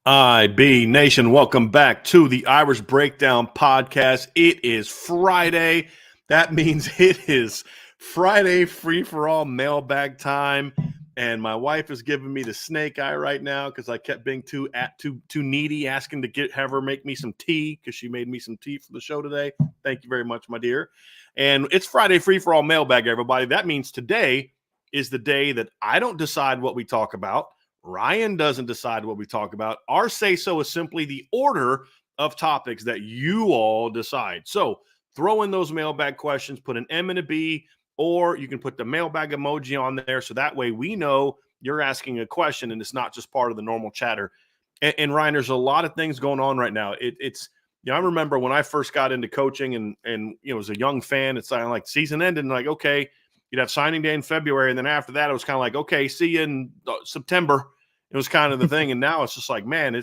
IB Nation, welcome back to the Irish Breakdown Podcast. It is Friday. That means it is Friday free-for-all mailbag time. And my wife is giving me the snake eye right now because I kept being too needy, asking to have her make me some tea because she made me some tea for the show today. Thank you very much, my dear. And it's Friday free-for-all mailbag, everybody. That means today is the day that I don't decide what we talk about. Ryan doesn't decide what we talk about. Our say-so is simply the order of topics that you all decide. So throw in those mailbag questions, put an M and a B, or you can put the mailbag emoji on there. So that way we know you're asking a question and it's not just part of the normal chatter. And Ryan, there's a lot of things going on right now. I remember when I first got into coaching and as a young fan, it's like season ended and like, okay, you'd have signing day in February. And then after that, it was kind of like, okay, see you in September. It was kind of the thing. And now it's just like, man,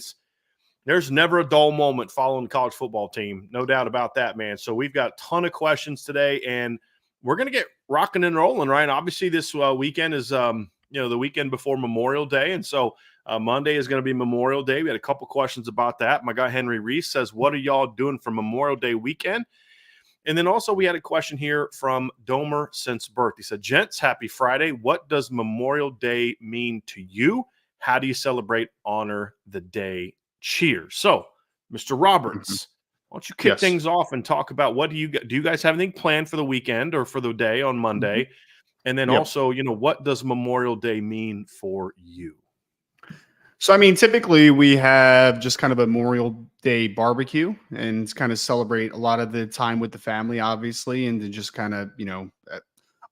there's never a dull moment following the college football team. No doubt about that, man. So we've got a ton of questions today, and we're going to get rocking and rolling, right? Obviously, this weekend is, the weekend before Memorial Day. And so Monday is going to be Memorial Day. We had a couple questions about that. My guy Henry Reese says, what are y'all doing for Memorial Day weekend? And then also we had a question here from Domer since birth. He said, gents, happy Friday. What does Memorial Day mean to you? How do you celebrate, honor the day? Cheers. So, Mr. Roberts, why don't you kick things off and talk about do you guys have anything planned for the weekend or for the day on Monday? And then also, what does Memorial Day mean for you? So, typically we have just kind of a Memorial Day barbecue and kind of celebrate a lot of the time with the family, obviously, and to just kind of,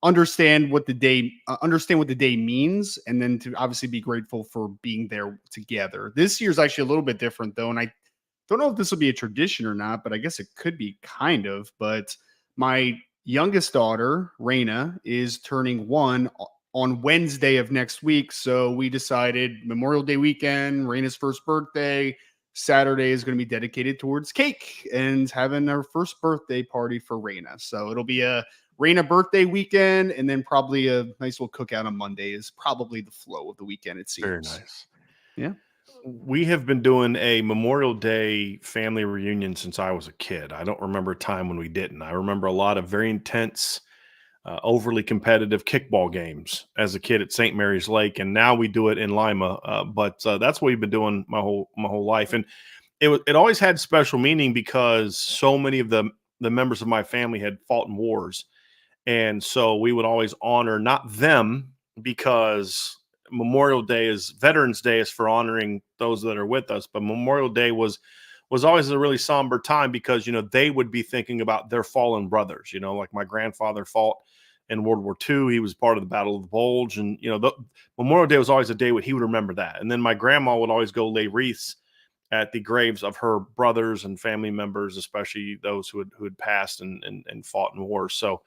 understand what the day means, and then to obviously be grateful for being there together. This year's actually a little bit different though, and I don't know if this will be a tradition or not, but I guess it could be kind of. But my youngest daughter, Raina, is turning 1 on Wednesday of next week, so we decided Memorial Day weekend, Raina's first birthday, Saturday is going to be dedicated towards cake and having our first birthday party for Raina. So it'll be a Raina birthday weekend, and then probably a nice little cookout on Monday is probably the flow of the weekend, it seems. Very nice. Yeah. We have been doing a Memorial Day family reunion since I was a kid. I don't remember a time when we didn't. I remember a lot of very intense, overly competitive kickball games as a kid at St. Mary's Lake, and now we do it in Lima. But that's what we've been doing my whole life, and it always had special meaning because so many of the members of my family had fought in wars. And so we would always honor not them, because Memorial Day is Veterans Day is for honoring those that are with us. But Memorial Day was always a really somber time because, they would be thinking about their fallen brothers, like my grandfather fought in World War II. He was part of the Battle of the Bulge. And, Memorial Day was always a day when he would remember that. And then my grandma would always go lay wreaths at the graves of her brothers and family members, especially those who had passed and fought in wars. So,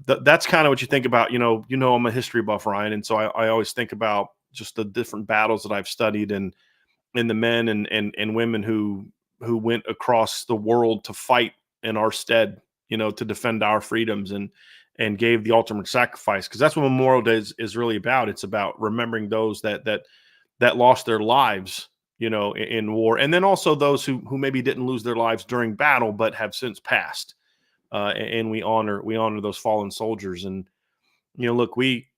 that's kind of what you think about, I'm a history buff, Ryan. And so I always think about just the different battles that I've studied and the men and women who went across the world to fight in our stead, to defend our freedoms and gave the ultimate sacrifice. Cause that's what Memorial Day is really about. It's about remembering those that lost their lives, in war. And then also those who maybe didn't lose their lives during battle, but have since passed. And we honor those fallen soldiers. And, look, we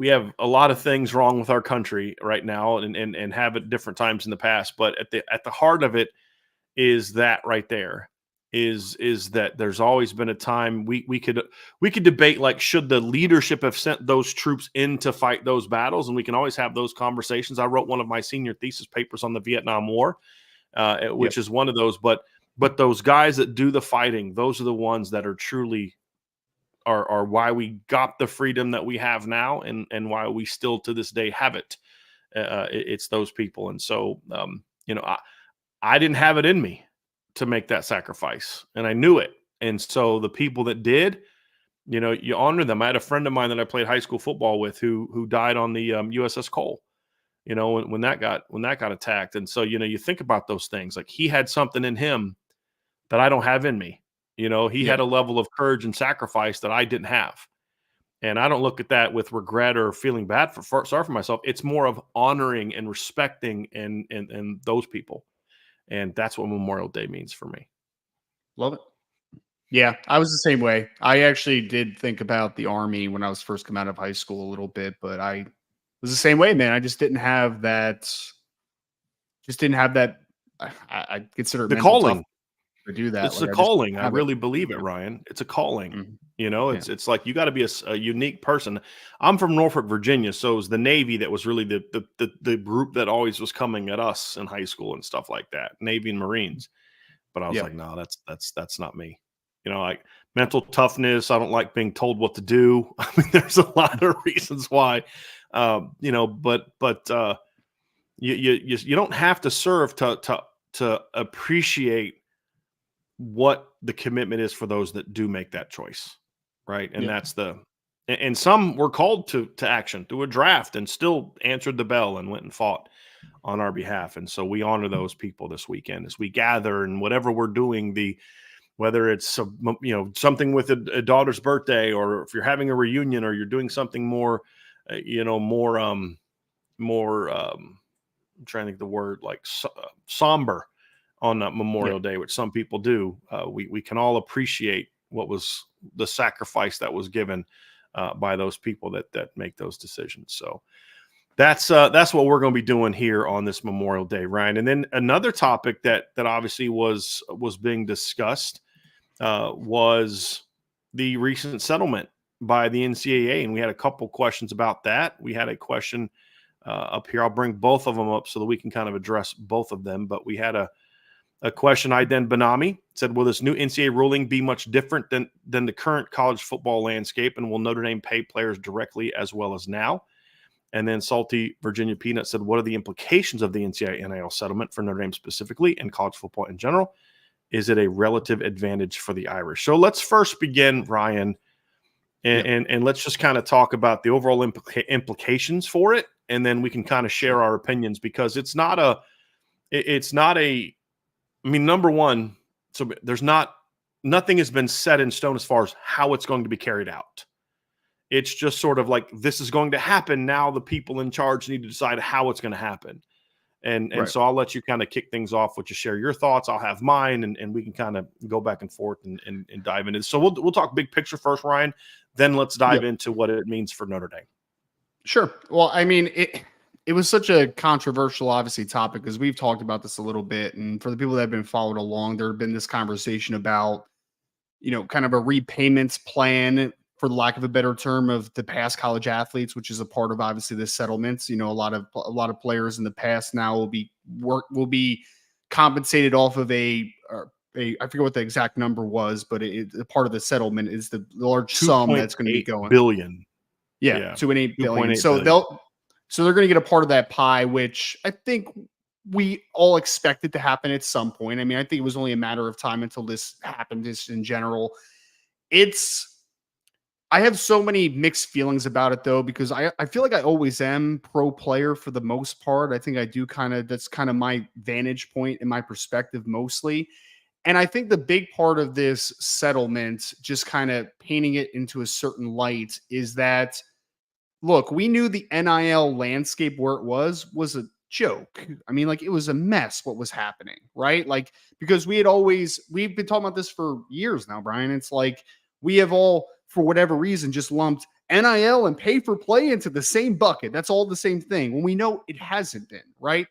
have a lot of things wrong with our country right now and have at different times in the past. But at the heart of it is that right there is that there's always been a time we could debate, like, should the leadership have sent those troops in to fight those battles? And we can always have those conversations. I wrote one of my senior thesis papers on the Vietnam War, which is one of those. But those guys that do the fighting, those are the ones that are truly are why we got the freedom that we have now and why we still to this day have it. It's those people. And so, I didn't have it in me to make that sacrifice, and I knew it. And so the people that did, you honor them. I had a friend of mine that I played high school football with who died on the USS Cole, when that got attacked. And so, you think about those things, like he had something in him that I don't have in me. He had a level of courage and sacrifice that I didn't have. And I don't look at that with regret or feeling bad sorry for myself. It's more of honoring and respecting and those people. And that's what Memorial Day means for me. Love it. Yeah, I was the same way. I actually did think about the Army when I was first coming out of high school a little bit, but I was the same way, man. I just didn't have that. Just didn't have that. I consider it The mental tough calling. to do that. It's Like a I just calling. didn't I have it. really believe it, Yeah. Ryan. It's a calling. Mhm. You know, Yeah. it's like you got to be a unique person. I'm from Norfolk, Virginia, so it was the Navy that was really the group that always was coming at us in high school and stuff like that, Navy and Marines. But I was Yeah. like, no, that's not me. You know, like mental toughness. I don't like being told what to do. I mean, there's a lot of reasons why. You know, but you don't have to serve to appreciate what the commitment is for those that do make that choice, right? And Yeah. that's and some were called to action through a draft and still answered the bell and went and fought on our behalf. And so we honor those people this weekend as we gather and whatever we're doing, whether it's something with a daughter's birthday, or if you're having a reunion, or you're doing something more, more I'm trying to think of the word, like somber on Yeah. Memorial Day, which some people do. We can all appreciate what was the sacrifice that was given by those people that make those decisions. So that's what we're going to be doing here on this Memorial Day, Ryan. And then another topic that obviously was being discussed was the recent settlement by the NCAA, and we had a couple questions about that. We had a question up here. I'll bring both of them up so that we can kind of address both of them. But we had a question. Iden Banami said, will this new NCAA ruling be much different than the current college football landscape? And will Notre Dame pay players directly as well as now? And then Salty Virginia Peanut said, what are the implications of the NCAA NIL settlement for Notre Dame specifically and college football in general? Is it a relative advantage for the Irish? So let's first begin, Ryan, and let's just kind of talk about the overall implications for it. And then we can kind of share our opinions, because it's not a, I mean, number one, so nothing has been set in stone as far as how it's going to be carried out. It's just sort of like, this is going to happen. Now the people in charge need to decide how it's going to happen. And Right. so I'll let you kind of kick things off with, just share your thoughts. I'll have mine, and we can kind of go back and forth and dive into it. So we'll talk big picture first, Ryan. Then let's dive into what it means for Notre Dame. Sure. Well, I mean, it was such a controversial, obviously, topic, because we've talked about this a little bit. And for the people that have been followed along, there have been this conversation about, kind of a repayments plan, for the lack of a better term, of the past college athletes, which is a part of obviously the settlements. A lot of players in the past now will be compensated off of I forget what the exact number was, but a part of the settlement is the large sum that's going to be going. Billion. Yeah, Yeah, 2.8 billion. 2.8 So billion. they're going to get a part of that pie, which I think we all expected to happen at some point. I mean, I think it was only a matter of time until this happened. Just in general, I have so many mixed feelings about it, though, because I feel like I always am pro player for the most part. I think I do that's kind of my vantage point and my perspective mostly. And I think the big part of this settlement, just kind of painting it into a certain light, is that, look, we knew the NIL landscape where it was a joke. I mean, like, it was a mess what was happening, right? Like, because we've been talking about this for years now, Brian. It's like we have all, for whatever reason, just lumped NIL and pay for play into the same bucket. That's all the same thing, when we know it hasn't been, right?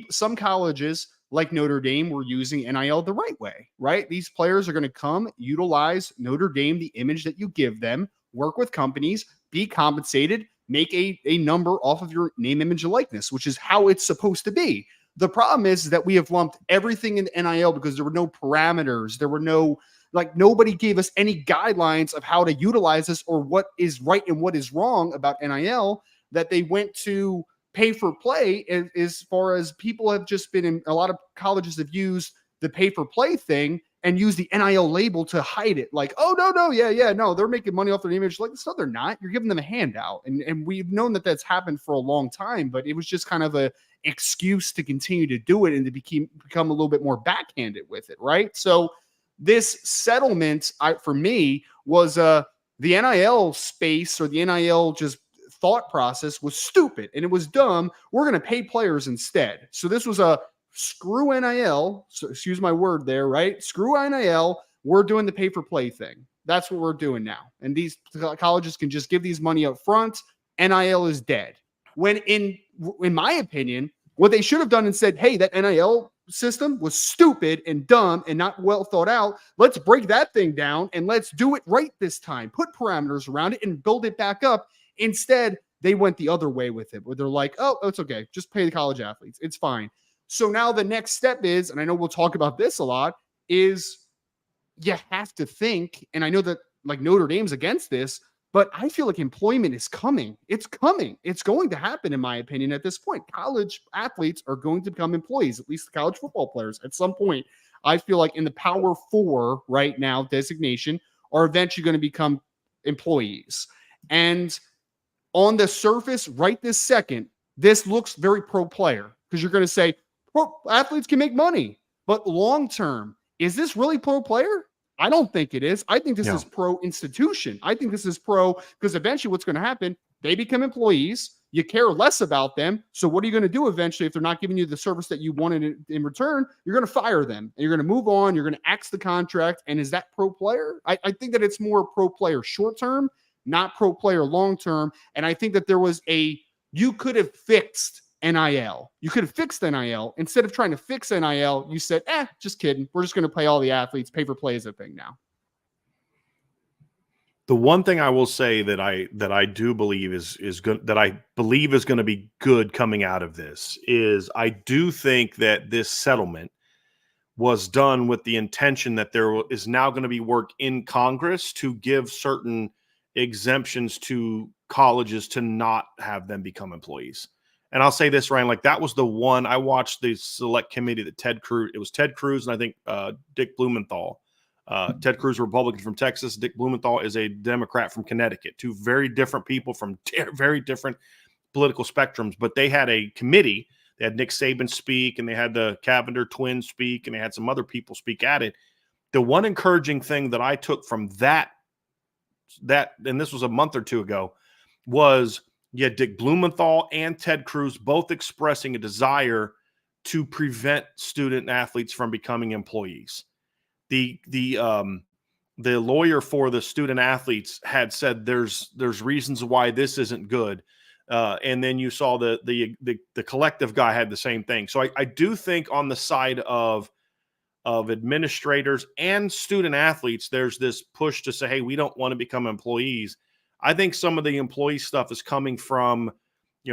Some colleges like Notre Dame were using NIL the right way, right? These players are going to come, utilize Notre Dame, the image that you give them, work with companies, be compensated, make a number off of your name, image, and likeness, which is how it's supposed to be. The problem is that we have lumped everything in NIL because there were no parameters. There were nobody gave us any guidelines of how to utilize this, or what is right and what is wrong about NIL, that they went to pay for play. As far as people have just been in, a lot of colleges have used the pay for play thing and use the NIL label to hide it. Like, oh, no, yeah, no, they're making money off their image. Like, no, they're not. You're giving them a handout. And we've known that that's happened for a long time, but it was just kind of a excuse to continue to do it and to become a little bit more backhanded with it, right? So this settlement, for me, was the NIL space or the NIL just thought process was stupid and it was dumb. We're going to pay players instead. So this was a screw NIL. So excuse my word there, right? Screw NIL. We're doing the pay for play thing. That's what we're doing now. And these colleges can just give these money up front. NIL is dead. When in my opinion, what they should have done and said, hey, that NIL system was stupid and dumb and not well thought out. Let's break that thing down and let's do it right this time. Put parameters around it and build it back up. Instead, they went the other way with it, where they're like, oh, it's okay. Just pay the college athletes. It's fine. So now the next step is, and I know we'll talk about this a lot, is you have to think, and I know that like Notre Dame's against this, but I feel like employment is coming. It's coming. It's going to happen, in my opinion, at this point. College athletes are going to become employees, at least the college football players at some point. I feel like in the Power 4 right now designation are eventually going to become employees. And on the surface, right this second, this looks very pro player because you're going to say, well, athletes can make money. But long term, is this really pro player? I don't think it is. I think this is pro institution. I think this is pro because eventually what's going to happen, they become employees. You care less about them. So what are you going to do eventually if they're not giving you the service that you wanted in return? You're going to fire them and you're going to move on. You're going to axe the contract. And is that pro player? I think that it's more pro player short term, not pro player long term. And I think that there was you could have fixed NIL. You could have fixed NIL. Instead of trying to fix NIL, you said, just kidding. We're just going to pay all the athletes. Pay for play is a thing now. The one thing I will say that I do believe is good, that I believe is going to be good coming out of this is I do think that this settlement was done with the intention that there is now going to be work in Congress to give certain exemptions to colleges to not have them become employees. And I'll say this, Ryan, like that was the one I watched the select committee that it was Ted Cruz and I think Dick Blumenthal. Ted Cruz, a Republican from Texas. Dick Blumenthal is a Democrat from Connecticut. Two very different people from very different political spectrums, but they had a committee. They had Nick Saban speak and they had the Cavender twins speak and they had some other people speak at it. The one encouraging thing that I took from that, and this was a month or two ago, was Dick Blumenthal and Ted Cruz both expressing a desire to prevent student athletes from becoming employees. The lawyer for the student athletes had said there's reasons why this isn't good, and then you saw the collective guy had the same thing. So I do think on the side of administrators and student athletes, there's this push to say, hey, we don't want to become employees. I think some of the employee stuff is coming from,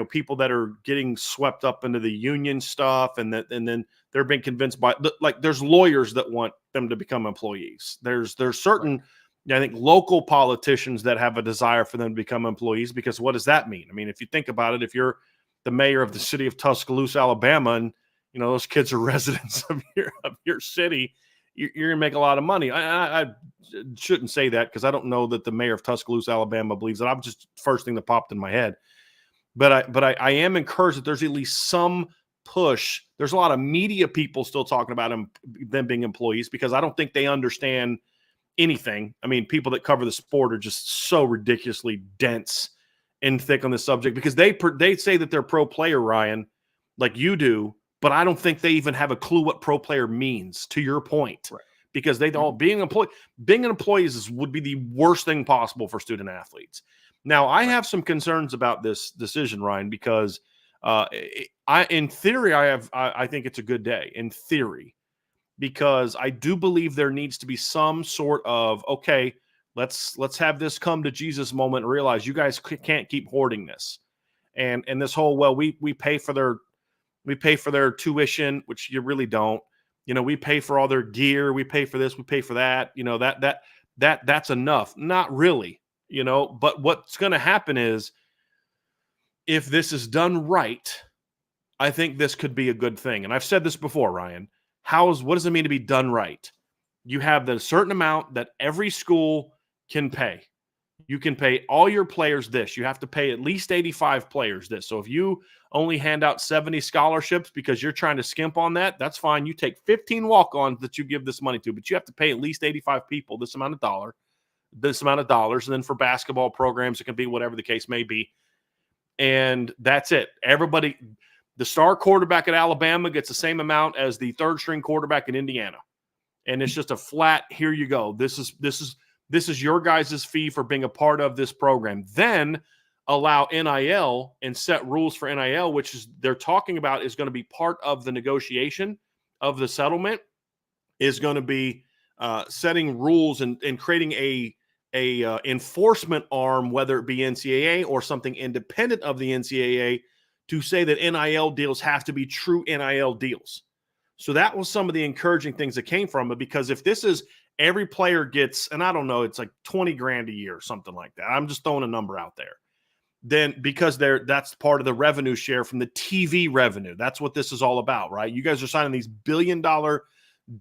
people that are getting swept up into the union stuff, and then they're being convinced by there's lawyers that want them to become employees. There's certain, I think, local politicians that have a desire for them to become employees, because what does that mean? I mean, if you think about it, if you're the mayor of the city of Tuscaloosa, Alabama, and those kids are residents of your city, you're going to make a lot of money. I shouldn't say that because I don't know that the mayor of Tuscaloosa, Alabama believes that. I'm just first thing that popped in my head. But I am encouraged that there's at least some push. There's a lot of media people still talking about them being employees because I don't think they understand anything. I mean, people that cover the sport are just so ridiculously dense and thick on this subject because they say that they're pro player, Ryan, like you do. But I don't think they even have a clue what pro player means, to your point, right? Because they all being an employee would be the worst thing possible for student athletes. Now, I have some concerns about this decision, Ryan, because in theory, I think it's a good day in theory, because I do believe there needs to be some sort of, okay, let's have this come to Jesus moment and realize you guys can't keep hoarding this. And this whole, well, we pay for their tuition, which you really don't. We pay for all their gear. We pay for this. We pay for that. That's enough. Not really. But what's going to happen is if this is done right, I think this could be a good thing. And I've said this before, Ryan. What does it mean to be done right? You have the certain amount that every school can pay. You can pay all your players this. You have to pay at least 85 players this. So if you only hand out 70 scholarships because you're trying to skimp on that, that's fine. You take 15 walk-ons that you give this money to, but you have to pay at least 85 people this amount of dollar. this amount of dollars. And then for basketball programs, it can be whatever the case may be. And that's it. Everybody, the star quarterback at Alabama gets the same amount as the third string quarterback in Indiana. And it's just a flat, here you go. This is your guys' fee for being a part of this program. Then allow NIL and set rules for NIL, which is they're talking about is going to be part of the negotiation of the settlement, is going to be setting rules and creating a enforcement arm, whether it be NCAA or something independent of the NCAA, to say that NIL deals have to be true NIL deals. So that was some of the encouraging things that came from it, because if this is every player gets, and I don't know, it's like 20 grand a year or something like that. I'm just throwing a number out there. Then because that's part of the revenue share from the TV revenue. That's what this is all about, right? You guys are signing these billion-dollar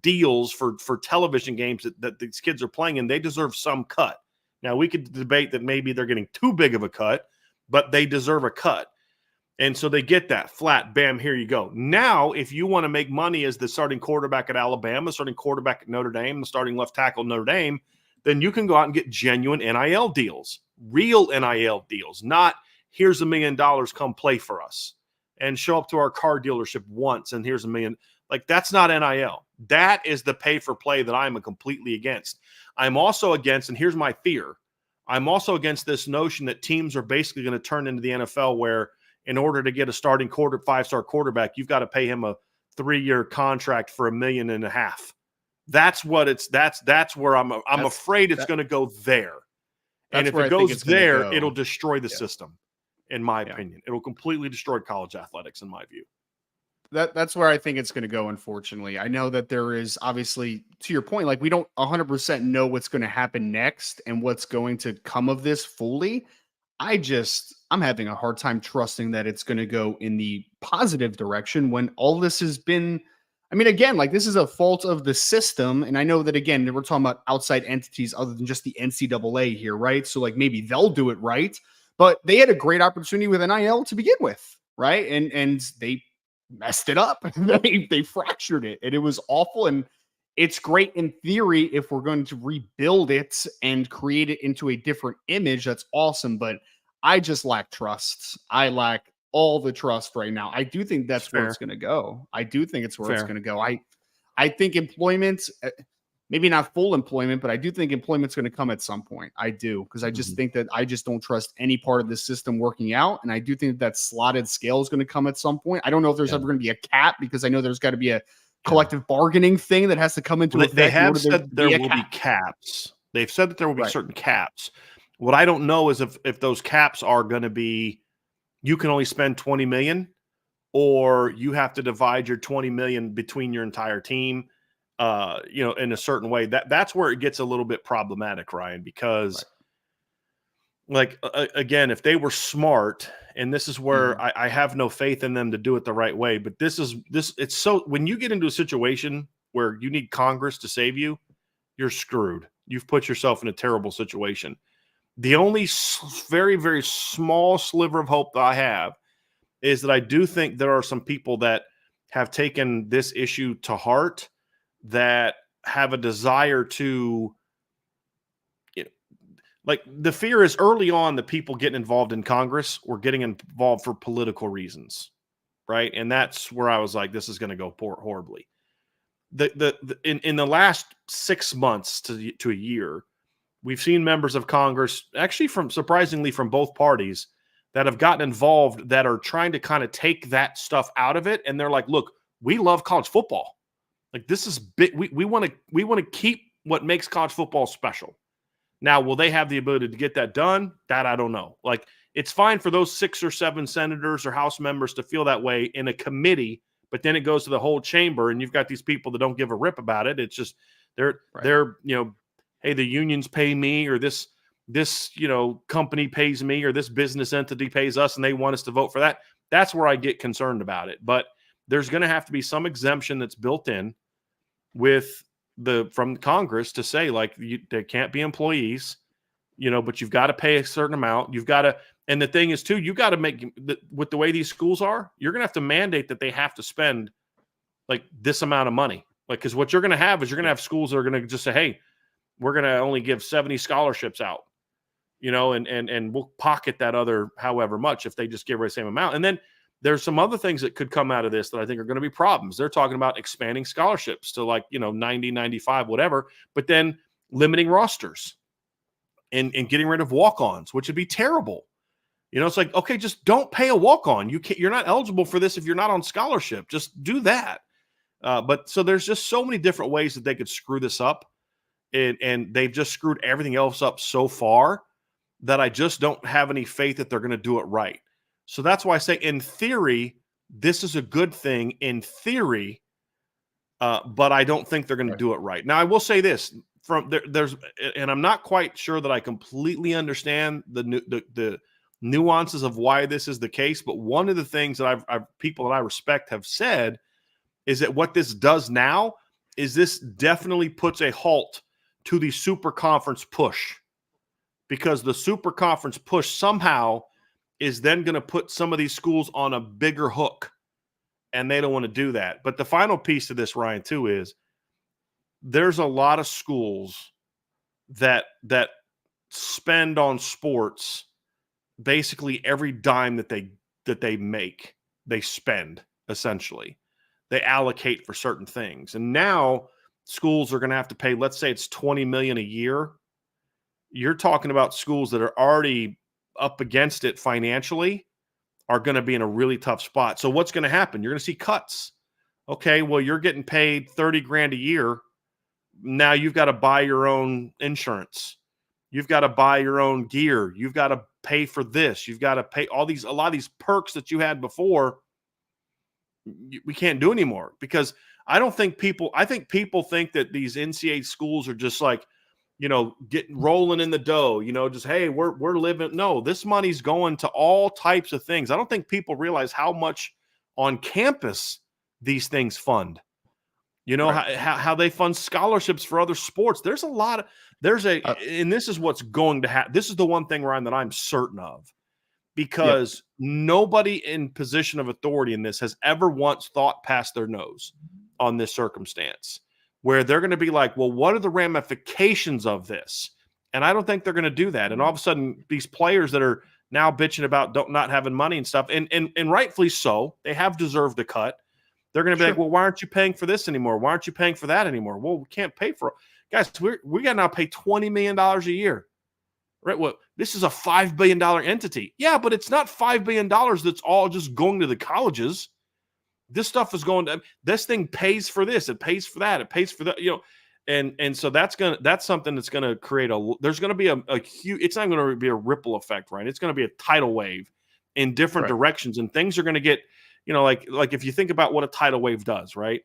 deals for television games that these kids are playing, and they deserve some cut. Now, we could debate that maybe they're getting too big of a cut, but they deserve a cut. And so they get that flat, bam, here you go. Now, if you want to make money as the starting quarterback at Alabama, starting quarterback at Notre Dame, the starting left tackle at Notre Dame, then you can go out and get genuine NIL deals, real NIL deals, not here's $1 million, come play for us and show up to our car dealership once and here's $1 million. Like, that's not NIL. That is the pay for play that I'm completely against. I'm also against, and here's my fear, I'm also against this notion that teams are basically going to turn into the NFL where in order to get a starting five-star quarterback, you've got to pay him a 3-year contract for $1.5 million. That's what it's. That's where I'm afraid it's going to go there. And if it goes there, it'll destroy the system, in my opinion. It'll completely destroy college athletics, in my view. That's where I think it's going to go, unfortunately. I know that there is, obviously, to your point, like, we don't 100% know what's going to happen next and what's going to come of this fully. I'm having a hard time trusting that it's going to go in the positive direction when all this has been, I mean, again, like, this is a fault of the system. And I know that, again, we're talking about outside entities other than just the NCAA here, right? So, like, maybe they'll do it right, but they had a great opportunity with NIL to begin with, right? And they messed it up. They fractured it, and it was awful. And it's great in theory if we're going to rebuild it and create it into a different image. That's awesome, but I just lack trust. I lack all the trust right now. I do think that's where it's going to go. I do think it's where it's going to go. I think employment, maybe not full employment, but I do think employment's going to come at some point. I do, because I just think that I just don't trust any part of the system working out. And I do think that slotted scale is going to come at some point. I don't know if there's ever going to be a cap, because I know there's got to be a collective bargaining thing that has to come into effect. They have said there will be caps. They've said that there will be certain caps. What I don't know is if those caps are going to be, you can only spend $20 million, or you have to divide your $20 million between your entire team, in a certain way. That's where it gets a little bit problematic, Ryan, because again, if they were smart, and this is where I have no faith in them to do it the right way, but it's so, when you get into a situation where you need Congress to save you, you're screwed. You've put yourself in a terrible situation. The only very, very small sliver of hope that I have is that I do think there are some people that have taken this issue to heart, that have a desire to, like, the fear is early on that people getting involved in Congress were getting involved for political reasons, right? And that's where I was like, this is going to go horribly. In the last 6 months to a year, we've seen members of Congress, actually surprisingly from both parties, that have gotten involved, that are trying to kind of take that stuff out of it. And they're like, look, we love college football. Like, this is big. We want to keep what makes college football special. Now, will they have the ability to get that done? That I don't know. Like, it's fine for those 6 or 7 senators or House members to feel that way in a committee, but then it goes to the whole chamber, and you've got these people that don't give a rip about it. It's just they're hey, the unions pay me, or this company pays me, or this business entity pays us, and they want us to vote for that. That's where I get concerned about it. But there's going to have to be some exemption that's built in from Congress to say, like, they can't be employees, but you've got to pay a certain amount. You've got to, and the thing is too, you got to make, with the way these schools are, you're going to have to mandate that they have to spend like this amount of money. Like, because what you're going to have is you're going to have schools that are going to just say, hey, we're going to only give 70 scholarships out, and we'll pocket that other however much if they just give her the same amount. And then there's some other things that could come out of this that I think are going to be problems. They're talking about expanding scholarships to 90, 95, whatever, but then limiting rosters and getting rid of walk-ons, which would be terrible. It's like, okay, just don't pay a walk-on. You're not eligible for this if you're not on scholarship. Just do that. But so there's just so many different ways that they could screw this up. And they've just screwed everything else up so far that I just don't have any faith that they're going to do it right. So that's why I say, in theory, this is a good thing in theory, but I don't think they're going to do it right. Now, I will say this: and I'm not quite sure that I completely understand the nuances of why this is the case. But one of the things that people that I respect have said is that what this does now is this definitely puts a halt to the super conference push, because the super conference push somehow is then going to put some of these schools on a bigger hook, and they don't want to do that. But the final piece of this, Ryan, too, is there's a lot of schools that spend on sports basically every dime that they make, they spend essentially. They allocate for certain things. And now schools are going to have to pay, let's say it's $20 million a year. You're talking about schools that are already up against it financially are going to be in a really tough spot. So what's going to happen? You're going to see cuts. Okay, well, you're getting paid $30,000 a year. Now you've got to buy your own insurance. You've got to buy your own gear. You've got to pay for this. You've got to pay a lot of these perks that you had before. We can't do anymore, because I think people think that these NCAA schools are just like, getting rolling in the dough, just, hey, we're living. No, this money's going to all types of things. I don't think people realize how much on campus these things fund. Right. how they fund scholarships for other sports. There's a lot of, and this is what's going to happen. This is the one thing, Ryan, that I'm certain of, because nobody in position of authority in this has ever once thought past their nose on this circumstance, where they're going to be like, well, what are the ramifications of this? And I don't think they're going to do that. And all of a sudden, these players that are now bitching about not having money and stuff, and rightfully so, they have deserved a cut. They're going to be like, well, why aren't you paying for this anymore? Why aren't you paying for that anymore? Well, we can't pay for it. Guys, we got to now pay $20 million a year. Right? Well, this is a $5 billion entity. Yeah, but it's not $5 billion that's all just going to the colleges. This stuff is going to, this thing pays for this, it pays for that, it pays for that, and so that's something that's going to create there's going to be a huge, it's not going to be a ripple effect, right? It's going to be a tidal wave in different directions, and things are going to get, like if you think about what a tidal wave does, right?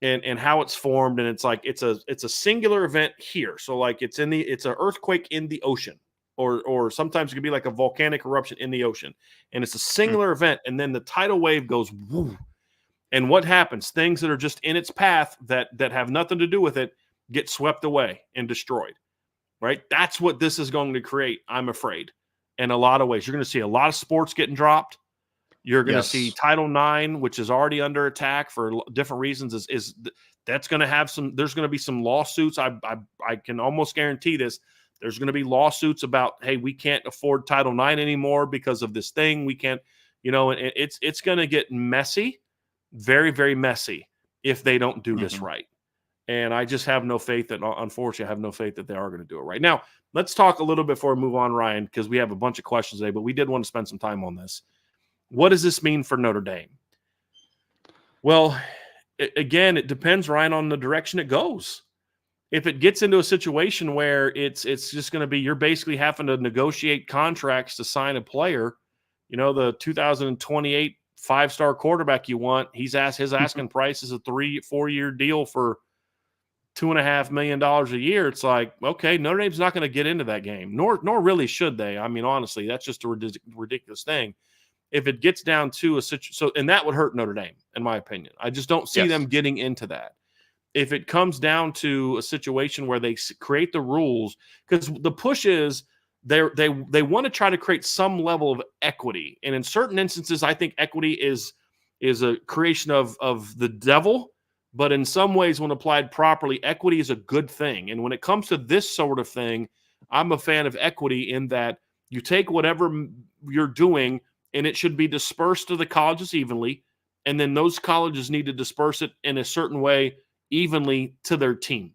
And how it's formed, and it's like it's a singular event here. So like it's an earthquake in the ocean, or sometimes it could be like a volcanic eruption in the ocean, and it's a singular event, and then the tidal wave goes woo. And what happens? Things that are just in its path that have nothing to do with it get swept away and destroyed, right? That's what this is going to create, I'm afraid, in a lot of ways. You're going to see a lot of sports getting dropped. You're going to see Title IX, which is already under attack for different reasons, that's going to have there's going to be some lawsuits. I can almost guarantee this. There's going to be lawsuits about, hey, we can't afford Title IX anymore because of this thing. We can't, and it's going to get messy. Very, very messy if they don't do this right. And I just have no faith unfortunately, I have no faith that they are going to do it right. Now, let's talk a little bit before we move on, Ryan, because we have a bunch of questions today, but we did want to spend some time on this. What does this mean for Notre Dame? Well, again, it depends, Ryan, on the direction it goes. If it gets into a situation where it's just going to be, you're basically having to negotiate contracts to sign a player, the 2028 5-star quarterback you want, his asking price is a 3-4 year deal for $2.5 million a year. It's like, okay, Notre Dame's not going to get into that game, nor really should they. I mean, honestly, that's just a ridiculous thing. If it gets down to a situation, and that would hurt Notre Dame, in my opinion. I just don't see them getting into that. If it comes down to a situation where they create the rules, because the push is, they want to try to create some level of equity. And in certain instances, I think equity is a creation of the devil, But in some ways, when applied properly, equity is a good thing. And when it comes to this sort of thing, I'm a fan of equity in that you take whatever you're doing and it should be dispersed to the colleges evenly. And then those colleges need to disperse it in a certain way evenly to their team.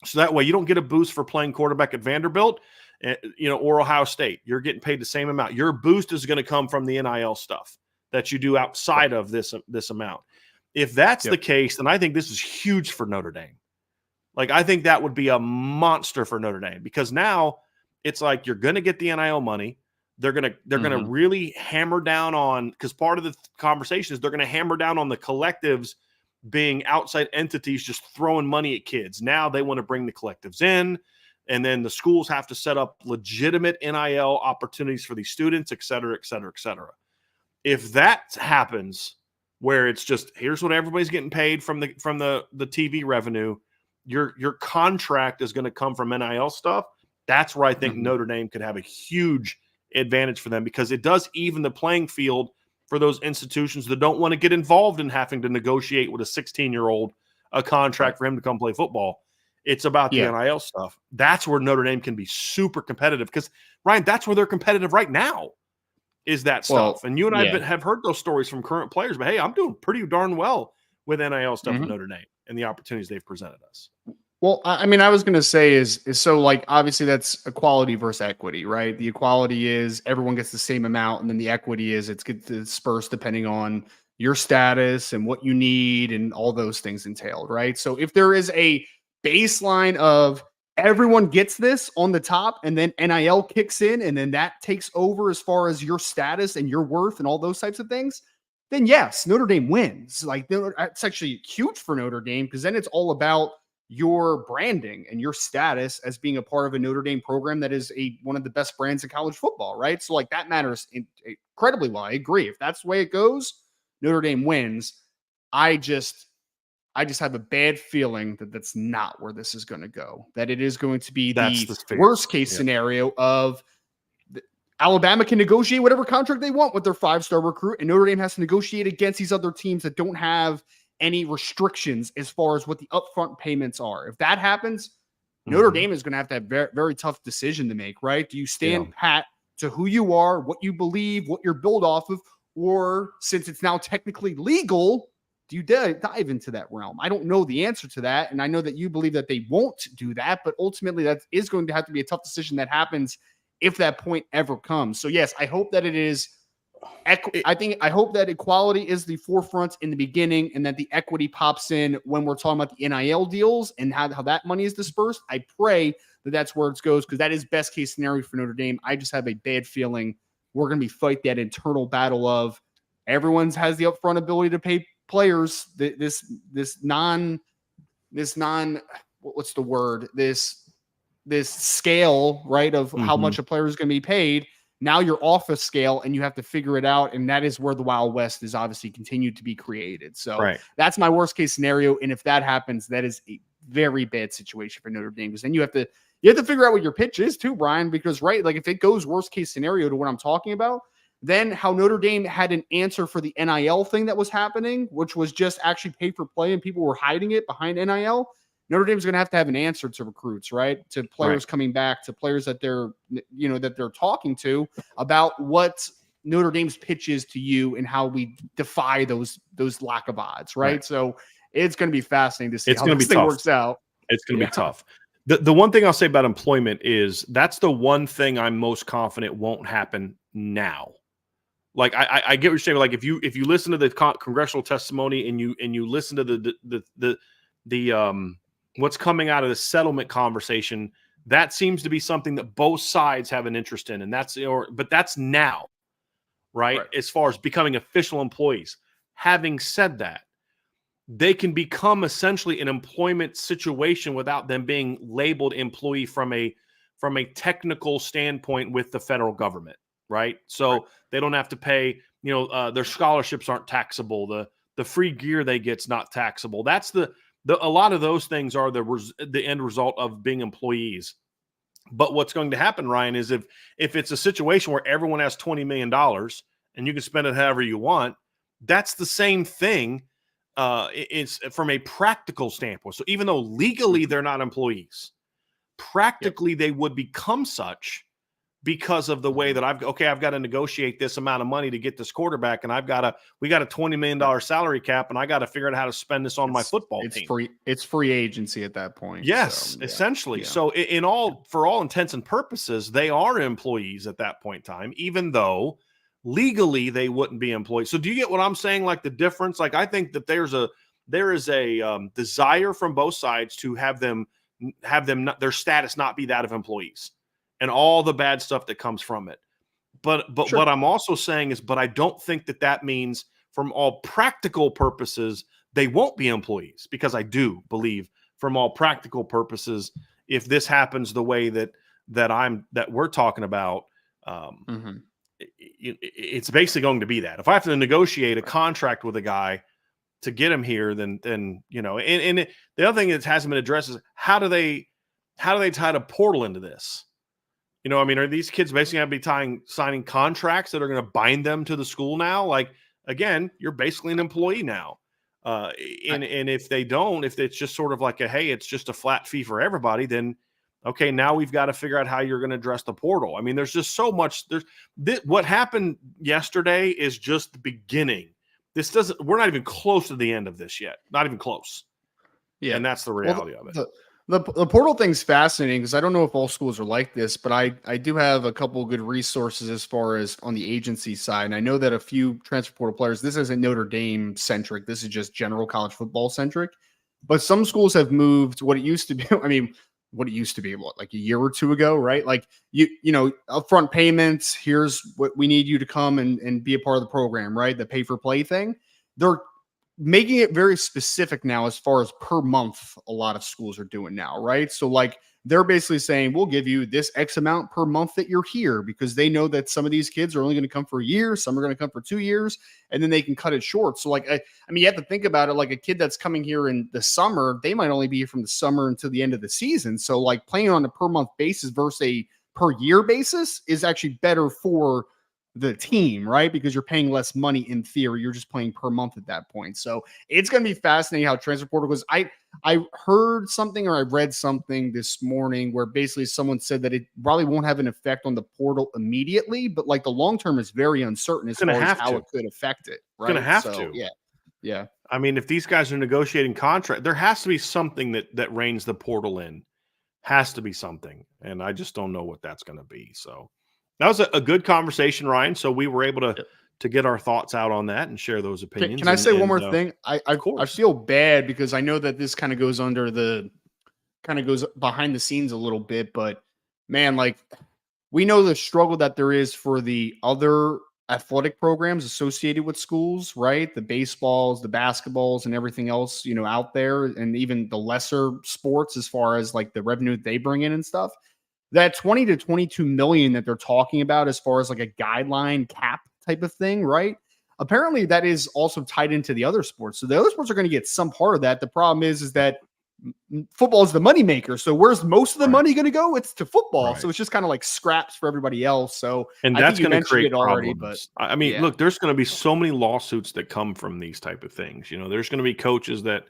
So that way you don't get a boost for playing quarterback at Vanderbilt, or Ohio State. You're getting paid the same amount. Your boost is going to come from the NIL stuff that you do outside of this amount. If that's the case, then I think this is huge for Notre Dame. Like, I think that would be a monster for Notre Dame, because now it's like you're going to get the NIL money. They're going to really hammer down on, because part of the conversation is they're going to hammer down on the collectives being outside entities just throwing money at kids. Now they want to bring the collectives in, and then the schools have to set up legitimate NIL opportunities for these students, et cetera, et cetera, et cetera. If that happens, where it's just, here's what everybody's getting paid from the TV revenue, your contract is going to come from NIL stuff. That's where I think Notre Dame could have a huge advantage for them, because it does even the playing field for those institutions that don't want to get involved in having to negotiate with a 16-year-old a contract for him to come play football. It's about the NIL stuff. That's where Notre Dame can be super competitive, because, Ryan, that's where they're competitive right now, is that stuff. And you and I have heard those stories from current players, but hey, I'm doing pretty darn well with NIL stuff at Notre Dame and the opportunities they've presented us. Well, I mean, I was going to say is so, like, obviously that's equality versus equity, right? The equality is everyone gets the same amount, and then the equity is it's gets dispersed depending on your status and what you need and all those things entailed, right? So if there is a baseline of everyone gets this on the top, and then NIL kicks in, and then that takes over as far as your status and your worth and all those types of things, then yes, Notre Dame wins. Like, it's actually huge for Notre Dame, because then it's all about your branding and your status as being a part of a Notre Dame program that is one of the best brands in college football, right? So, like, that matters incredibly well. I agree. If that's the way it goes, Notre Dame wins. I just have a bad feeling that that's not where this is going to go. That it is going to be the worst case scenario of Alabama can negotiate whatever contract they want with their 5-star recruit, and Notre Dame has to negotiate against these other teams that don't have any restrictions as far as what the upfront payments are. If that happens, Notre Dame is going to have a very, very tough decision to make, right? Do you stand pat to who you are, what you believe, what you're built off of, or since it's now technically legal, do you dive into that realm? I don't know the answer to that, and I know that you believe that they won't do that, but ultimately that is going to have to be a tough decision that happens if that point ever comes. So yes, I hope that it is I hope that equality is the forefront in the beginning, and that the equity pops in when we're talking about the NIL deals and how that money is dispersed. I pray that that's where it goes, because that is best case scenario for Notre Dame. I just have a bad feeling we're going to be fight that internal battle of everyone's has the upfront ability to pay players this scale, right, of how much a player is going to be paid. Now you're off a scale and you have to figure it out. And that is where the Wild West is obviously continued to be created. So that's my worst case scenario. And if that happens, that is a very bad situation for Notre Dame, because then you have to figure out what your pitch is too, Brian, because like if it goes worst case scenario to what I'm talking about, then how Notre Dame had an answer for the NIL thing that was happening, which was just actually pay for play and people were hiding it behind NIL. Notre Dame's going to have an answer to recruits, right? To players coming back, to players that they're talking to about what Notre Dame's pitch is to you and how we defy those lack of odds, right? So it's going to be fascinating to see how this thing works out. It's going to be tough. The one thing I'll say about employment is that's the one thing I'm most confident won't happen now. Like, I get what you're saying. Like, if you listen to the congressional testimony and you listen to the what's coming out of the settlement conversation, that seems to be something that both sides have an interest in. And but that's now, right? As far as becoming official employees. Having said that, they can become essentially an employment situation without them being labeled employee from a technical standpoint with the federal government, right? So they don't have to pay, their scholarships aren't taxable. The free gear they get's not taxable. That's a lot of those things are the end result of being employees. But what's going to happen, Ryan, is if it's a situation where everyone has $20 million and you can spend it however you want, that's the same thing It's from a practical standpoint. So even though legally they're not employees, practically they would become such because of the way that I've got to negotiate this amount of money to get this quarterback, and we got a $20 million salary cap, and I got to figure out how to spend this on my football team. It's free agency at that point. Yes, so, essentially. Yeah. So for all intents and purposes, they are employees at that point in time, even though legally they wouldn't be employees. So do you get what I'm saying? Like the difference? Like I think that there is a desire from both sides to have them their status not be that of employees, and all the bad stuff that comes from it. But Sure. what I'm also saying is, but I don't think that means from all practical purposes they won't be employees, because I do believe from all practical purposes, if this happens the way that we're talking about, it's basically going to be that. If I have to negotiate a contract with a guy to get him here, then and the other thing that hasn't been addressed is how do they tie the portal into this? I mean, are these kids basically going to be signing contracts that are going to bind them to the school now? Like, again, you're basically an employee now. And if they don't, if it's just sort of like hey, it's just a flat fee for everybody, then okay, now we've got to figure out how you're going to address the portal. I mean, there's just so much. What happened yesterday is just the beginning. We're not even close to the end of this yet. Not even close. Yeah. And that's the reality of it. The portal thing's fascinating because I don't know if all schools are like this, but I do have a couple of good resources as far as on the agency side. And I know that a few transfer portal players, this isn't Notre Dame centric. This is just general college football centric. But some schools have moved what it used to be. I mean, what it used to be, like a year or two ago, right? Like you know, upfront payments. Here's what we need you to come and be a part of the program, right? The pay for play thing. They're making it very specific now as far as per month. A lot of schools are doing now, right? So like they're basically saying, we'll give you this X amount per month that you're here, because they know that some of these kids are only going to come for a year, some are going to come for 2 years, and then they can cut it short. So like, I mean, you have to think about it like a kid that's coming here in the summer, they might only be here from the summer until the end of the season. So like playing on a per month basis versus a per year basis is actually better for the team, right? Because you're paying less money in theory. You're just playing per month at that point. So it's going to be fascinating how transfer portal goes. I heard something, or I read something this morning where basically someone said that it probably won't have an effect on the portal immediately, but like the long term is very uncertain as far as how it could affect it. Right? It's going to have to. Yeah. Yeah. I mean, if these guys are negotiating contract, there has to be something that reins the portal in. Has to be something. And I just don't know what that's going to be. So that was a good conversation, Ryan. So we were able to get our thoughts out on that and share those opinions. Can I say one more thing? I feel bad because I know that this kind of goes goes behind the scenes a little bit, but man, like we know the struggle that there is for the other athletic programs associated with schools, right? The baseballs, the basketballs, and everything else, out there, and even the lesser sports as far as like the revenue that they bring in and stuff. That 20 to 22 million that they're talking about as far as like a guideline cap type of thing, right? Apparently that is also tied into the other sports. So the other sports are going to get some part of that. The problem is that football is the moneymaker. So where's most of the money going to go? It's to football. Right. So it's just kind of like scraps for everybody else. So and that's going to create problems. But I mean, look, there's going to be so many lawsuits that come from these type of things. There's going to be coaches that,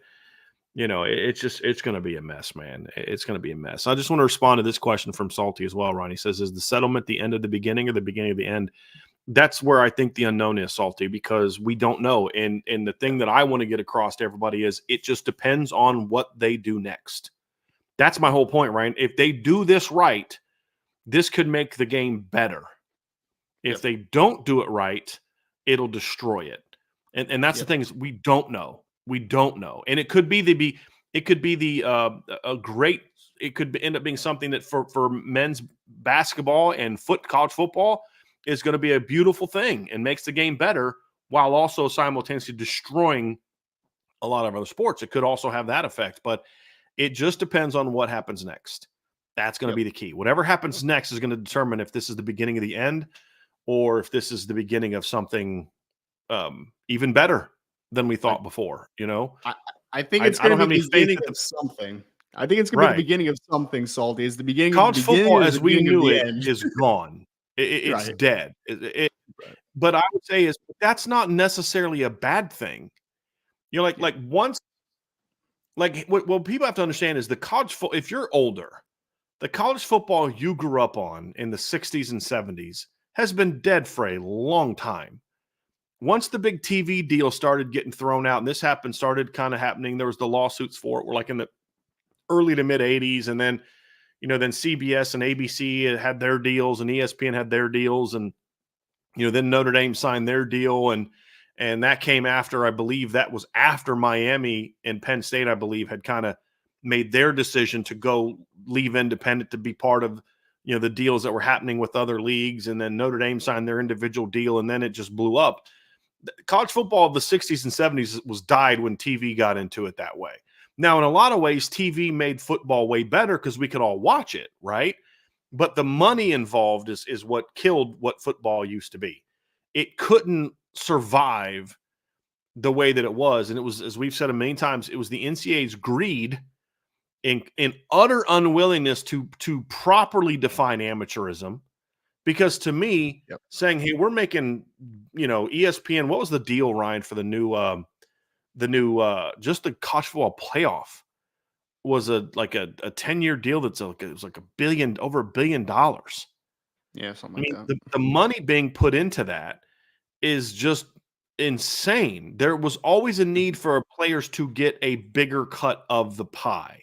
it's going to be a mess, man. It's going to be a mess. I just want to respond to this question from Salty as well, Ron. He says, is the settlement the end of the beginning or the beginning of the end? That's where I think the unknown is, Salty, because we don't know. And the thing that I want to get across to everybody is it just depends on what they do next. That's my whole point, Ryan. If they do this right, this could make the game better. If they don't do it right, it'll destroy it. And that's the thing is we don't know. We don't know. And it could end up being something that for men's basketball and college football is going to be a beautiful thing and makes the game better while also simultaneously destroying a lot of other sports. It could also have that effect, but it just depends on what happens next. That's going to be the key. Whatever happens next is going to determine if this is the beginning of the end or if this is the beginning of something even better than we thought before. I think it's going to be the beginning of something. I think it's going to be the beginning of something, Salty. Is the beginning college of the beginning football as we knew it end. is gone. It's dead. But I would say that's not necessarily a bad thing. Yeah. like once, like what people have to understand is the college football. If you're older, the college football you grew up on in the 60s and 70s has been dead for a long time. Once the big TV deal started getting thrown out, and this started kind of happening, there was the lawsuits for it. We're like in the early to mid 80s, and then then CBS and ABC had their deals, and ESPN had their deals, and then Notre Dame signed their deal, and that came after, I believe that was after Miami and Penn State, I believe, had kind of made their decision to go leave independent to be part of the deals that were happening with other leagues, and then Notre Dame signed their individual deal, and then it just blew up. College football of the 60s and 70s was died when TV got into it that way. Now, in a lot of ways, TV made football way better because we could all watch it, right? But the money involved is what killed what football used to be. It couldn't survive the way that it was. And it was, as we've said a million times, it was the NCAA's greed in utter unwillingness to properly define amateurism. Because to me, saying, hey, we're making, ESPN, what was the deal, Ryan, for the new just the college football playoff was a 10-year deal that's it was like over $1 billion. Yeah, something like that. The money being put into that is just insane. There was always a need for players to get a bigger cut of the pie,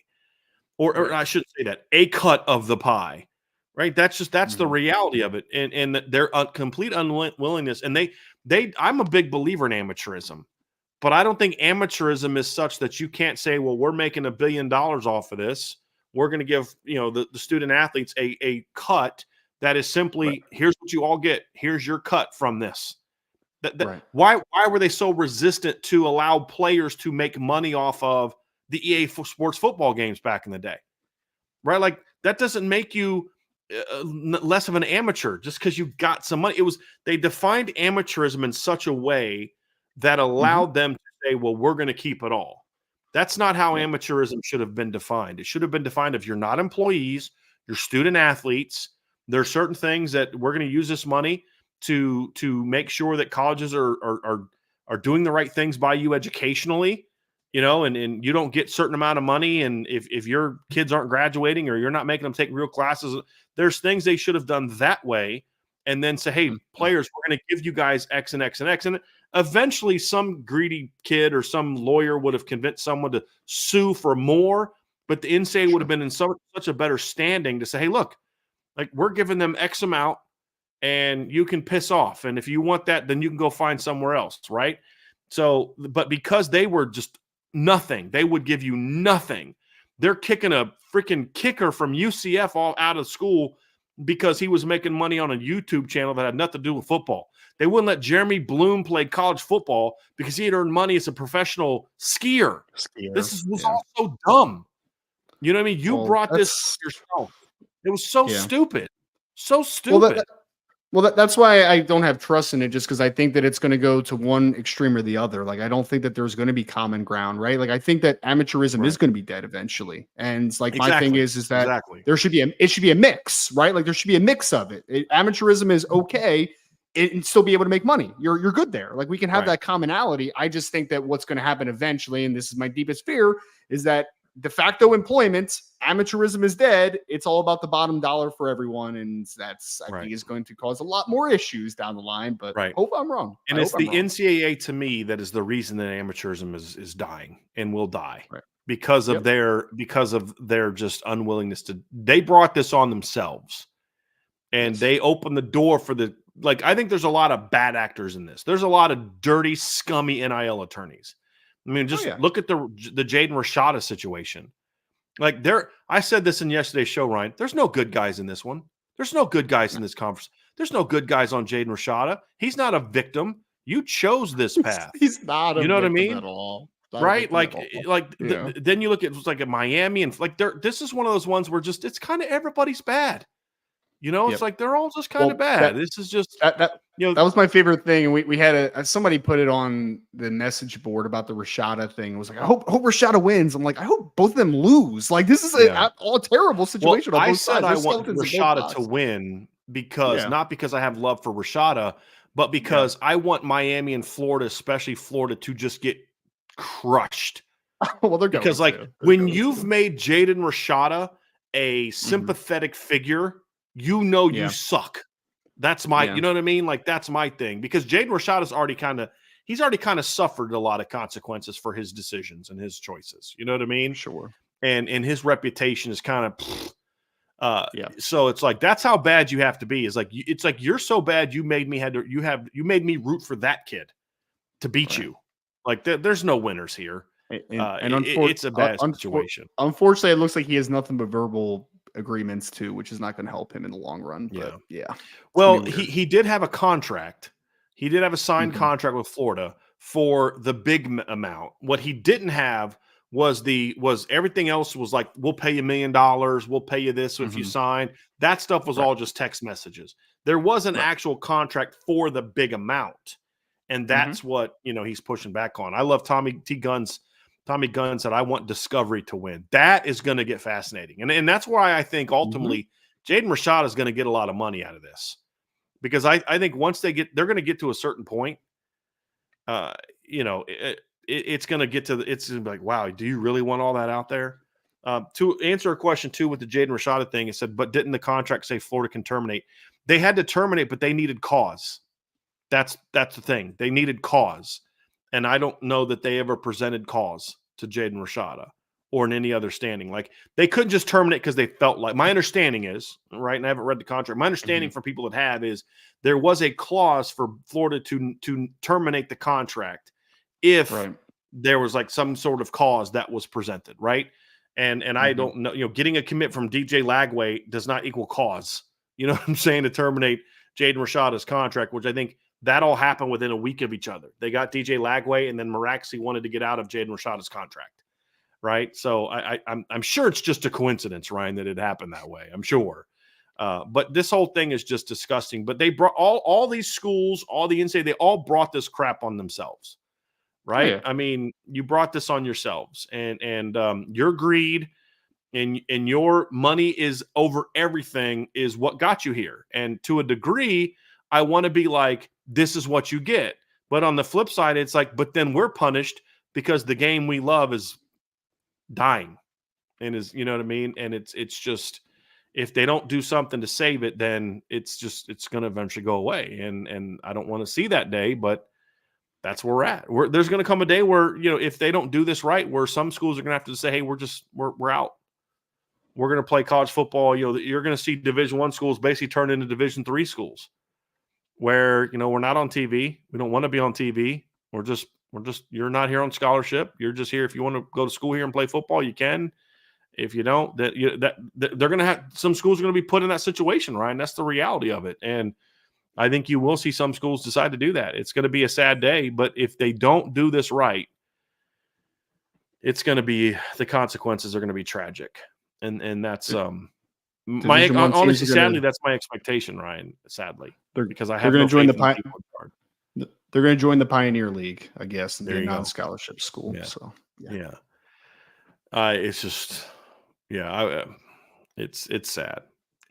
or I shouldn't say that, a cut of the pie, right? That's the reality of it, and their complete unwillingness. And I'm a big believer in amateurism. But I don't think amateurism is such that you can't say, well, we're making $1 billion off of this. We're going to give, the student athletes a cut that is simply, here's what you all get. Here's your cut from this. Why were they so resistant to allow players to make money off of the EA Sports football games back in the day? Right? Like, that doesn't make you less of an amateur just because you got some money. They defined amateurism in such a way that allowed them to say, well, we're going to keep it all. That's not how amateurism should have been defined. It should have been defined if you're not employees, you're student athletes. There are certain things that we're going to use this money to make sure that colleges are doing the right things by you educationally, and you don't get certain amount of money. And if your kids aren't graduating or you're not making them take real classes, there's things they should have done that way. And then say, hey, players, we're going to give you guys X and X and X. And eventually some greedy kid or some lawyer would have convinced someone to sue for more, but the NCAA would have been in such a better standing to say, hey, look, like, we're giving them X amount and you can piss off. And if you want that, then you can go find somewhere else, right? So, but because they were just nothing, they would give you nothing. They're kicking a freaking kicker from UCF all out of school because he was making money on a YouTube channel that had nothing to do with football. They wouldn't let Jeremy Bloom play college football because he had earned money as a professional skier. This was all so dumb. You know what I mean? You brought this yourself. It was so stupid. So stupid. Well, that's why I don't have trust in it, just because I think that it's going to go to one extreme or the other. Like, I don't think that there's going to be common ground, right? Like, I think that amateurism is going to be dead eventually. And like, my thing is that there should be it should be a mix, right? Like, there should be a mix of it. Amateurism is okay and still be able to make money. You're good there. Like, we can have that commonality. I just think that what's going to happen eventually, and this is my deepest fear, is that de facto employment, amateurism is dead. It's all about the bottom dollar for everyone. And that's, I think, is going to cause a lot more issues down the line, but hope I'm wrong. And it's the NCAA, to me, that is the reason that amateurism is dying and will die because of their just unwillingness they brought this on themselves, and they opened the door for I think there's a lot of bad actors in this. There's a lot of dirty, scummy NIL attorneys. I mean, just look at the Jaden Rashada situation. Like, I said this in yesterday's show, Ryan. There's no good guys in this one. There's no good guys in this conference. There's no good guys on Jaden Rashada. He's not a victim. You chose this path. He's not a victim, what I mean? At all. Right? Then you look at Miami, and this is one of those ones where it's kind of everybody's bad. It's like they're all just kind of bad. This is just that was my favorite thing. And we had somebody put it on the message board about the Rashada thing. It was like, I hope Rashada wins. I'm like, I hope both of them lose. Like, this is a terrible situation. Well, I said I want Rashada to win because not because I have love for Rashada, but because I want Miami and Florida, especially Florida, to just get crushed. Well, they're Because, going like, to. when you've made Jaden Rashada a Mm-hmm. sympathetic figure, you Yeah. suck. That's my, Yeah. you know what I mean? Like, that's my thing. Because Jaden Rashada's already kind of suffered a lot of consequences for his decisions and his choices. You know what I mean? Sure. And his reputation is kind of, Yeah. so it's like, that's how bad you have to be. It's like you're so bad you made me root for that kid to beat Right. you. Like, there's no winners here. And It's a bad situation. Unfortunately, it looks like he has nothing but verbal agreements too, which is not going to help him in the long run. But yeah, well, he did have a contract. He did have a signed Mm-hmm. contract with Florida for the big amount. What he didn't have was everything else was like, we'll pay you $1 million, we'll pay you this if you Mm-hmm. sign. That stuff was all just text messages. There was an actual contract for the big amount. And that's what, he's pushing back on. I love Tommy Gunn said, I want Discovery to win. That is going to get fascinating. And that's why I think ultimately Jaden Rashada is going to get a lot of money out of this. Because I think once they're going to get to a certain point, it's going to get to it's gonna be like, wow, do you really want all that out there? To answer a question too with the Jaden Rashada thing, it said, but didn't the contract say Florida can terminate? They had to terminate, but they needed cause. That's the thing. They needed cause. And I don't know that they ever presented cause to Jaden Rashada or in any other standing. Like, they couldn't just terminate because they felt like, my understanding is, right, and I haven't read the contract, my understanding from people that have is there was a clause for Florida to terminate the contract if there was like some sort of cause that was presented, right? And I don't know, getting a commit from DJ Lagway does not equal cause. You know what I'm saying? To terminate Jaden Rashada's contract, which I think that all happened within a week of each other. They got DJ Lagway, and then Meraxi wanted to get out of Jaden Rashada's contract, right? So I'm sure it's just a coincidence, Ryan, that it happened that way. I'm sure. But this whole thing is just disgusting. But they brought all these schools, all the NCAA, they all brought this crap on themselves, right? Oh, yeah. I mean, you brought this on yourselves, and your greed and your money is over everything is what got you here. And to a degree, I want to be like, this is what you get. But on the flip side, it's like, but then we're punished because the game we love is dying and is, you know what I mean? And it's just, if they don't do something to save it, then it's going to eventually go away. And I don't want to see that day, but that's where we're at. There's going to come a day where, if they don't do this right, where some schools are going to have to say, hey, we're out. We're going to play college football. You're going to see Division I schools basically turn into Division III schools where, we're not on TV. We don't want to be on TV. We're just, you're not here on scholarship. You're just here. If you want to go to school here and play football, you can. If you don't, they're going to have, some schools are going to be put in that situation, Ryan. That's the reality of it. And I think you will see some schools decide to do that. It's going to be a sad day, but if they don't do this right, it's going to be, the consequences are going to be tragic. And that's, honestly, sadly, that's my expectation, Ryan, sadly, because I have no faith in people. They're going to join the Pioneer League, I guess, and be a non-scholarship school. Yeah. So, yeah. It's just, it's sad.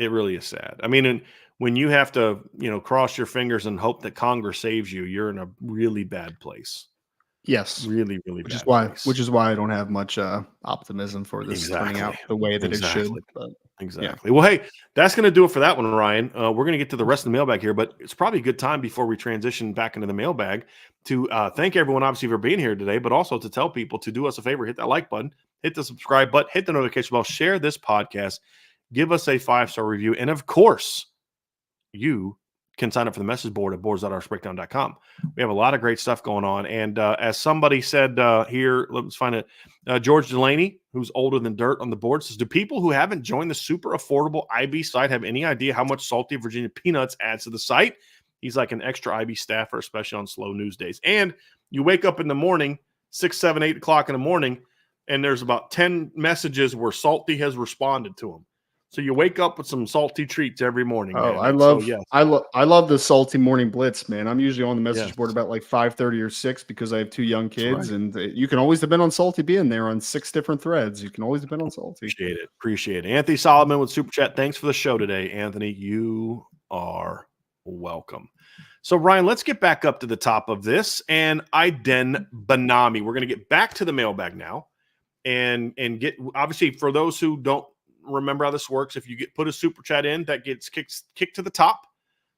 It really is sad. I mean, when you have to, cross your fingers and hope that Congress saves you, you're in a really bad place. Yes. Really, really bad place. Which is why I don't have much optimism for this turning out the way that it should. But, exactly. Well, hey, that's going to do it for that one, Ryan. We're going to get to the rest of the mailbag here, but it's probably a good time before we transition back into the mailbag to thank everyone, obviously, for being here today, but also to tell people to do us a favor, hit that like button, hit the subscribe button, hit the notification bell, share this podcast, give us a 5-star review, and of course, you can sign up for the message board at boards.rsbreakdown.com. We have a lot of great stuff going on. And as somebody said here, let's find it. George Delaney, who's older than dirt on the board, says, do people who haven't joined the super affordable IB site have any idea how much salty Virginia peanuts adds to the site? He's like an extra IB staffer, especially on slow news days. And you wake up in the morning, 6, 7, 8 o'clock in the morning, and there's about 10 messages where Salty has responded to them. So you wake up with some salty treats every morning. Oh, man. I love the salty morning blitz, man. I'm usually on the message board about like 5:30 or 6 because I have 2 young kids, and you can always depend on Salty being there on 6 different threads. You can always depend on Salty. Appreciate it. Anthony Solomon with Super Chat. Thanks for the show today, Anthony. You are welcome. So, Ryan, let's get back up to the top of this. And Iden Banami. We're going to get back to the mailbag now. And get, obviously, for those who don't remember how this works, if you put a super chat in, that gets kicked to the top.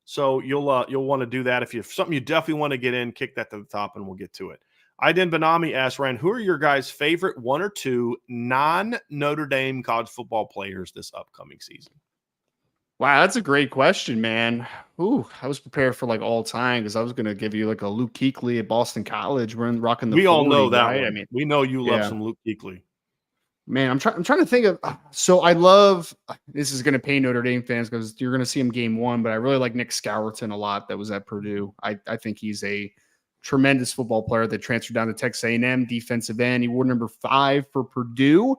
So you'll want to do that. If you have something you definitely want to get in, kick that to the top, and we'll get to it. Iden Banami asked, Ryan, who are your guys' favorite 1 or 2 non-Notre Dame college football players this upcoming season? Wow, that's a great question, man. Ooh, I was prepared for like all time because I was going to give you like a Luke Kuechly at Boston College. We're rocking the We 40, all know that right? one. I mean, we know you love yeah, some Luke Kuechly. man. I'm trying to think of. So I love. This is going to pain Notre Dame fans because you're going to see him game 1, but I really like Nick Scourton a lot. That was at Purdue. I think he's a tremendous football player that transferred down to Texas A&M, defensive end. He wore number 5 for Purdue.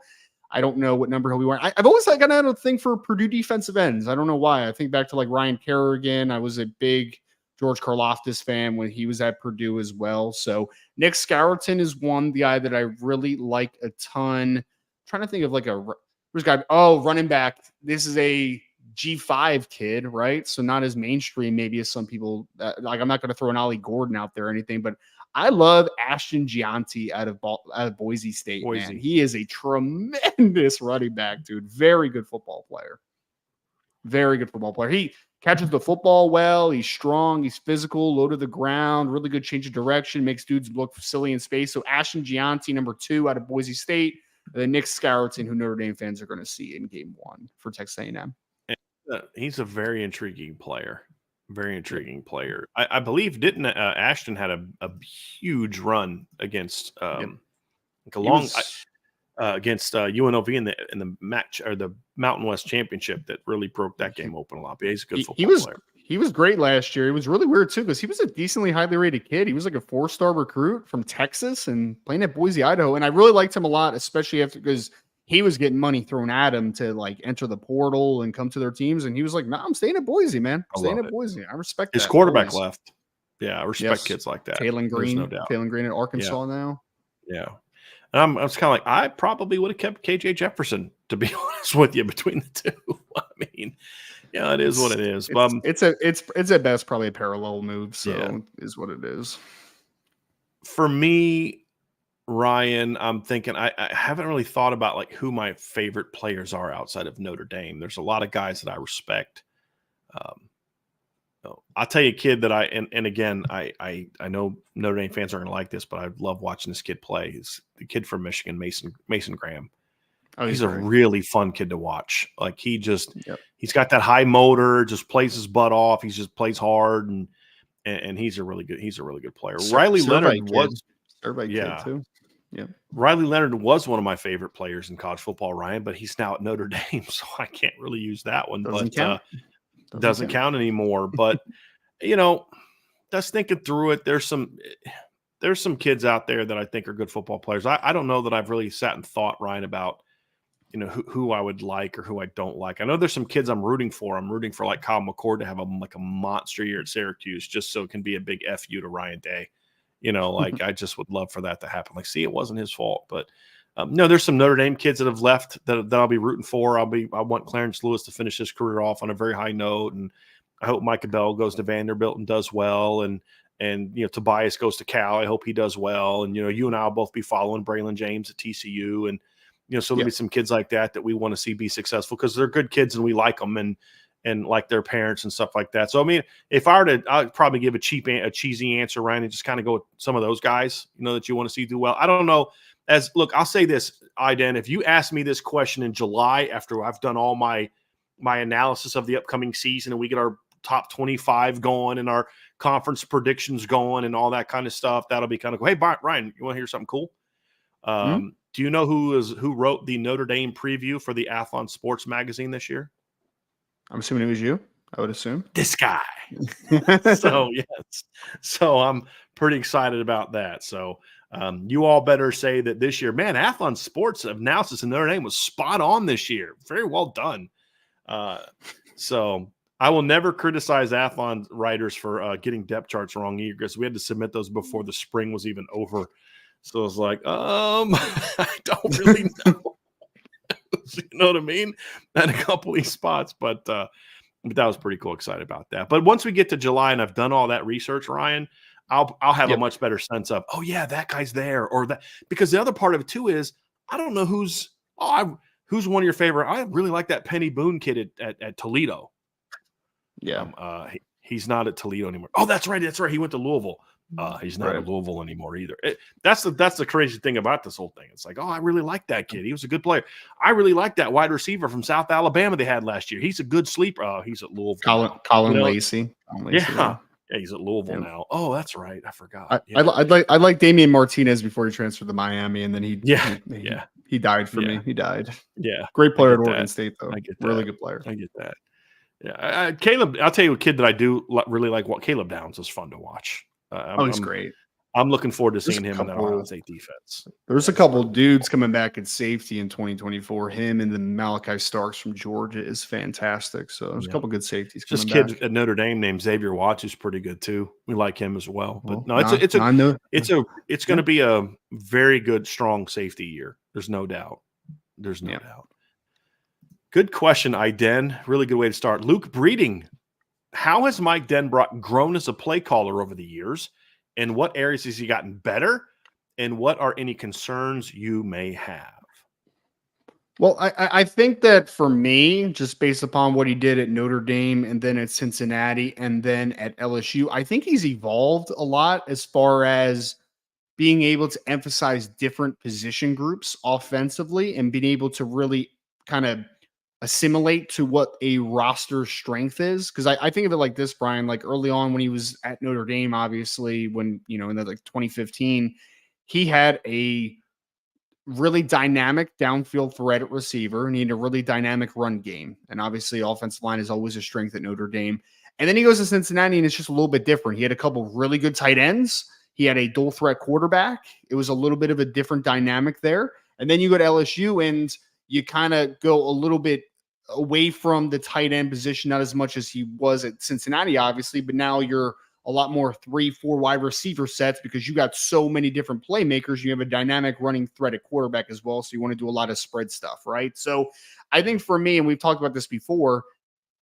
I don't know what number he'll be wearing. I've always got a thing for Purdue defensive ends. I don't know why. I think back to like Ryan Kerrigan. I was a big George Karlaftis fan when he was at Purdue as well. So Nick Scourton is one guy that I really like a ton. I'm trying to think of like running back. This is a G5 kid, right? So not as mainstream maybe as some people. Like I'm not going to throw an Ollie Gordon out there or anything, but I love Ashton Gianti out of Boise State, man. He is a tremendous running back, dude. Very good football player. Very good football player. He catches the football well. He's strong. He's physical, low to the ground, really good change of direction, makes dudes look silly in space. So Ashton Gianti, number 2 out of Boise State. And then Nick Scourton, who Notre Dame fans are going to see in game 1 for Texas A&M. He's a very intriguing player. Very intriguing player. I believe didn't Ashton had a huge run against against UNLV in the match or the Mountain West Championship that really broke that game open a lot. But he's a good football player. He was great last year. It was really weird too because he was a decently highly rated kid. He was like a 4-star recruit from Texas and playing at Boise, Idaho. And I really liked him a lot, especially because he was getting money thrown at him to like enter the portal and come to their teams. And he was like, "No, I'm staying at Boise, man. I'm staying at Boise. I respect his that." quarterback left. Yeah, I respect kids like that. Taylon Green, no doubt. Taylon Green at Arkansas now. Yeah. And I was kind of like, I probably would have kept KJ Jefferson, to be honest with you, between the two. I mean, yeah, it is what it is. It's at best probably a parallel move. So it is what it is. For me, Ryan, I'm thinking I haven't really thought about like who my favorite players are outside of Notre Dame. There's a lot of guys that I respect. I'll tell you a kid that again, I know Notre Dame fans aren't going to like this, but I love watching this kid play. He's the kid from Michigan, Mason Graham. Oh, he's a really fun kid to watch. Like he's got that high motor, just plays his butt off. He just plays hard and he's a really good player. Riley Leonard was kid too. Yeah. Riley Leonard was one of my favorite players in college football, Ryan, but he's now at Notre Dame, so I can't really use that one. Doesn't count anymore. But just thinking through it, there's some kids out there that I think are good football players. I don't know that I've really sat and thought, Ryan, about who I would like or who I don't like. I know there's some kids I'm rooting for. I'm rooting for like Kyle McCord to have a monster year at Syracuse, just so it can be a big FU to Ryan Day. Like I just would love for that to happen. Like, see, it wasn't his fault, but no, there's some Notre Dame kids that have left that I'll be rooting for. I want Clarence Lewis to finish his career off on a very high note, and I hope Micah Bell goes to Vanderbilt and does well, and Tobias goes to Cal. I hope he does well, and you and I will both be following Braylon James at TCU, and so there'll be some kids like that we want to see be successful because they're good kids and we like them and like their parents and stuff like that. So I mean, if I were to, I'd probably give a cheesy answer, Ryan, and just kind of go with some of those guys that you want to see do well. I don't know. Look, I'll say this, Iden, if you ask me this question in July after I've done all my analysis of the upcoming season and we get our top 25 going and our conference predictions going and all that kind of stuff, that'll be kind of cool. Hey, Ryan, you want to hear something cool? Do you know who wrote the Notre Dame preview for the Athlon Sports magazine this year? I'm assuming it was you. I would assume this guy. So yes, so I'm pretty excited about that. So you all better say that this year, man, Athlon Sports analysis in Notre Dame was spot on this year. Very well done. So I will never criticize Athlon writers for getting depth charts wrong either, because we had to submit those before the spring was even over. So I was like, I don't really know. You know what I mean? At a couple of these spots, but But that was pretty cool. Excited about that. But once we get to July and I've done all that research, Ryan, I'll have a Yep. much better sense of, oh yeah, that guy's there, or that, because the other part of it too is I don't know who's one of your favorite. I really like that Penny Boone kid at Toledo. Yeah. He's not at Toledo anymore. Oh, that's right. That's right. He went to Louisville. He's not at Louisville anymore either. That's the crazy thing about this whole thing. It's like, oh, I really like that kid. He was a good player. I really like that wide receiver from South Alabama they had last year. He's a good sleeper. Oh, he's at Louisville now. Colin Lacey. Yeah, he's at Louisville now. Oh, that's right. I forgot. I like Damian Martinez before he transferred to Miami, and then he died for me. He died. Yeah, great player at Oregon State though. I get that. Really good player. I get that. Yeah, Caleb. I'll tell you a kid that I do really like. What Caleb Downs is fun to watch. He's great. I'm looking forward to seeing him in that Ohio State defense. There's a couple dudes coming back at safety in 2024. Him and then Malachi Starks from Georgia is fantastic. So there's a couple good safeties coming back. This kid at Notre Dame named Xavier Watts is pretty good too. We like him as well. But it's going to be a very good, strong safety year. There's no doubt. There's no doubt. Good question, Iden. Really good way to start. Luke Breeding. How has Mike Denbrock grown as a play caller over the years? And what areas has he gotten better? And what are any concerns you may have? Well, I think that for me, just based upon what he did at Notre Dame and then at Cincinnati and then at LSU, I think he's evolved a lot as far as being able to emphasize different position groups offensively and being able to really kind of assimilate to what a roster strength is. Because I think of it like this, Brian, like early on when he was at Notre Dame, obviously, when, in the 2015, he had a really dynamic downfield threat at receiver and he had a really dynamic run game. And obviously offensive line is always a strength at Notre Dame. And then he goes to Cincinnati and it's just a little bit different. He had a couple really good tight ends. He had a dual threat quarterback. It was a little bit of a different dynamic there. And then you go to LSU and you kind of go a little bit away from the tight end position, not as much as he was at Cincinnati, obviously, but now you're a lot more 3-4 wide receiver sets because you got so many different playmakers. You have a dynamic running threat at quarterback as well. So you want to do a lot of spread stuff, right? So I think for me, and we've talked about this before,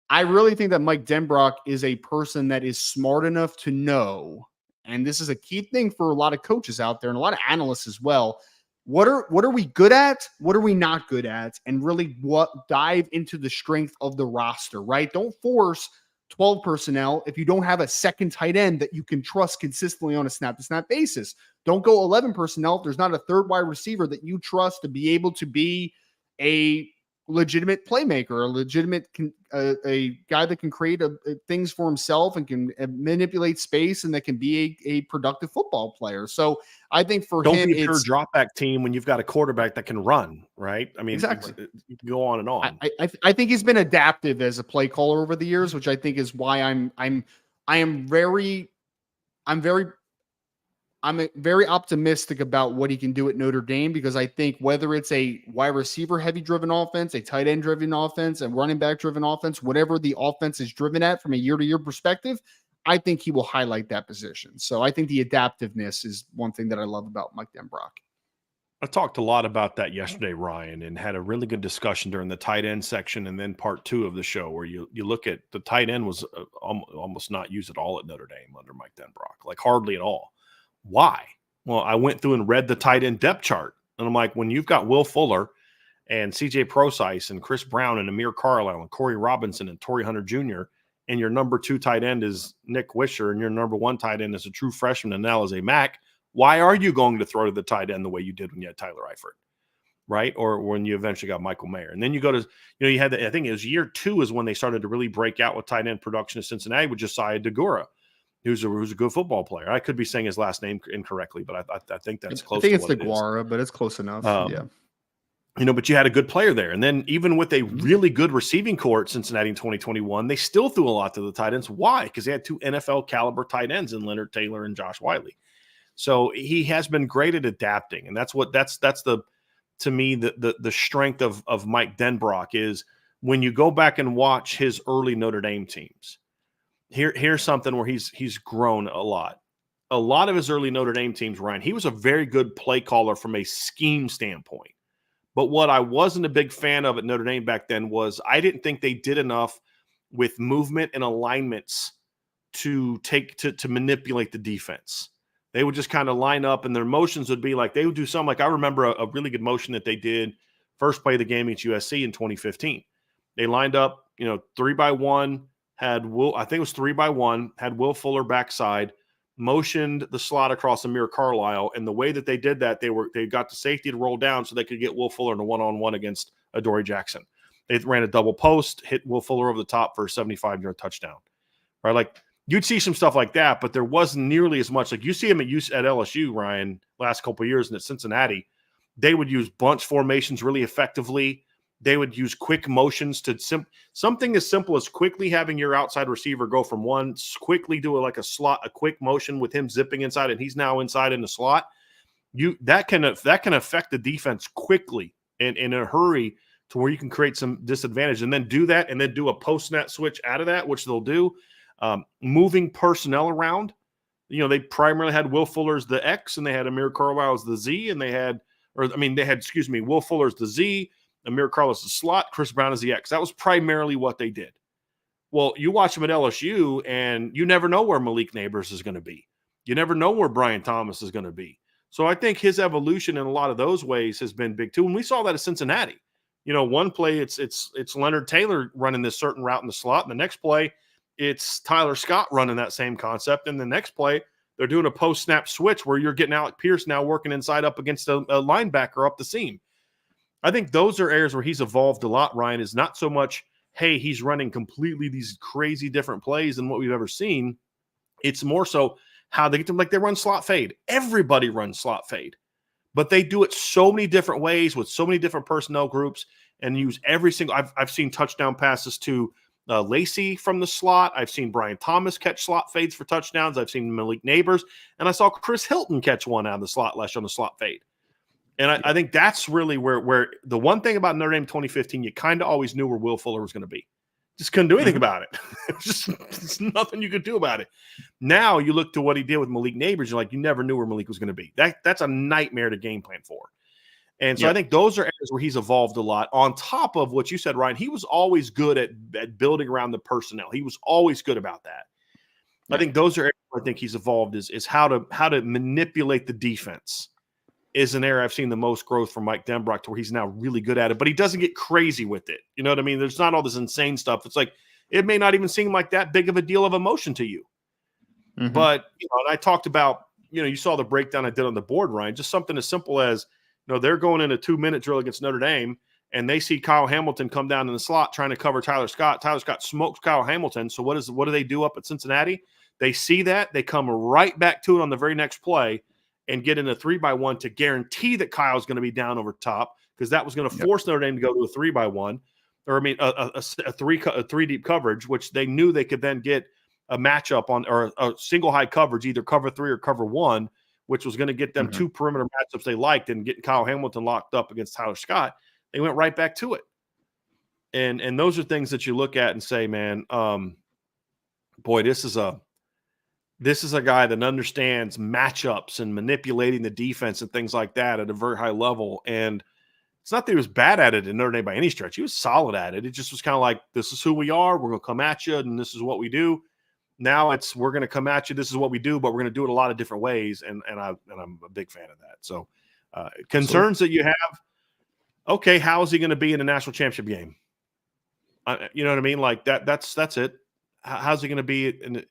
I really think that Mike Denbrock is a person that is smart enough to know, and this is a key thing for a lot of coaches out there and a lot of analysts as well, what are we good at? What are we not good at? And really dive into the strength of the roster, right? Don't force 12 personnel if you don't have a second tight end that you can trust consistently on a snap-to-snap basis. Don't go 11 personnel if there's not a third wide receiver that you trust to be able to be a legitimate playmaker, a legitimate a guy that can create things for himself and can manipulate space and that can be a productive football player. So I think for him, don't be a pure drop back team when you've got a quarterback that can run, right? I mean, exactly. You can go on and on. I think he's been adaptive as a play caller over the years, which I think is why I'm very optimistic about what he can do at Notre Dame, because I think whether it's a wide receiver heavy driven offense, a tight end driven offense, a running back driven offense, whatever the offense is driven at from a year to year perspective, I think he will highlight that position. So I think the adaptiveness is one thing that I love about Mike Denbrock. I talked a lot about that yesterday, Ryan, and had a really good discussion during the tight end section and then part 2 of the show where you look at the tight end was almost not used at all at Notre Dame under Mike Denbrock, like hardly at all. Why? Well, I went through and read the tight end depth chart, and I'm like, when you've got Will Fuller and CJ Prosise and Chris Brown and Amir Carlisle and Corey Robinson and Torrey Hunter Jr., and your number 2 tight end is Nick Wisher and your number 1 tight end is a true freshman and now is a Mac, why are you going to throw to the tight end the way you did when you had Tyler Eifert, right? Or when you eventually got Michael Mayer. And then you go to, you had I think it was year 2 is when they started to really break out with tight end production in Cincinnati with Josiah Deguara, who's a good football player. I could be saying his last name incorrectly, but I think that's close. I think to it's what Deguara, but it's close enough. Yeah. But you had a good player there. And then even with a really good receiving core at Cincinnati in 2021, they still threw a lot to the tight ends. Why? Because they had 2 NFL caliber tight ends in Leonard Taylor and Josh Wiley. So he has been great at adapting. And that's to me, the strength of Mike Denbrock is when you go back and watch his early Notre Dame teams. Here's something where he's grown a lot. A lot of his early Notre Dame teams, Ryan, he was a very good play caller from a scheme standpoint. But what I wasn't a big fan of at Notre Dame back then was I didn't think they did enough with movement and alignments to manipulate the defense. They would just kind of line up, and their motions would be like, they would do something like, I remember a really good motion that they did first play of the game against USC in 2015. They lined up, 3-by-1, had Will, I think it was 3-by-1, had Will Fuller backside, motioned the slot across Amir Carlisle, and the way that they did that, they got the safety to roll down so they could get Will Fuller in a one-on-one against Adoree Jackson. They ran a double post, hit Will Fuller over the top for a 75-yard touchdown. Right, like you'd see some stuff like that, but there wasn't nearly as much. Like you see him at LSU, Ryan, last couple of years, and at Cincinnati, they would use bunch formations really effectively. They would use quick motions to something as simple as quickly having your outside receiver go from one, quickly do a slot, a quick motion with him zipping inside, and he's now inside in the slot. That can affect the defense quickly and in a hurry to where you can create some disadvantage, and then do that, and then do a post snap switch out of that, which they'll do. Moving personnel around. They primarily had Will Fuller as the X, and they had Amir Carlisle as the Z, and they had Will Fuller as the Z, Amir Carlisle as the slot, Chris Brown as the X. That was primarily what they did. Well, you watch them at LSU, and you never know where Malik Neighbors is going to be. You never know where Brian Thomas is going to be. So I think his evolution in a lot of those ways has been big too. And we saw that at Cincinnati. One play it's Leonard Taylor running this certain route in the slot, and the next play it's Tyler Scott running that same concept. And the next play, they're doing a post-snap switch where you're getting Alec Pierce now working inside up against a linebacker up the seam. I think those are areas where he's evolved a lot, Ryan, is not so much, hey, he's running completely these crazy different plays than what we've ever seen. It's more so how they get them, like they run slot fade. Everybody runs slot fade. But they do it so many different ways with so many different personnel groups and use every single – I've seen touchdown passes to – Lacey from the slot. I've seen Brian Thomas catch slot fades for touchdowns. I've seen Malik Neighbors, and I saw Chris Hilton catch one out of the slot last on the slot fade. And I think that's really where the one thing about Notre Dame 2015, you kind of always knew where Will Fuller was going to be. Just couldn't do anything about it. There's nothing you could do about it. Now you look to what he did with Malik Neighbors, you're like, you never knew where Malik was going to be. That's a nightmare to game plan for. And so I think those are areas where he's evolved a lot. On top of what you said, Ryan, he was always good at building around the personnel. He was always good about that. I think those are areas where I think he's evolved is how to manipulate the defense is an area I've seen the most growth from Mike Denbrock to where he's now really good at it, but he doesn't get crazy with it. You know what I mean? There's not all this insane stuff. It's like it may not even seem like that big of a deal of emotion to you. Mm-hmm. But, and I talked about, you saw the breakdown I did on the board, Ryan, just something as simple as, they're going in a 2-minute drill against Notre Dame, and they see Kyle Hamilton come down in the slot trying to cover Tyler Scott. Tyler Scott smokes Kyle Hamilton. So what do they do up at Cincinnati? They see that. They come right back to it on the very next play and get in a 3-by-1 to guarantee that Kyle's going to be down over top, because that was going to force Notre Dame to go to a 3-by-1, or a three deep coverage, which they knew they could then get a matchup on, or a single high coverage, either cover 3 or cover 1, which was going to get them two perimeter matchups they liked, and getting Kyle Hamilton locked up against Tyler Scott. They went right back to it. And those are things that you look at and say, man, boy, this is a guy that understands matchups and manipulating the defense and things like that at a very high level. And it's not that he was bad at it in Notre Dame by any stretch. He was solid at it. It just was kind of like, this is who we are. We're going to come at you, and this is what we do. Now we're going to come at you. This is what we do, but we're going to do it a lot of different ways. And I'm a big fan of that. So concerns that you have. Okay, how is he going to be in a national championship game? You know what I mean? Like that's it. How's he going to be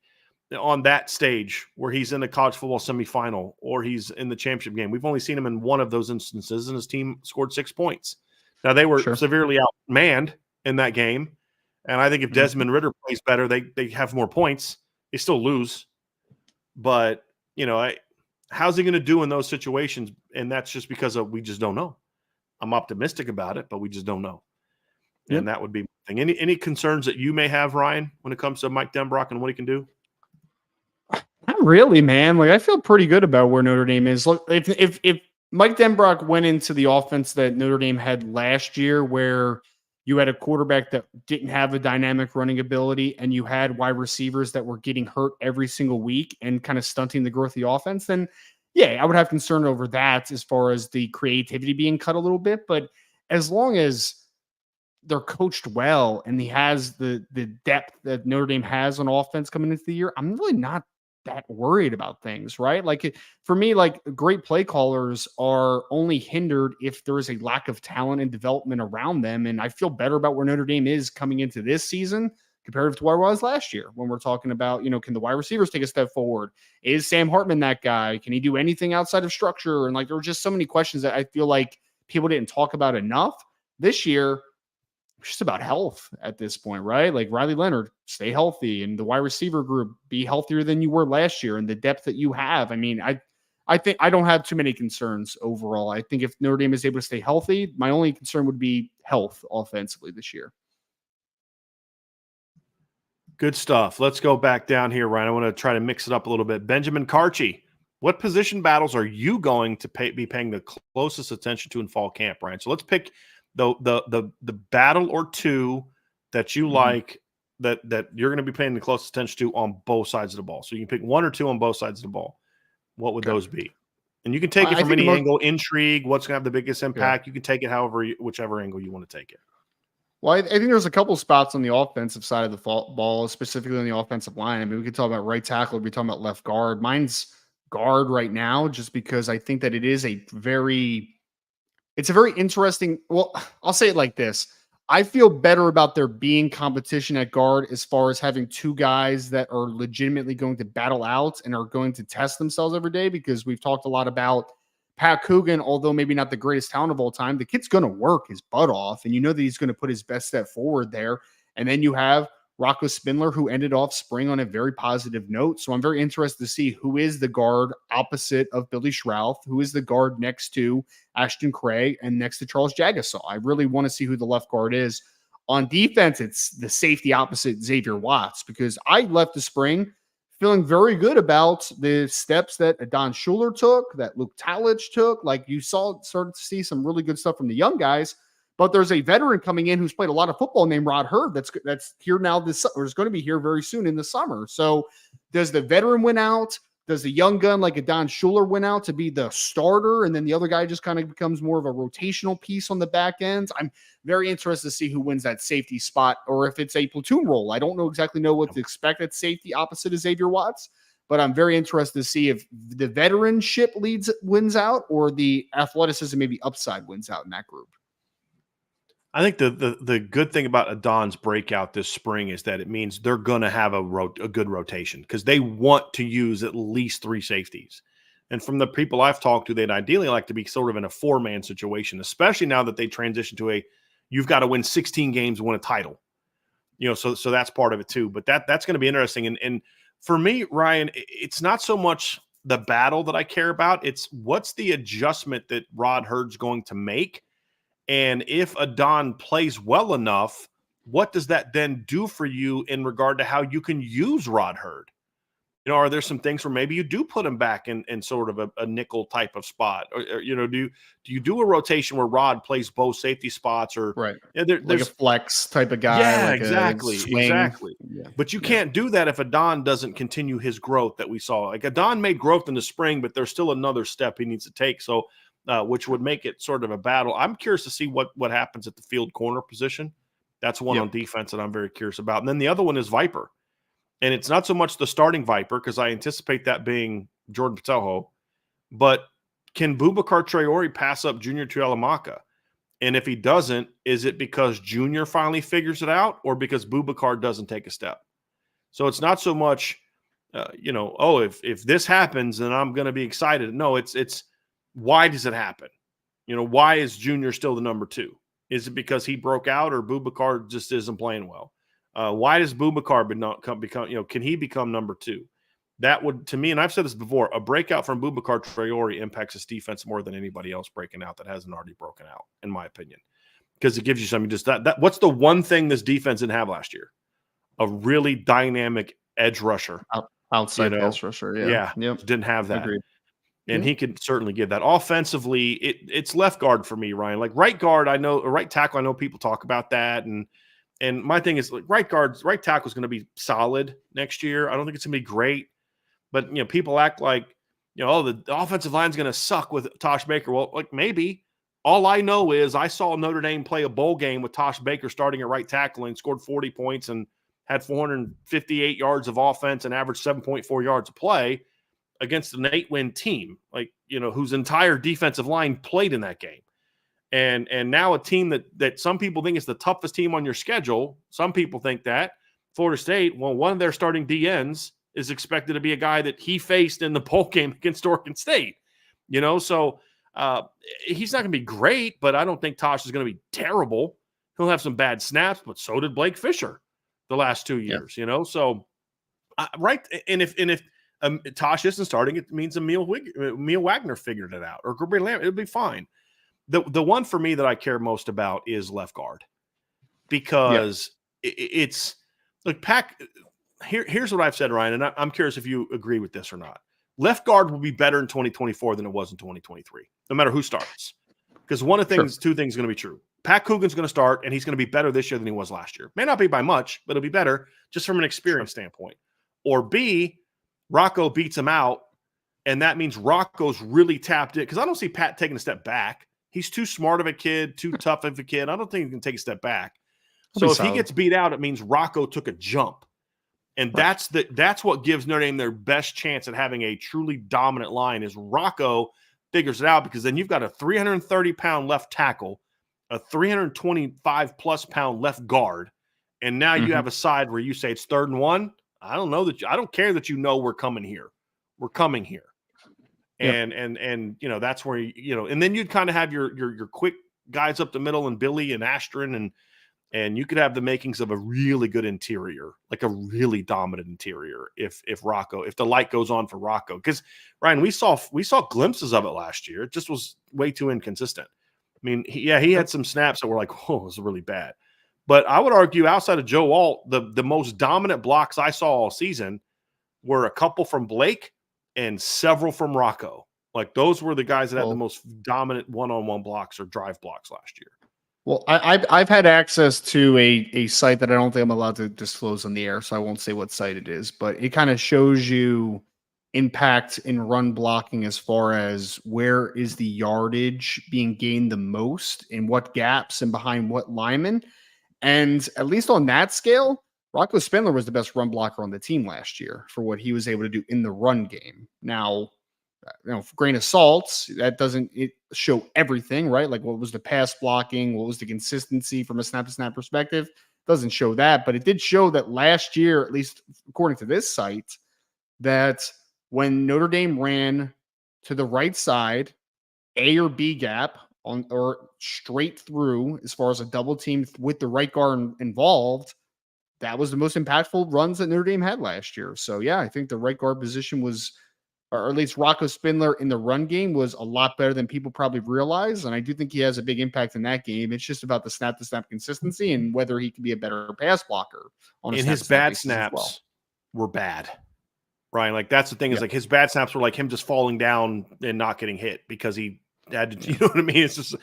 on that stage where he's in the college football semifinal or he's in the championship game? We've only seen him in one of those instances, and his team scored 6 points. Now, they were severely outmanned in that game. And I think if Desmond Ridder plays better, they have more points. They still lose. But, how's he going to do in those situations? And that's just because we just don't know. I'm optimistic about it, but we just don't know. Yep. And that would be my thing. Any concerns that you may have, Ryan, when it comes to Mike Denbrock and what he can do? Not really, man. Like, I feel pretty good about where Notre Dame is. Look, if Mike Denbrock went into the offense that Notre Dame had last year, where you had a quarterback that didn't have a dynamic running ability, and you had wide receivers that were getting hurt every single week and kind of stunting the growth of the offense, then yeah, I would have concern over that as far as the creativity being cut a little bit. But as long as they're coached well and he has the depth that Notre Dame has on offense coming into the year, I'm really not that worried about things, right? Like for me, like great play callers are only hindered if there is a lack of talent and development around them. And I feel better about where Notre Dame is coming into this season compared to where I was last year when we're talking about, can the wide receivers take a step forward? Is Sam Hartman that guy? Can he do anything outside of structure? And like there were just so many questions that I feel like people didn't talk about enough this year. It's just about health at this point, right? Like Riley Leonard, stay healthy, and the wide receiver group be healthier than you were last year, and the depth that you have. I mean, I think I don't have too many concerns overall. I think if Notre Dame is able to stay healthy, my only concern would be health offensively this year. Good stuff. Let's go back down here, Ryan. I want to try to mix it up a little bit. Benjamin Carchi, what position battles are you going to be paying the closest attention to in fall camp, Ryan? So let's pick the battle or two that you like that you're going to be paying the closest attention to on both sides of the ball. So you can pick one or two on both sides of the ball. What would those be? And you can take it from any angle, intrigue, what's going to have the biggest impact. You can take it whichever angle you want to take it. Well, I think there's a couple spots on the offensive side of the ball, specifically on the offensive line. I mean, we could talk about right tackle, we'd be talking about left guard. Mine's guard right now, just because I think that it's a very interesting. Well, I'll say it like this. I feel better about there being competition at guard as far as having two guys that are legitimately going to battle out and are going to test themselves every day, because we've talked a lot about Pat Coogan, although maybe not the greatest talent of all time. The kid's going to work his butt off, and you know that he's going to put his best step forward there. And then you have Rocco Spindler, who ended off spring on a very positive note. So I'm very interested to see who is the guard opposite of Billy Schrouth, who is the guard next to Ashton Craig and next to Charles Jagasaw. I really want to see who the left guard is. On defense, it's the safety opposite Xavier Watts, because I left the spring feeling very good about the steps that Adon Schuler took, that Luke Talich took. Like you started to see some really good stuff from the young guys. But there's a veteran coming in who's played a lot of football named Rod Hurd that's here now or is going to be here very soon in the summer. So does the veteran win out? Does the young gun like Adon Schuler win out to be the starter, and then the other guy just kind of becomes more of a rotational piece on the back end? I'm very interested to see who wins that safety spot, or if it's a platoon role. I don't exactly know what to expect at safety opposite of Xavier Watts, but I'm very interested to see if the veteranship wins out, or the athleticism, maybe upside, wins out in that group. I think the good thing about Adon's breakout this spring is that it means they're going to have a good rotation, because they want to use at least three safeties. And from the people I've talked to, they'd ideally like to be sort of in a four-man situation, especially now that they transition to you've got to win 16 games to win a title. So that's part of it too. But that's going to be interesting. And for me, Ryan, it's not so much the battle that I care about. It's what's the adjustment that Rod Hurd's going to make. And if Adon plays well enough, what does that then do for you in regard to how you can use Rod Hurd? Are there some things where maybe you do put him back in sort of a nickel type of spot? Or do you do a rotation where Rod plays both safety spots, or right? There's like a flex type of guy. Yeah, like exactly. Yeah. But you can't do that if Adon doesn't continue his growth that we saw. Like Adon made growth in the spring, but there's still another step he needs to take. So which would make it sort of a battle. I'm curious to see what happens at the field corner position. That's one on defense that I'm very curious about. And then the other one is Viper. And it's not so much the starting Viper, because I anticipate that being Jordan Patelho, but can Boubacar Traore pass up Junior Tuihalamaka? And if he doesn't, is it because Junior finally figures it out, or because Boubacar doesn't take a step? So it's not so much, if this happens, then I'm going to be excited. No, it's why does it happen? Why is Junior still the number two? Is it because he broke out, or Boubacar just isn't playing well? Why does Boubacar become, can he become number two? That would, to me, and I've said this before, a breakout from Boubacar Traore impacts his defense more than anybody else breaking out that hasn't already broken out, in my opinion, because it gives you something. Just that what's the one thing this defense didn't have last year? A really dynamic edge rusher, outside pass rusher. Yeah, didn't have that. Agreed. And he could certainly give that. Offensively, it's left guard for me, Ryan. Like right guard, I know, right tackle, I know people talk about that, and my thing is, like, right tackle is going to be solid next year. I don't think it's going to be great, but people act like the offensive line is going to suck with Tosh Baker. Well, like maybe, All I know is I saw Notre Dame play a bowl game with Tosh Baker starting at right tackle and scored 40 points and had 458 yards of offense and averaged 7.4 yards of play against an 8-win team, whose entire defensive line played in that game. And now a team that some people think is the toughest team on your schedule. Some people think that. Florida State, well, one of their starting DNs is expected to be a guy that he faced in the bowl game against Oregon State. So he's not going to be great, but I don't think Tosh is going to be terrible. He'll have some bad snaps, but so did Blake Fisher the last 2 years, So, right. And if Tosh isn't starting, it means Emil Wagner figured it out, or Gabriel Lamb. It'll be fine. The one for me that I care most about is left guard, because it's like here's what I've said, Ryan, and I'm curious if you agree with this or not. Left guard will be better in 2024 than it was in 2023, no matter who starts. Because two things are going to be true. Pat Coogan's going to start, and he's going to be better this year than he was last year. May not be by much, but it'll be better just from an experience standpoint. Or B, Rocco beats him out, and that means Rocco's really tapped in. Because I don't see Pat taking a step back. He's too smart of a kid, too tough of a kid. I don't think he can take a step back. So if he gets beat out, it means Rocco took a jump. And that's what gives Notre Dame their best chance at having a truly dominant line, is Rocco figures it out, because then you've got a 330-pound left tackle, a 325-plus pound left guard, and now you have a side where you say it's 3rd and 1. I don't care that we're coming here. We're coming here. And that's where and then you'd kind of have your quick guys up the middle, and Billy and Astron, and you could have the makings of a really good interior, like a really dominant interior, if the light goes on for Rocco. Because Ryan, we saw glimpses of it last year. It just was way too inconsistent. I mean, he had some snaps that were like, oh, it was really bad. But I would argue, outside of Joe Alt, the most dominant blocks I saw all season were a couple from Blake and several from Rocco. Like, those were the guys that had the most dominant one-on-one blocks or drive blocks last year. Well, I've had access to a site that I don't think I'm allowed to disclose on the air, so I won't say what site it is, but it kind of shows you impact in run blocking as far as where is the yardage being gained the most, in what gaps and behind what linemen. And at least on that scale, Rocco Spindler was the best run blocker on the team last year for what he was able to do in the run game. Now, for grain of salt, that doesn't show everything, right? Like, what was the pass blocking? What was the consistency from a snap-to-snap perspective? Doesn't show that, but it did show that last year, at least according to this site, that when Notre Dame ran to the right side, A or B gap, or straight through, as far as a double team with the right guard involved, that was the most impactful runs that Notre Dame had last year. So, yeah, I think the right guard position was, or at least Rocco Spindler in the run game, was a lot better than people probably realize. And I do think he has a big impact in that game. It's just about the snap-to-snap consistency and whether he can be a better pass blocker. And his bad snaps were bad, Ryan. Like, that's the thing, is like his bad snaps were like him just falling down and not getting hit because he had to, you know what I mean? It's just,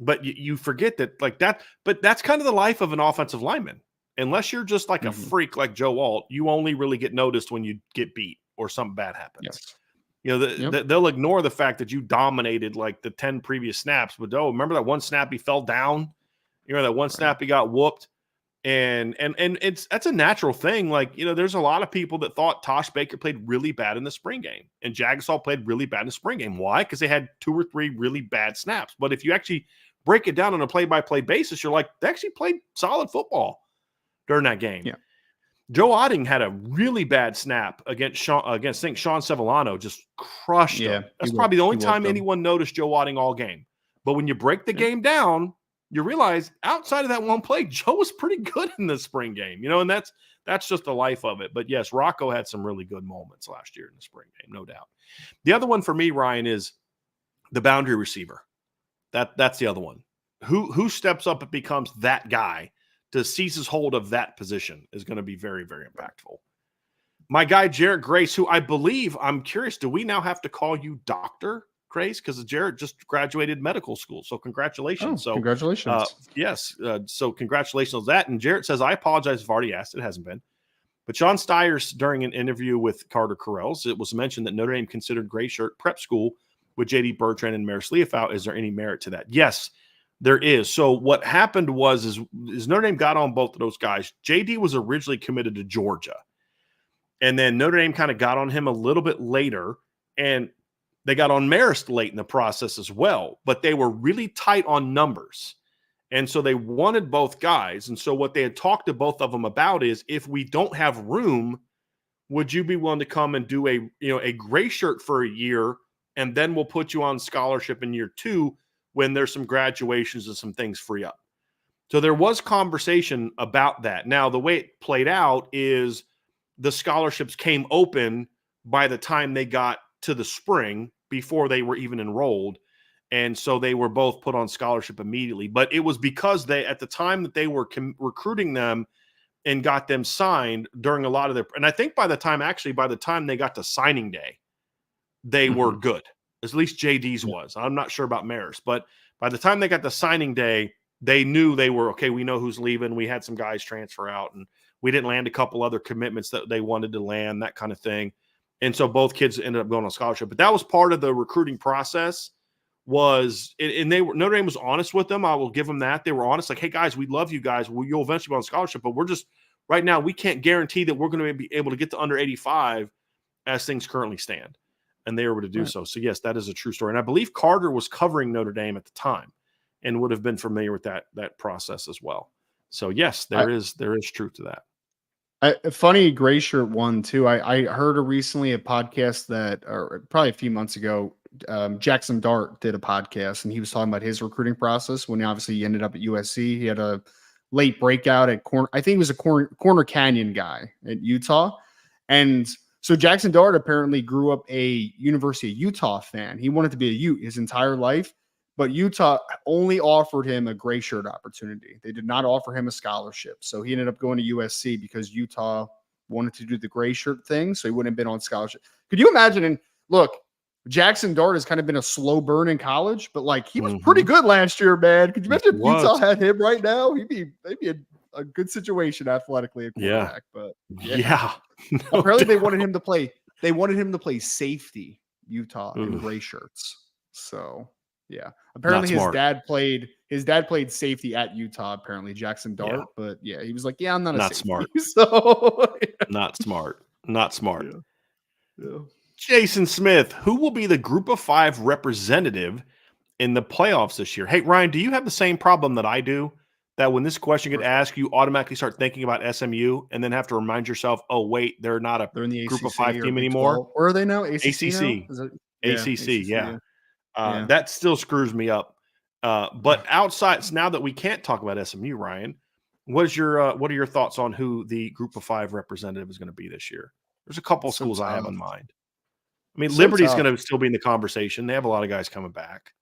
but you forget that, like that, but that's kind of the life of an offensive lineman. Unless you're just like a freak like Joe Alt, you only really get noticed when you get beat or something bad happens. Yes. They'll ignore the fact that you dominated like the 10 previous snaps. But remember that one snap he fell down? That one snap he got whooped. And that's a natural thing. Like, there's a lot of people that thought Tosh Baker played really bad in the spring game, and Jagasol played really bad in the spring game. Why? Because they had 2 or 3 really bad snaps. But if you actually break it down on a play-by-play basis, you're like, they actually played solid football during that game. Yeah. Joe Otting had a really bad snap against Sean Sevillano, just crushed him. That's probably the only time anyone noticed Joe Otting all game. But when you break the game down, you realize outside of that one play, Joe was pretty good in the spring game, and that's just the life of it. But yes, Rocco had some really good moments last year in the spring game, no doubt. The other one for me, Ryan, is the boundary receiver. That's the other one. Who steps up and becomes that guy to seize his hold of that position is going to be very, very impactful. My guy, Jarrett Grace, who I believe, I'm curious, do we now have to call you Dr. Grace? Because Jarrett just graduated medical school. So congratulations. Congratulations. Yes. So congratulations on that. And Jarrett says, I apologize if I've already asked. It hasn't been. But Sean Stiers, during an interview with Carter Carrells, it was mentioned that Notre Dame considered Gray Shirt prep school with J.D. Bertrand and Maris Leafout. Is there any merit to that? Yes, there is. So what happened is Notre Dame got on both of those guys. J.D. was originally committed to Georgia, and then Notre Dame kind of got on him a little bit later, and they got on Marist late in the process as well. But they were really tight on numbers. And so they wanted both guys. And so what they had talked to both of them about is, if we don't have room, would you be willing to come and do a gray shirt for a year, and then we'll put you on scholarship in year 2 when there's some graduations and some things free up. So there was conversation about that. Now, the way it played out is the scholarships came open by the time they got to the spring, before they were even enrolled. And so they were both put on scholarship immediately. But it was because they, at the time that they were recruiting them and got them signed during a lot of their, and I think by the time they got to signing day, they were good. At least JD's was. I'm not sure about Maris, but by the time they got to signing day, they knew they were, okay, we know who's leaving. We had some guys transfer out, and we didn't land a couple other commitments that they wanted to land, that kind of thing. And so both kids ended up going on scholarship. But that was part of the recruiting process. And Notre Dame was honest with them. I will give them that. They were honest, like, hey, guys, we love you guys. You'll eventually be on scholarship, but we're just right now, we can't guarantee that we're going to be able to get to under 85 as things currently stand. And they were able to do so. So, yes, that is a true story. And I believe Carter was covering Notre Dame at the time and would have been familiar with that process as well. So, yes, there is truth to that. A funny gray shirt one too. I heard recently a podcast that, or probably a few months ago, Jackson Dart did a podcast, and he was talking about his recruiting process when obviously he ended up at USC. He had a late breakout at corner. I think he was a corner Canyon guy at Utah. And so Jackson Dart apparently grew up a University of Utah fan. He wanted to be a Ute his entire life, but Utah only offered him a gray shirt opportunity. They did not offer him a scholarship. So he ended up going to USC because Utah wanted to do the gray shirt thing. So he wouldn't have been on scholarship. Could you imagine? And look, Jackson Dart has kind of been a slow burn in college, but like he was pretty good last year, man. Could you imagine if Utah had him right now? He'd be maybe a good situation athletically at quarterback. But yeah. No apparently doubt. They wanted him to play. They wanted him to play safety, Utah, in gray shirts. So yeah, apparently his dad played safety at Utah. Apparently Jackson Dart, but yeah, he was like, yeah, I'm not smart. So Not smart. Not smart. Yeah. Jason Smith, who will be the Group of 5 representative in the playoffs this year? Hey, Ryan, do you have the same problem that I do? That when this question gets asked, you automatically start thinking about SMU and then have to remind yourself, oh, wait, they're not they're in the Group of 5 team anymore. Where are they now? ACC. Yeah. That still screws me up. But outside, now that we can't talk about SMU, Ryan, what are your thoughts on who the Group of 5 representative is going to be this year? There's a couple of schools I have in mind. I mean, Liberty's going to still be in the conversation. They have a lot of guys coming back.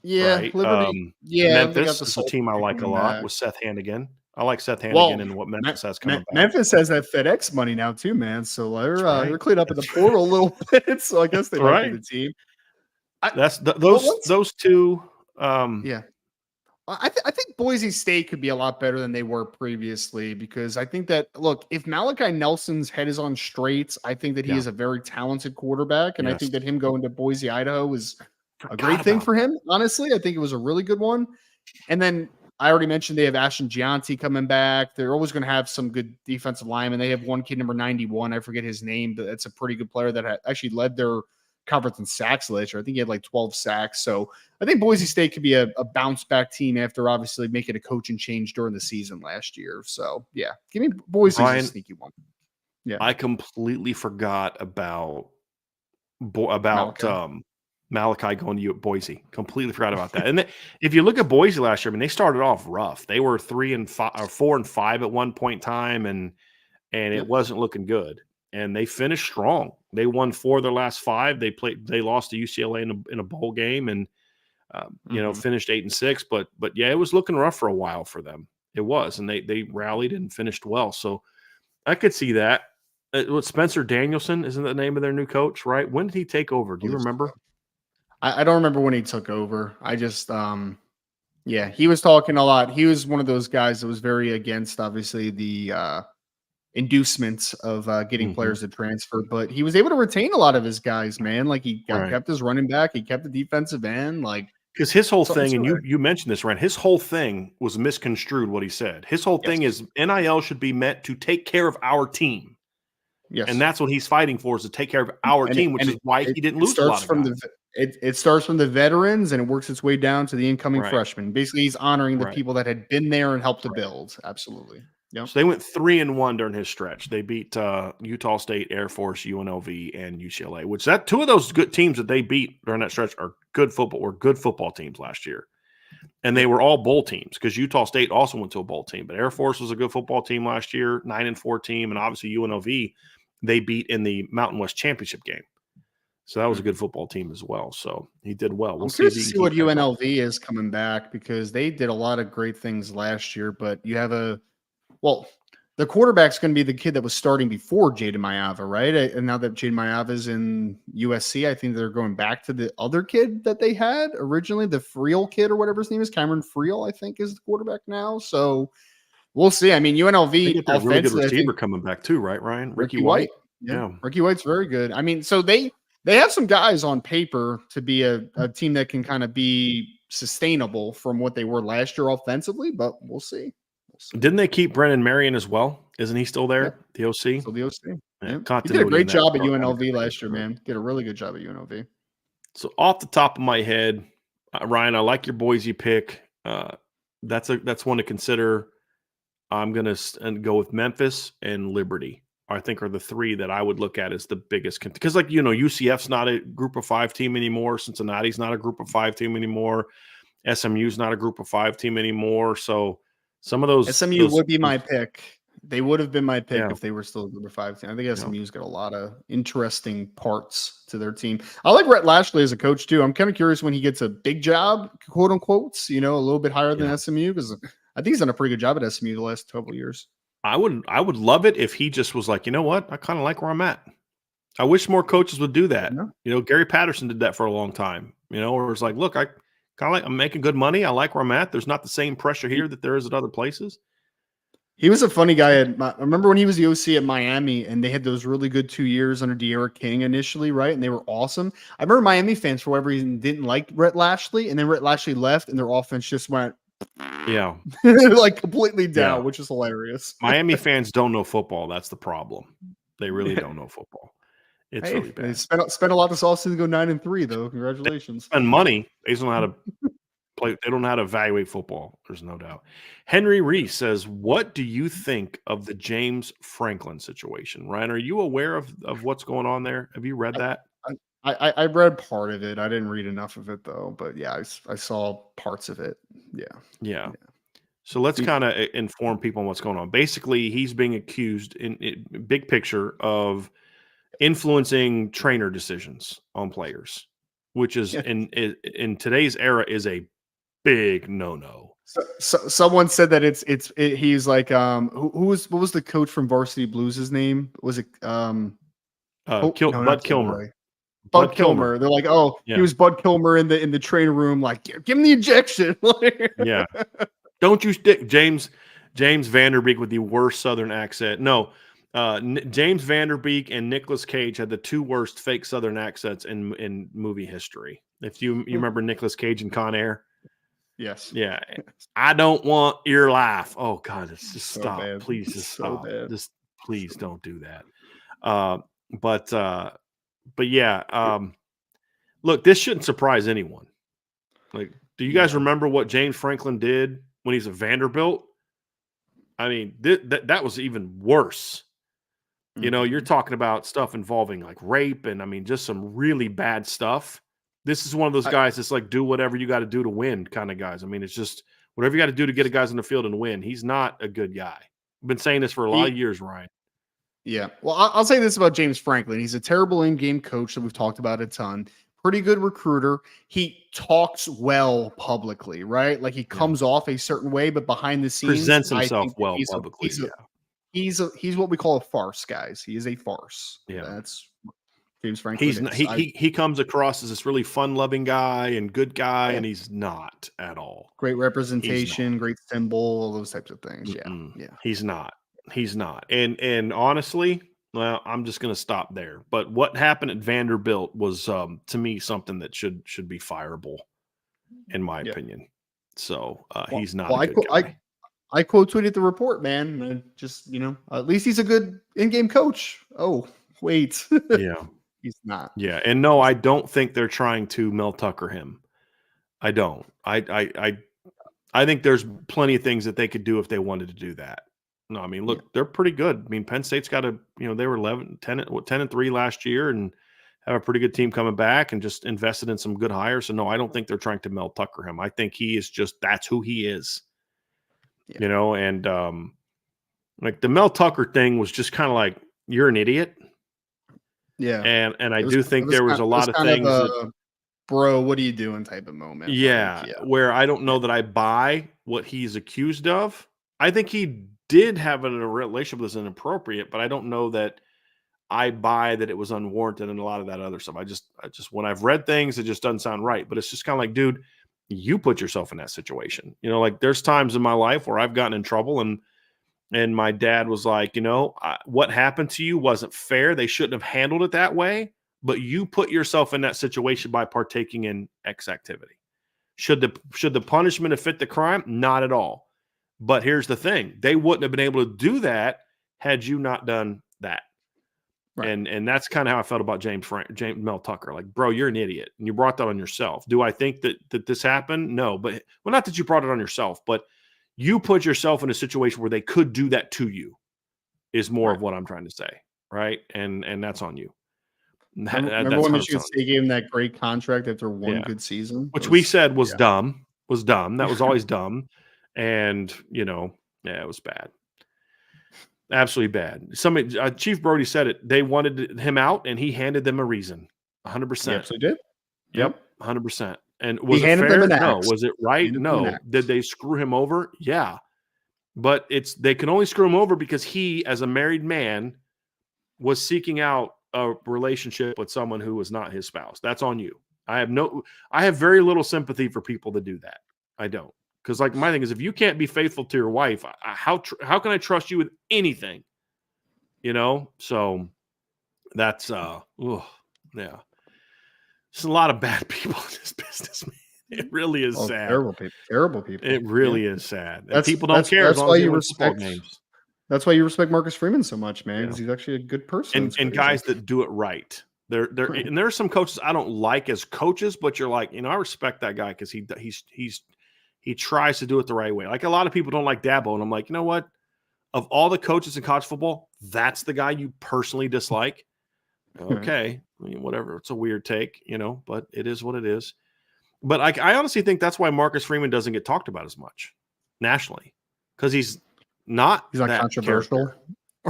Yeah, right? Liberty. Memphis is a team I like a lot with Seth Hannigan. I like Seth Hannigan and what Memphis has coming back. Memphis has that FedEx money now too, man. So they're cleaned up in the portal a little bit. So I guess they might be the team. Those two. I think Boise State could be a lot better than they were previously, because I think that, look, if Malachi Nelson's head is on straight, I think that he is a very talented quarterback. And I think that him going to Boise, Idaho is a great thing for him. Honestly, I think it was a really good one. And then I already mentioned they have Ashton Gianti coming back. They're always going to have some good defensive linemen. They have one kid, number 91. I forget his name, but it's a pretty good player that actually led their conference in sacks last year. I think he had like 12 sacks. So I think Boise State could be a bounce back team after obviously making a coaching change during the season last year. So yeah, give me Boise a sneaky one. Yeah, I completely forgot about Malachi going to Boise. Completely forgot about that. And if you look at Boise last year, I mean, they started off rough. They were 4-5 at one point in time, and it wasn't looking good. And they finished strong. They won 4 of their last 5. They lost to UCLA in a bowl game, and finished 8-6. But yeah, it was looking rough for a while for them. It was, and they rallied and finished well. So I could see that. Spencer Danielson isn't the name of their new coach, right? When did he take over? Do you remember? I don't remember when he took over. I just, he was talking a lot. He was one of those guys that was very against, obviously, the inducements of getting Mm-hmm. players to transfer, but he was able to retain a lot of his guys, man. Like he Right. kept his running back, he kept the defensive end. Like Because his whole something thing, to and it. you mentioned this, Ryan, his whole thing was misconstrued what he said. His whole thing Yes. is NIL should be meant to take care of our team. And Yes. that's what he's fighting for, is to take care of our And it, team, which and is it, why it, he didn't it lose a starts lot of from guys. it starts from the veterans and it works its way down to the incoming Right. freshmen. Basically, he's honoring the Right. people that had been there and helped to Right. build. Absolutely. Yep. So they went 3-1 during his stretch. They beat Utah State, Air Force, UNLV, and UCLA. Which that two of those good teams that they beat during that stretch are good football. Were good football teams last year, and they Yep. were all bowl teams because Utah State also went to a bowl team. But Air Force was a good football team last year, 9-4 team, and obviously UNLV they beat in the Mountain West Championship game. So that was a good football team as well. So he did well. We'll I'm see if curious he to can see what keep that going. UNLV is coming back because they did a lot of great things last year, but you have the quarterback's going to be the kid that was starting before Jaden Mayava, right? And now that Jaden Mayava is in USC, I think they're going back to the other kid that they had originally, the Friel kid or whatever his name is. Cameron Friel, I think, is the quarterback now. So we'll see. I mean, They UNLV get that really good offensively, I receiver think coming back too, right, Ryan? Ricky Ricky White. White? Yeah. Yeah. Ricky White's very good. I mean, so they have some guys on paper to be a team that can kind of be sustainable from what they were last year offensively, but we'll see. We'll see. Didn't they keep Brennan Marion as well? Isn't he still Yeah. there? The OC? So the OC. Yeah, Yeah. He did a continuity in great that job at regard, kinda UNLV good thing last year, for him. man. Did a really good job at UNLV. So off the top of my head, Ryan, I like your Boise pick. That's one to consider. I'm gonna go with Memphis and Liberty. I think are the three that I would look at as the biggest because, like UCF's not a Group of 5 team anymore. Cincinnati's not a Group of 5 team anymore. SMU's not a Group of 5 team anymore. So some of SMU would be my those pick. They would have been my pick yeah, if they were still a number 5 team. I think yeah. SMU's got a lot of interesting parts to their team. I like Rhett Lashley as a coach too. I'm kind of curious when he gets a big job, quote unquote, a little bit higher than Yeah. SMU because I think he's done a pretty good job at SMU the last couple of years. I would love it if he just was like, you know what? I kind of like where I'm at. I wish more coaches would do that. Yeah. Gary Patterson did that for a long time, where it's like, look, I kind of like, I'm making good money. I like where I'm at. There's not the same pressure here that there is at other places. He was a funny guy. I remember when he was the OC at Miami and they had those really good 2 years under Derrick King initially, right? And they were awesome. I remember Miami fans, for whatever reason, didn't like Rhett Lashley. And then Rhett Lashley left and their offense just went Yeah. like completely down, Yeah. which is hilarious. Miami fans don't know football. That's the problem. They really don't know football. It's Hey, really they bad. spent a lot this offseason to go 9-3, though. Congratulations. Spend money. They just don't know how to play. They don't know how to evaluate football. There's no doubt. Henry Reese says, what do you think of the James Franklin situation? Ryan, are you aware of what's going on there? Have you read that? I read part of it. I didn't read enough of it, though. But yeah, I saw parts of it. Yeah. Yeah. So let's kind of inform people on what's going on. Basically, he's being accused in big picture of influencing trainer decisions on players, which is Yeah. in today's era is a big no-no. So someone said that he's like what was the coach from Varsity Blues' name? Was it Bud not Kilmer. Kilroy. Bud Bud Kilmer. They're like, oh, Yeah. he was Bud Kilmer in the training room. Like, give him the injection. Yeah. Don't you stick James Vanderbeek with the worst Southern accent. No, James Vanderbeek and Nicolas Cage had the two worst fake Southern accents in movie history. If you remember Nicolas Cage in Con Air. Yes. Yeah. I don't want your life. Oh God, it's just So stop. bad. Please just So stop. bad. Just please don't do that. But yeah, look, this shouldn't surprise anyone. Like, do you guys remember what James Franklin did when he's a Vanderbilt? I mean, that was even worse. You're talking about stuff involving like rape and I mean, just some really bad stuff. This is one of those guys that's like, do whatever you got to do to win kind of guys. I mean, it's just whatever you got to do to get a guys in the field and win. He's not a good guy. I've been saying this for a lot of years, Ryan. Yeah. Well, I'll say this about James Franklin. He's a terrible in-game coach that we've talked about a ton. Pretty good recruiter. He talks well publicly, right? Like he comes off a certain way, but behind the scenes, Presents himself well publicly. He's what we call a farce, guys. He is a farce. Yeah. That's James Franklin. He comes across as this really fun-loving guy and good guy, and he's not at all. Great representation, great symbol, all those types of things. Yeah. He's not. He's not. And honestly, well, I'm just going to stop there. But what happened at Vanderbilt was, to me, something that should be fireable, in my Yeah. opinion. So Well, he's not well a good guy. I quote tweeted the report, man. Just at least he's a good in-game coach. Oh, wait, Yeah, he's not. yeah. And no, I don't think they're trying to Mel Tucker him. I don't. I think there's plenty of things that they could do if they wanted to do that. No, I mean, Yeah. look, they're pretty good. I mean, Penn State's got they were 10-3 last year and have a pretty good team coming back and just invested in some good hires. So no, I don't think they're trying to Mel Tucker him. I think he is that's who he is. Yeah. And like the Mel Tucker thing was just kind of like, you're an idiot. Yeah. And I do think there was a it was lot of kind of things that a bro, what are you doing type of moment. Like, yeah, where I don't know that I buy what he's accused of. I think he did have a relationship that was inappropriate, but I don't know that I buy that it was unwarranted and a lot of that other stuff. I just when I've read things, it just doesn't sound right. But it's just kind of like, dude, you put yourself in that situation. Like there's times in my life where I've gotten in trouble and my dad was like, what happened to you wasn't fair. They shouldn't have handled it that way. But you put yourself in that situation by partaking in X activity. Should the punishment have fit the crime? Not at all. But here's the thing. They wouldn't have been able to do that had you not done that. Right. And that's kind of how I felt about James Mel Tucker. Like, bro, you're an idiot. And you brought that on yourself. Do I think that this happened? No. But not that you brought it on yourself, but you put yourself in a situation where they could do that to you is more of what I'm trying to say. Right. And that's on you. Remember when Michigan State gave him that great contract after one good season? Which we said was dumb. That was always dumb. And, it was bad. Absolutely bad. Chief Brody said it. They wanted him out, and he handed them a reason. 100%. He absolutely did. Yep, 100%. And was He it handed them fair? an No. axe. Was it right? No. Did they screw him over? Yeah. But they can only screw him over because he, as a married man, was seeking out a relationship with someone who was not his spouse. That's on you. I have very little sympathy for people that do that. I don't. Because like my thing is, if you can't be faithful to your wife, how can I trust you with anything? So that's yeah. There's a lot of bad people in this business, man. It really is sad. Terrible people. It really is sad. And people don't care as long as they win football games. That's why you respect Marcus Freeman so much, man, because he's actually a good person. And guys that do it right. And there are some coaches I don't like as coaches, but you're like, I respect that guy because he tries to do it the right way. Like a lot of people don't like Dabo, and I'm like, you know what? Of all the coaches in college football, that's the guy you personally dislike. Okay, I mean, whatever. It's a weird take, but it is what it is. But I honestly think that's why Marcus Freeman doesn't get talked about as much nationally because he's not that controversial.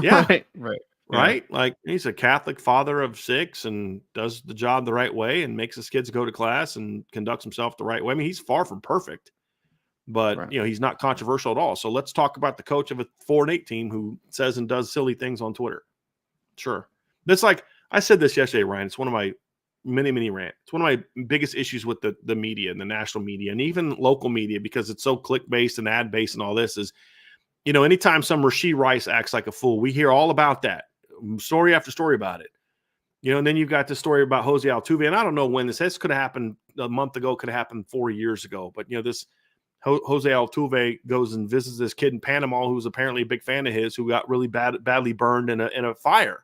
Yeah, right. Right? Like he's a Catholic father of 6 and does the job the right way and makes his kids go to class and conducts himself the right way. I mean, he's far from perfect. But, he's not controversial at all. So let's talk about the coach of a 4-8 team who says and does silly things on Twitter. Sure. That's like, I said this yesterday, Ryan. It's one of my many, many rants. It's one of my biggest issues with the media and the national media and even local media because it's so click-based and ad-based and all this is, anytime some Rashee Rice acts like a fool, we hear all about that. Story after story about it. And then you've got the story about Jose Altuve. And I don't know when this could have happened a month ago, could have happened 4 years ago. But, this Jose Altuve goes and visits this kid in Panama who's apparently a big fan of his who got really badly burned in a fire.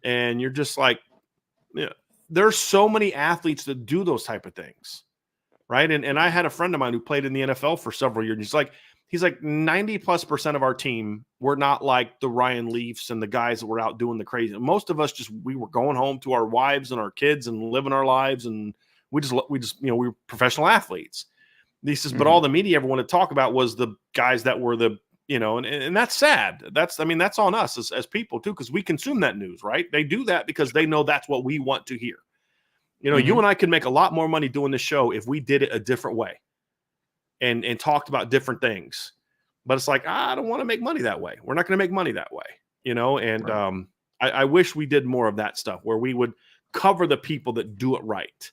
And you're just like, there's so many athletes that do those type of things, right? And I had a friend of mine who played in the NFL for several years. And he's like 90+% of our team were not like the Ryan Leafs and the guys that were out doing the crazy. Most of us we were going home to our wives and our kids and living our lives. And we were professional athletes. He says, but all the media ever wanted to talk about was the guys that were and that's sad. That's on us as people too, because we consume that news, right? They do that because they know that's what we want to hear. You and I could make a lot more money doing this show if we did it a different way and talked about different things. But it's like, I don't want to make money that way. We're not going to make money that way, and I wish we did more of that stuff where we would cover the people that do it right.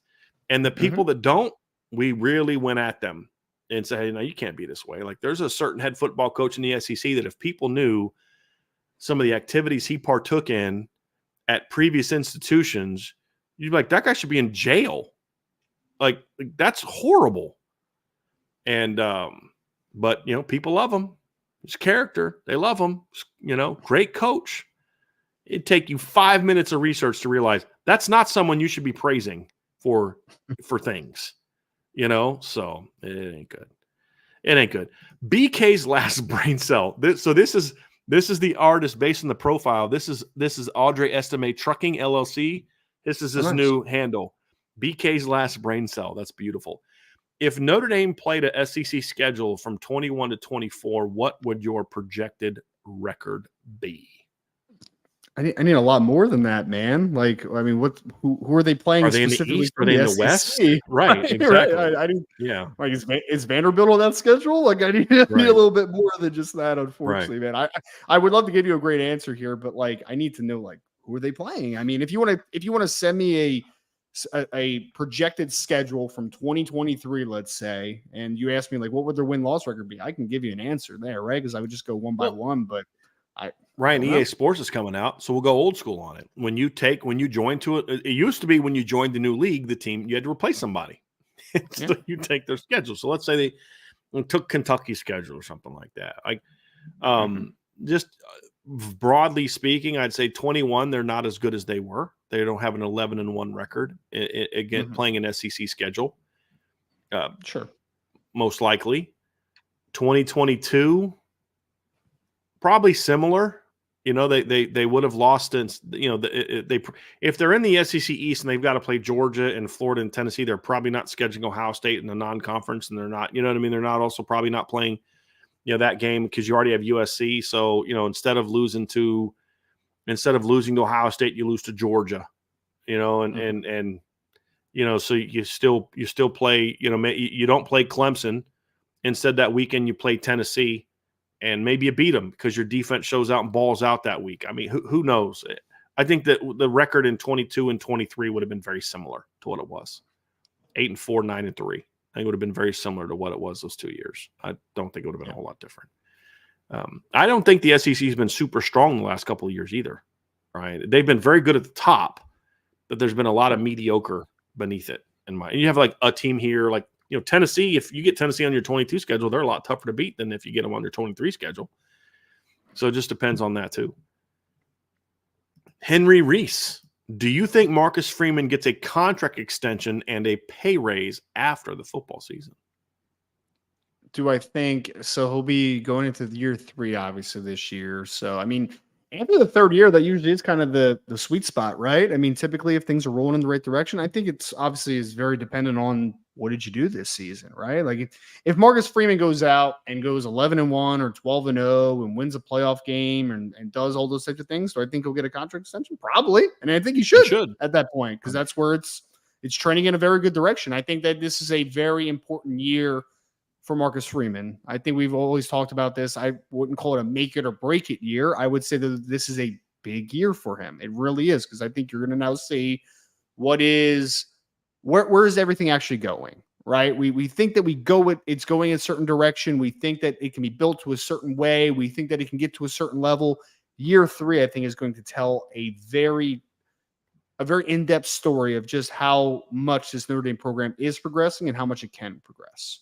And the people that don't, we really went at them and say, hey, no, you can't be this way. Like there's a certain head football coach in the SEC that if people knew some of the activities he partook in at previous institutions, you'd be like, that guy should be in jail. Like that's horrible. And, but, people love him. His character, they love him. Great coach. It'd take you 5 minutes of research to realize that's not someone you should be praising for things, so it ain't good. It ain't good. BK's last brain cell. This is the artist based on the profile. This is Audrey Estime Trucking LLC. This is his new handle. BK's last brain cell. That's beautiful. If Notre Dame played a SEC schedule from 21 to 24, what would your projected record be? I need a lot more than that, man. Like, I mean, who are they playing? Are they in the East? Are they in the West? Right, exactly. I need, like, is Vanderbilt on that schedule? Like, I need a little bit more than just that, unfortunately, man. I would love to give you a great answer here, but like, I need to know, like, who are they playing? I mean, if you want to send me a projected schedule from 2023, let's say, and you ask me like, what would their win-loss record be? I can give you an answer there, right? Because I would just go one by one, but Ryan, EA Sports is coming out, so we'll go old school on it. When you join to it, it used to be when you joined the new league, the team, you had to replace somebody. So you take their schedule. So let's say they took Kentucky's schedule or something like that. Like, just broadly speaking, I'd say 21, they're not as good as they were. They don't have an 11-1 record again, playing an SEC schedule. Sure. Most likely. 2022, probably similar. They would have lost in, if they're in the SEC East and they've got to play Georgia and Florida and Tennessee, they're probably not scheduling Ohio State in the non-conference, and they're not, they're not also probably not playing, that game because you already have USC. So, instead of losing to Ohio State, you lose to Georgia, and so you still play, you don't play Clemson. Instead that weekend you play Tennessee. And maybe you beat them because your defense shows out and balls out that week. I mean, who knows? I think that the record in 22 and 23 would have been very similar to what it was. 8-4, 9-3. I think it would have been very similar to what it was those 2 years. I don't think it would have been a whole lot different. I don't think the SEC has been super strong the last couple of years either. Right? They've been very good at the top, but there's been a lot of mediocre beneath it. And you have like a team here, like, Tennessee, if you get Tennessee on your 22 schedule, they're a lot tougher to beat than if you get them on your 23 schedule. So it just depends on that too. Henry Reese, do you think Marcus Freeman gets a contract extension and a pay raise after the football season? Do I think so? He'll be going into year 3, obviously, this year. So, I mean, after the 3rd year, that usually is kind of the sweet spot, right? I mean, typically, if things are rolling in the right direction, I think it's obviously is very dependent on what did you do this season, right? Like if Marcus Freeman goes out and goes 11-1 or 12-0 and wins a playoff game and does all those types of things, do I think he'll get a contract extension? Probably. And I think he should at that point, because that's where it's trending in a very good direction. I think that this is a very important year for Marcus Freeman. I think we've always talked about this. I wouldn't call it a make it or break it year. I would say that this is a big year for him. It really is, because I think you're going to now see where is everything actually going, right? We think that it's going a certain direction. We think that it can be built to a certain way. We think that it can get to a certain level. Year 3, I think, is going to tell a very in-depth story of just how much this Notre Dame program is progressing and how much it can progress.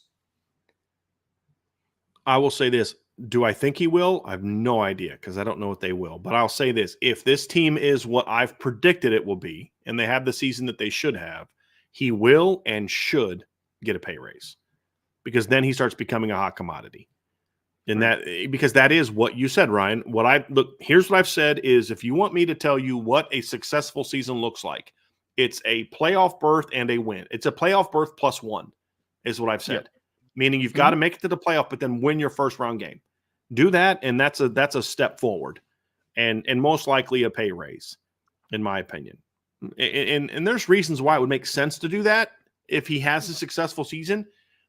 I will say this. Do I think he will? I have no idea because I don't know what they will. But I'll say this. If this team is what I've predicted it will be, and they have the season that they should have, he will and should get a pay raise, because then he starts becoming a hot commodity. And because that is what you said, Ryan. Here's what I've said is, if you want me to tell you what a successful season looks like, it's a playoff berth and a win. It's a playoff berth plus 1 is what I've said. Yeah. Meaning you've got to make it to the playoff, but then win your first round game. Do that, and that's a step forward, and most likely a pay raise, in my opinion. And there's reasons why it would make sense to do that. If he has a successful season,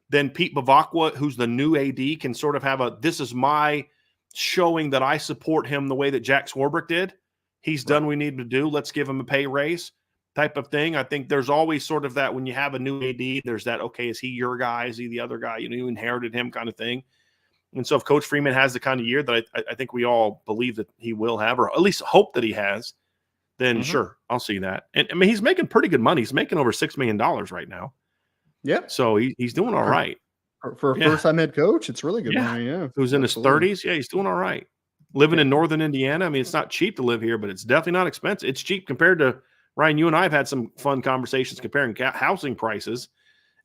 then Pete Bavacqua, who's the new AD, can sort of have this is my showing that I support him the way that Jack Swarbrick did. He's done what we need to do. Let's give him a pay raise type of thing. I think there's always sort of that when you have a new AD, there's that, okay, is he your guy? Is he the other guy? You inherited him kind of thing. And so if Coach Freeman has the kind of year that I think we all believe that he will have, or at least hope that he has, then sure, I'll see that. And I mean, he's making pretty good money. He's making over $6 million right now. Yeah. So he's doing all right. For a first-time head coach, it's really good money, yeah. Who's in his 30s, he's doing all right. Living in northern Indiana, I mean, it's not cheap to live here, but it's definitely not expensive. It's cheap compared to, Ryan, you and I have had some fun conversations comparing housing prices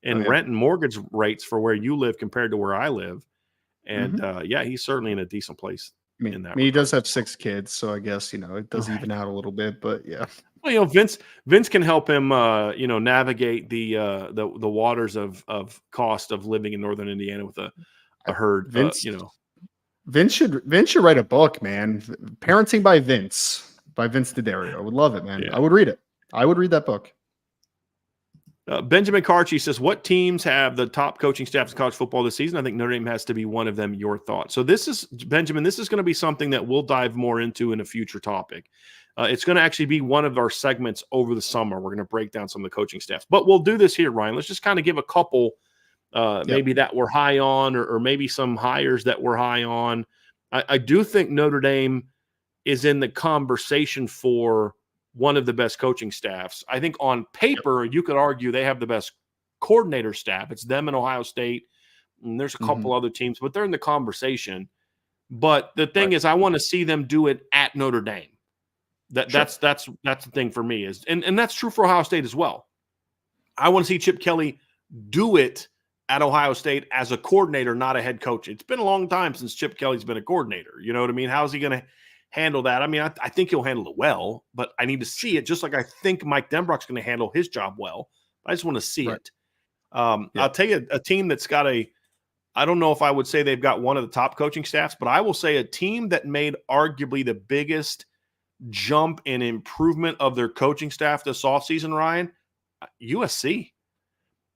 and rent and mortgage rates for where you live compared to where I live. And, he's certainly in a decent place. I mean, he does have 6 kids, so I guess, it does even out a little bit, but yeah. Well, Vince can help him, navigate the waters of cost of living in northern Indiana with a herd. Vince should write a book, man. Parenting by Vince D'Addario. I would love it, man. Yeah. I would read it. I would read that book. Benjamin Carchi says, what teams have the top coaching staffs in college football this season? I think Notre Dame has to be one of them. Your thoughts? So this is, Benjamin, this is going to be something that we'll dive more into in a future topic. It's going to actually be one of our segments over the summer. We're going to break down some of the coaching staffs. But we'll do this here, Ryan. Let's just kind of give a couple maybe that we're high on or maybe some hires that we're high on. I do think Notre Dame is in the conversation for one of the best coaching staffs. I think on paper, you could argue they have the best coordinator staff. It's them and Ohio State. And there's a couple other teams, but they're in the conversation. But the thing is, I want to see them do it at Notre Dame. That's the thing for me is, and that's true for Ohio State as well. I want to see Chip Kelly do it at Ohio State as a coordinator, not a head coach. It's been a long time since Chip Kelly's been a coordinator. You know what I mean? How's he going to handle that? I mean, I think he'll handle it well, but I need to see it, just like I think Mike Denbrock's going to handle his job well. I just want to see it. I'll tell you a team that's got I don't know if I would say they've got one of the top coaching staffs, but I will say a team that made arguably the biggest jump in improvement of their coaching staff this offseason, Ryan, USC.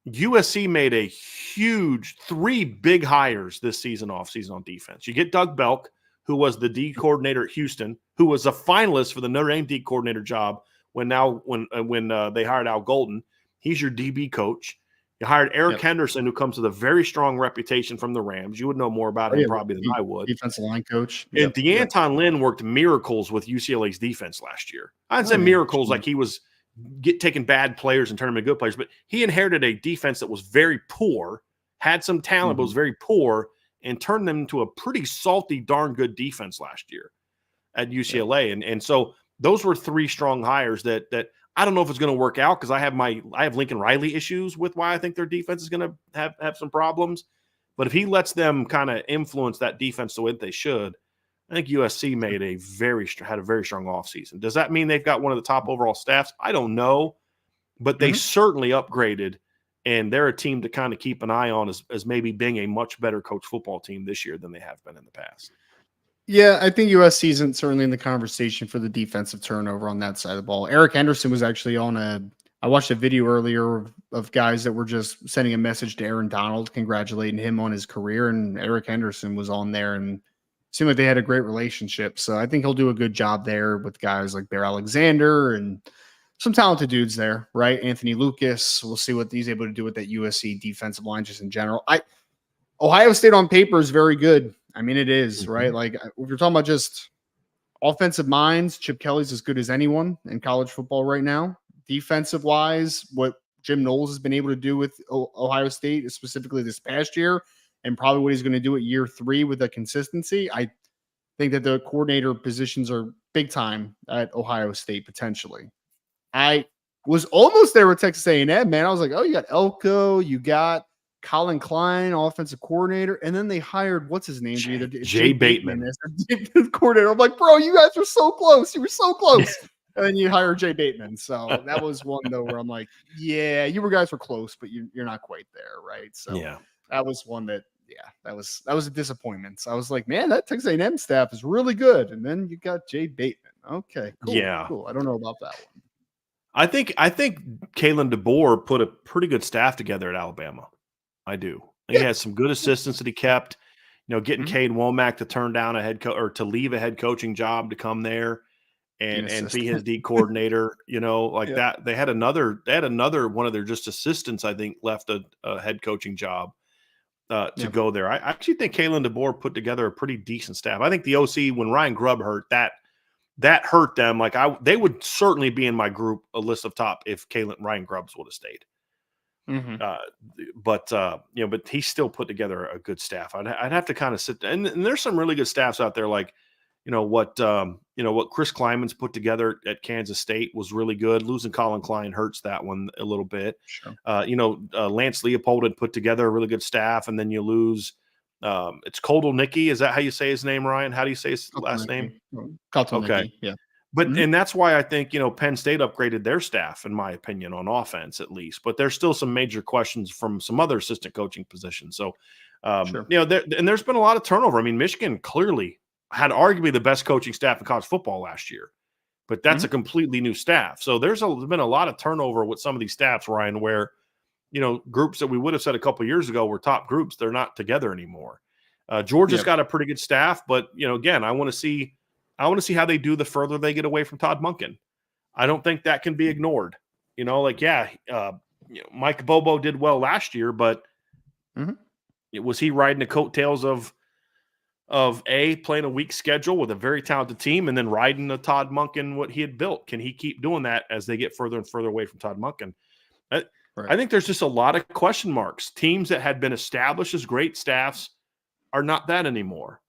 USC made a huge 3 big hires this offseason on defense. You get Doug Belk, who was the D coordinator at Houston, who was a finalist for the Notre Dame D coordinator job when they hired Al Golden. He's your DB coach. You hired Eric Henderson, who comes with a very strong reputation from the Rams. You would know more about him probably than I would. Defensive line coach. And DeAnton Lynn worked miracles with UCLA's defense last year. I'd say miracles like he was taking bad players and turning them into good players, but he inherited a defense that was very poor, had some talent, but was very poor, and turned them into a pretty salty, darn good defense last year at UCLA. And so those were 3 strong hires that I don't know if it's going to work out because I have Lincoln Riley issues with why I think their defense is going to have some problems. But if he lets them kind of influence that defense the way that they should, I think USC had a very strong offseason. Does that mean they've got one of the top overall staffs? I don't know, but they certainly upgraded, and they're a team to kind of keep an eye on as maybe being a much better coach football team this year than they have been in the past. Yeah, I think USC isn't certainly in the conversation for the defensive turnover on that side of the ball. Eric Henderson was actually I watched a video earlier of guys that were just sending a message to Aaron Donald, congratulating him on his career. And Eric Henderson was on there and it seemed like they had a great relationship. So I think he'll do a good job there with guys like Bear Alexander and some talented dudes there, right? Anthony Lucas. We'll see what he's able to do with that USC defensive line just in general. Ohio State on paper is very good. I mean, it is, right? Like, if you're talking about just offensive minds, Chip Kelly's as good as anyone in college football right now. Defensive wise, what Jim Knowles has been able to do with Ohio State, specifically this past year, and probably what he's going to do at year 3 with the consistency, I think that the coordinator positions are big time at Ohio State potentially. I was almost there with Texas A&M, man. I was like, oh, you got Elko, you got Colin Klein, offensive coordinator, and then they hired what's his name? Jay Bateman as their coordinator. I'm like, bro, you guys were so close. You were so close. And then you hire Jay Bateman. So that was one though where I'm like, yeah, you guys were close, but you're not quite there, right? So that was one that that was a disappointment. So I was like, man, that Texas A&M staff is really good. And then you got Jay Bateman. Okay, cool. Yeah, cool. I don't know about that one. I think Kalen DeBoer put a pretty good staff together at Alabama. I do. He has some good assistants that he kept. Getting Cade Womack to turn down a head coach or to leave a head coaching job to come there and be his D coordinator. That. They had another one of their just assistants, I think, left a head coaching job. to go there. I actually think Kalen DeBoer put together a pretty decent staff. I think the OC, when Ryan Grubb hurt, that hurt them. Like they would certainly be in my group, a list of top, if Ryan Grubbs would have stayed. Mm-hmm. But he still put together a good staff. I'd have to kind of sit there. And there's some really good staffs out there. Like, what Chris Kleiman's put together at Kansas State was really good. Losing Colin Klein hurts that one a little bit. Sure. Lance Leopold had put together a really good staff, and then you lose. It's Kotelnicki. Is that how you say his name, Ryan? How do you say his last name? Kotelnicki. Okay. Yeah. But and that's why I think, Penn State upgraded their staff, in my opinion, on offense at least. But there's still some major questions from some other assistant coaching positions. So, Sure. there's been a lot of turnover. I mean, Michigan clearly had arguably the best coaching staff in college football last year, but that's a completely new staff. So there's been a lot of turnover with some of these staffs, Ryan, where, groups that we would have said a couple of years ago were top groups, they're not together anymore. Georgia's got a pretty good staff, but, again, I want to see how they do the further they get away from Todd Monken. I don't think that can be ignored. Mike Bobo did well last year, but was he riding the coattails of playing a weak schedule with a very talented team and then riding the Todd Monken, what he had built? Can he keep doing that as they get further and further away from Todd Monken? I think there's just a lot of question marks. Teams that had been established as great staffs are not that anymore.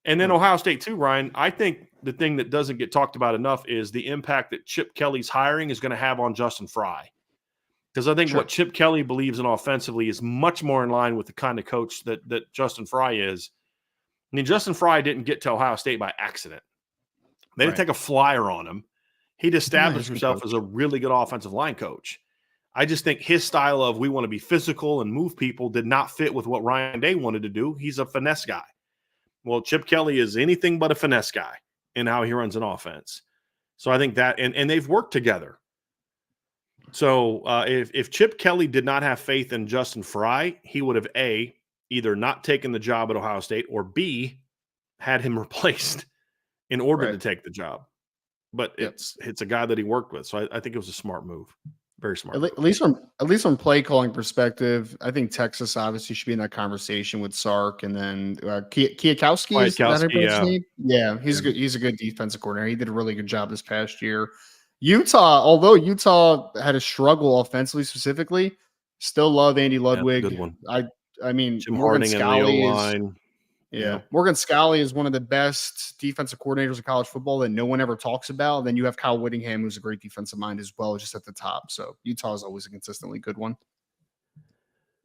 And then Ohio State too, Ryan. I think the thing that doesn't get talked about enough is the impact that Chip Kelly's hiring is going to have on Justin Fry. Because I think what Chip Kelly believes in offensively is much more in line with the kind of coach that Justin Fry is. I mean, Justin Fry didn't get to Ohio State by accident. They didn't take a flyer on him. He'd established himself as a really good offensive line coach. I just think his style of we want to be physical and move people did not fit with what Ryan Day wanted to do. He's a finesse guy. Well, Chip Kelly is anything but a finesse guy in how he runs an offense. So I think that, and they've worked together. So if Chip Kelly did not have faith in Justin Fry, he would have either not taken the job at Ohio State, or B, had him replaced in order to take the job. But it's a guy that he worked with. So I think it was a smart move. Very smart. At least from play calling perspective, I think Texas obviously should be in that conversation with Sark, and then Kwiatkowski. Is that his name? Yeah, he's good. He's a good defensive coordinator. He did a really good job this past year. Utah, although Utah had a struggle offensively specifically, still love Andy Ludwig. Good one. I mean, Jim Morgan Harding Scalley in the O-line. Morgan Scalley is one of the best defensive coordinators in college football that no one ever talks about. Then you have Kyle Whittingham, who's a great defensive mind as well, just at the top. So Utah is always a consistently good one.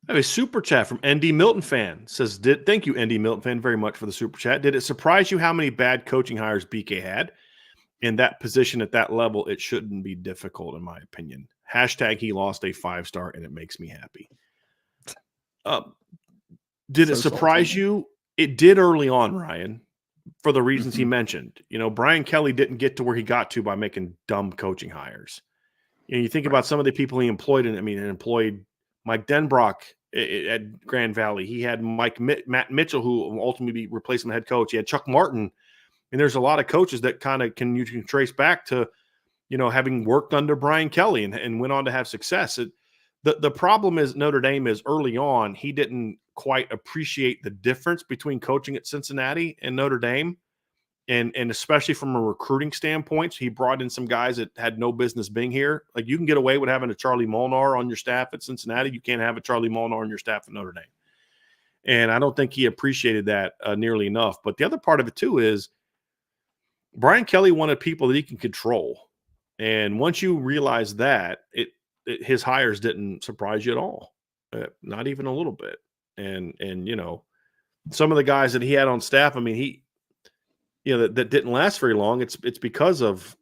I have a super chat from ND Milton fan. Says, thank you, ND Milton fan, very much for the super chat. Did it surprise you how many bad coaching hires BK had? In that position at that level, it shouldn't be difficult, in my opinion. # he lost a 5-star, and it makes me happy. Did it surprise you? It did early on, Ryan, for the reasons he mentioned. Brian Kelly didn't get to where he got to by making dumb coaching hires. You think about some of the people he employed, he employed Mike Denbrock at Grand Valley. He had Matt Mitchell, who ultimately replaced him head coach. He had Chuck Martin. And there's a lot of coaches that you can trace back to, having worked under Brian Kelly and went on to have success. The problem is Notre Dame is early on, he didn't quite appreciate the difference between coaching at Cincinnati and Notre Dame. And especially from a recruiting standpoint, he brought in some guys that had no business being here. Like, you can get away with having a Charlie Molnar on your staff at Cincinnati. You can't have a Charlie Molnar on your staff at Notre Dame. And I don't think he appreciated that nearly enough. But the other part of it too is Brian Kelly wanted people that he can control. And once you realize that, his hires didn't surprise you at all, not even a little bit. And some of the guys that he had on staff, that didn't last very long. It's because of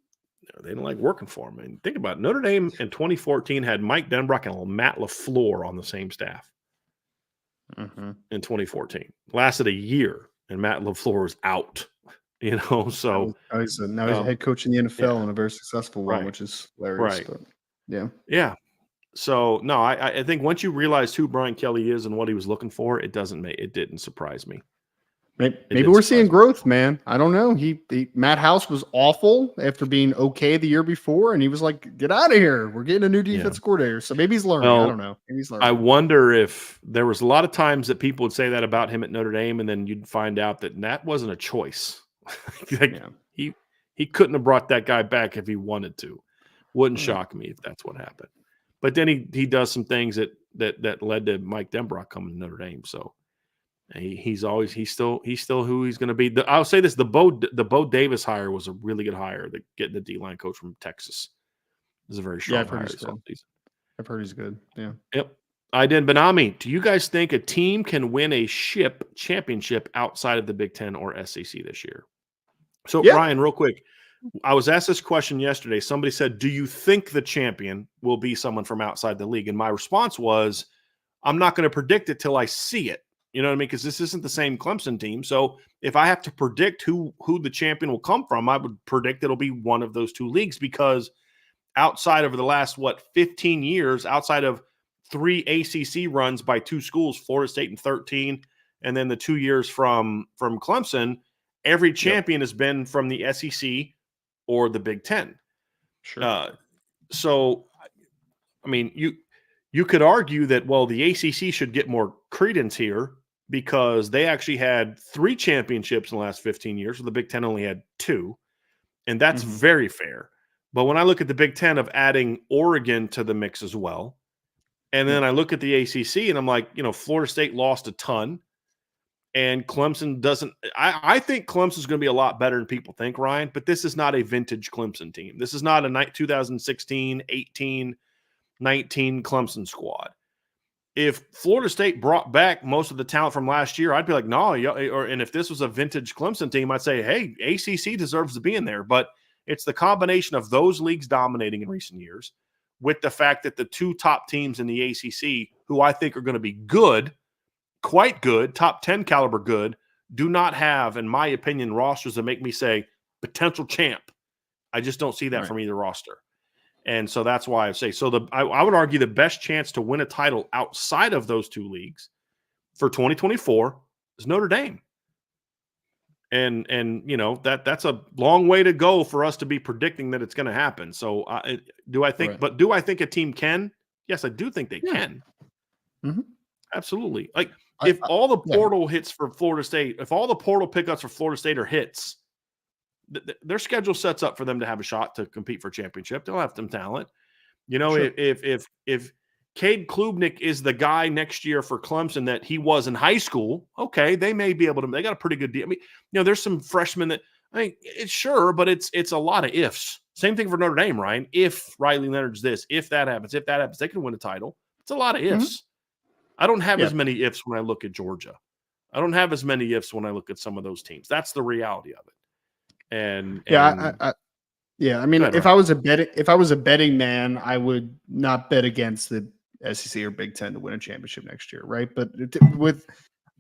they didn't like working for him. And think about it, Notre Dame in 2014 had Mike Denbrock and Matt LaFleur on the same staff. In 2014, lasted a year, and Matt LaFleur was out. So now he's a head coach in the NFL and a very successful one, which is hilarious. But, yeah. So no, I think once you realize who Brian Kelly is and what he was looking for, it didn't surprise me. Maybe we're seeing growth, man. I don't know. Matt House was awful after being okay the year before, and he was like, "Get out of here. We're getting a new defense coordinator." So maybe he's learning. I don't know. Maybe he's learning. I wonder if there was a lot of times that people would say that about him at Notre Dame, and then you'd find out that wasn't a choice. He couldn't have brought that guy back if he wanted to. Wouldn't shock me if that's what happened. But then he does some things that led to Mike Denbrock coming to Notre Dame. So he's still who he's going to be. I'll say this: the Bo Davis hire was a really good hire. Getting the D-line coach from Texas is a very strong hire. I've heard he's good. Yeah. Yep. Aiden Benami, do you guys think a team can win a championship outside of the Big Ten or SEC this year? So Ryan, real quick, I was asked this question yesterday. Somebody said, do you think the champion will be someone from outside the league? And my response was, I'm not going to predict it till I see it. You know what I mean? Because this isn't the same Clemson team. So if I have to predict who the champion will come from, I would predict it'll be one of those two leagues, because outside of the last, 15 years, outside of 3 ACC runs by 2 schools, Florida State in 13, and then the 2 years from Clemson, every champion has been from the SEC or the Big Ten. Sure. So, I mean, you could argue that, well, the ACC should get more credence here because they actually had 3 championships in the last 15 years, so the Big Ten only had 2, and that's very fair. But when I look at the Big Ten of adding Oregon to the mix as well, and then I look at the ACC and I'm like, Florida State lost a ton. And Clemson doesn't – I think Clemson's going to be a lot better than people think, Ryan, but this is not a vintage Clemson team. This is not a 2016, 18, 19 Clemson squad. If Florida State brought back most of the talent from last year, I'd be like, no. And if this was a vintage Clemson team, I'd say, hey, ACC deserves to be in there. But it's the combination of those leagues dominating in recent years with the fact that the 2 top teams in the ACC, who I think are going to be good, quite good, top 10 caliber good, do not have, in my opinion, rosters that make me say potential champ. I just don't see that from either roster. And so that's why I say, I would argue the best chance to win a title outside of those 2 leagues for 2024 is Notre Dame. And that's a long way to go for us to be predicting that it's going to happen. So do I think a team can? Yes, I do think they can. Mm-hmm. Absolutely. Like, if all the portal hits for Florida State, if all the portal pickups for Florida State are hits, their schedule sets up for them to have a shot to compete for a championship. They'll have some talent. If Cade Klubnik is the guy next year for Clemson that he was in high school, okay, they may be able to. They got a pretty good deal. I mean, there's some freshmen that it's sure, but it's a lot of ifs. Same thing for Notre Dame, Ryan. If Riley Leonard's this, if that happens, they can win a title. It's a lot of ifs. Mm-hmm. I don't have as many ifs when I look at Georgia. I don't have as many ifs when I look at some of those teams. That's the reality of it. I mean, if I was a betting man, I would not bet against the SEC or Big Ten to win a championship next year, right? But with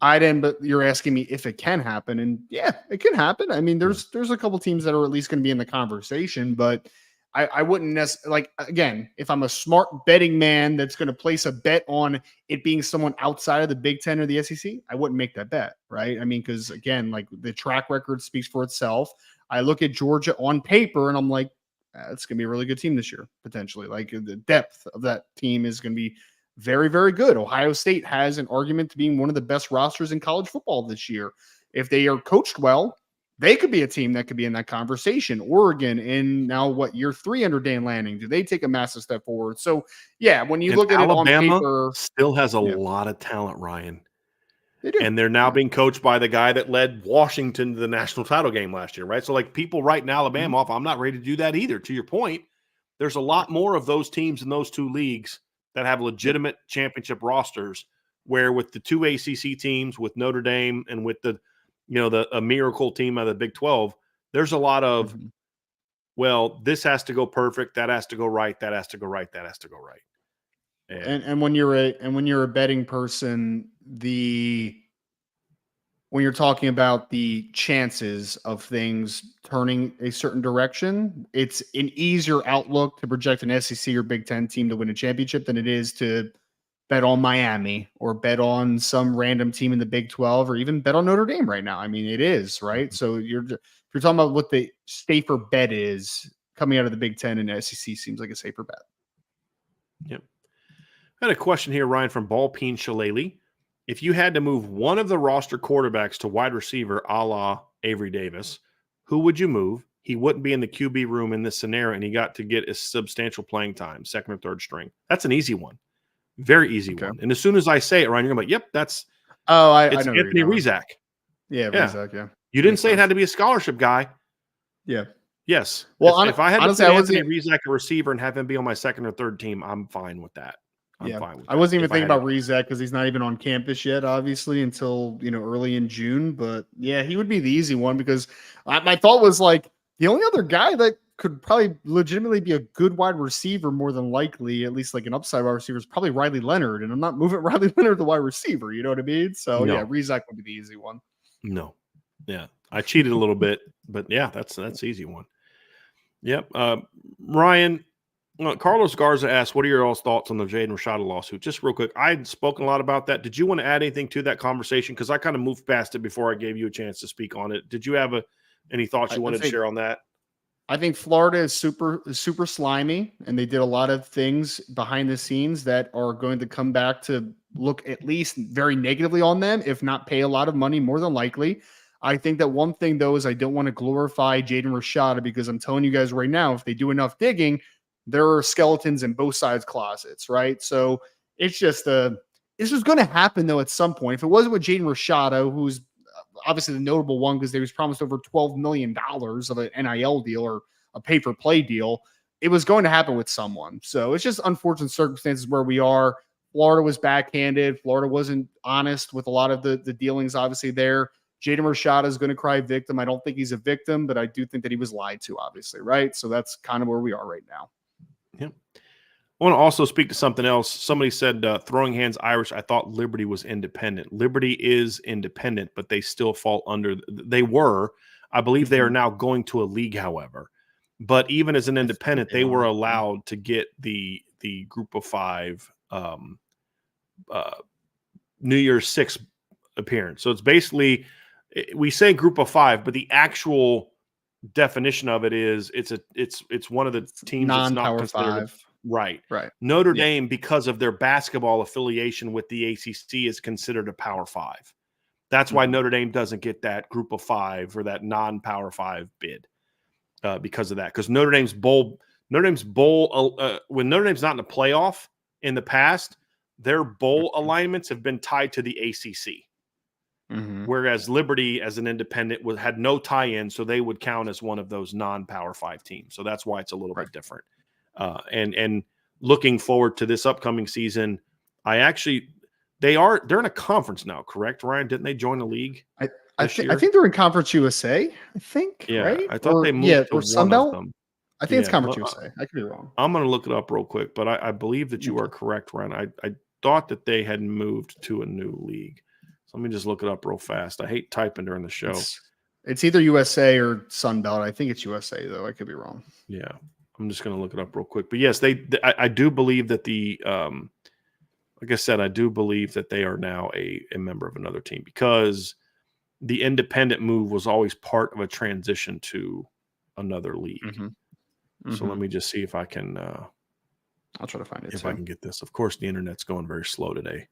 Iden, but you're asking me if it can happen, and yeah, it can happen. I mean, there's a couple teams that are at least going to be in the conversation, but I wouldn't necessarily, again, if I'm a smart betting man that's going to place a bet on it being someone outside of the Big Ten or the SEC, I wouldn't make that bet, right? I mean, because again, the track record speaks for itself. I look at Georgia on paper and I'm like, it's going to be a really good team this year, potentially. The depth of that team is going to be very, very good. Ohio State has an argument to being one of the best rosters in college football this year. If they are coached well, they could be a team that could be in that conversation. Oregon in now year 3 under Dan Lanning? Do they take a massive step forward? So yeah, when you look at Alabama, it on paper, still has a lot of talent, Ryan. They do. And they're now being coached by the guy that led Washington to the national title game last year, right? So people writing Alabama off, I'm not ready to do that either. To your point, there's a lot more of those teams in those 2 leagues that have legitimate championship rosters, where with the 2 ACC teams, with Notre Dame and with a miracle team out of the Big 12, there's a lot of, well, this has to go perfect, that has to go right, that has to go right, that has to go right. And when you're a betting person, when you're talking about the chances of things turning a certain direction, it's an easier outlook to project an SEC or Big Ten team to win a championship than it is to bet on Miami or bet on some random team in the Big 12 or even bet on Notre Dame right now. I mean, it is, right? So if you're talking about what the safer bet is coming out of the Big 10 and SEC seems like a safer bet. Yep. I had a question here, Ryan, from Ballpeen Shillelagh. If you had to move one of the roster quarterbacks to wide receiver a la Avery Davis, who would you move? He wouldn't be in the QB room in this scenario, and he got to get a substantial playing time, second or third string. That's an easy one. Very easy one. And as soon as I say it, Ryan, you're going to be like, yep, it's I know Anthony Rizak. Yeah, Rizak, yeah. You didn't say it had to be a scholarship guy. Yeah. Yes. Well, if I had honestly, to put Anthony Rizak a receiver and have him be on my second or third team, I'm fine with that. I'm fine with that. I wasn't even thinking about Rizak because he's not even on campus yet, obviously, until early in June. But yeah, he would be the easy one because my thought was like the only other guy that could probably legitimately be a good wide receiver, more than likely, at least like an upside wide receiver, is probably Riley Leonard. And I'm not moving Riley Leonard to wide receiver. You know what I mean? So yeah, Rizak would be the easy one. No. Yeah. I cheated a little bit, but yeah, that's the easy one. Yep. Ryan, Carlos Garza asked, what are your all's thoughts on the Jaden Rashada lawsuit? Just real quick. I had spoken a lot about that. Did you want to add anything to that conversation? Because I kind of moved past it before I gave you a chance to speak on it. Did you have any thoughts you wanted to share on that? I think Florida is super slimy, and they did a lot of things behind the scenes that are going to come back to look at least very negatively on them, if not pay a lot of money, more than likely. I think that one thing, though, is I don't want to glorify Jaden Rashada because I'm telling you guys right now, if they do enough digging, there are skeletons in both sides' closets, right? So it's just this was going to happen, though, at some point. If it wasn't with Jaden Rashada, who's obviously the notable one because they was promised over $12 million of an NIL deal or a pay-for-play deal, it was going to happen with someone. So it's just unfortunate circumstances where we are. Florida was backhanded. Florida wasn't honest with a lot of the dealings, obviously, there. Jaden Rashada is going to cry victim. I don't think he's a victim, but I do think that he was lied to, obviously, right? So that's kind of where we are right now. Yep. I want to also speak to something else. Somebody said throwing hands Irish. I thought Liberty was independent. Liberty is independent, but they still fall under. They were. I believe they are now going to a league, however. But even as an independent, they were allowed to get the Group of Five New Year's Six appearance. So it's basically, we say Group of Five, but the actual definition of it is it's one of the teams that's not considered. Right. Notre Dame, because of their basketball affiliation with the ACC, is considered a Power Five. That's why Notre Dame doesn't get that Group of Five or that non-Power Five bid because of that. Because Notre Dame's bowl, when Notre Dame's not in the playoff in the past, their bowl alignments have been tied to the ACC. Whereas Liberty, as an independent, had no tie-in, so they would count as one of those non-Power Five teams. So that's why it's a little bit different. And looking forward to this upcoming season, they're in a conference now, correct, Ryan? Didn't they join the league? I think they're in Conference USA. I think, right? I thought they moved to or one Sunbelt? of them. I think it's Conference USA. I could be wrong. I'm going to look it up real quick, but I believe that you are correct, Ryan. I thought that they had moved to a new league. So let me just look it up real fast. I hate typing during the show. It's either USA or Sunbelt. I think it's USA, though. I could be wrong. Yeah. I'm just going to look it up real quick. But yes, I do believe that like I said, I do believe that they are now a member of another team because the independent move was always part of a transition to another league. So let me just see if I can. I'll try to find it. If I can get this. Of course, the internet's going very slow today.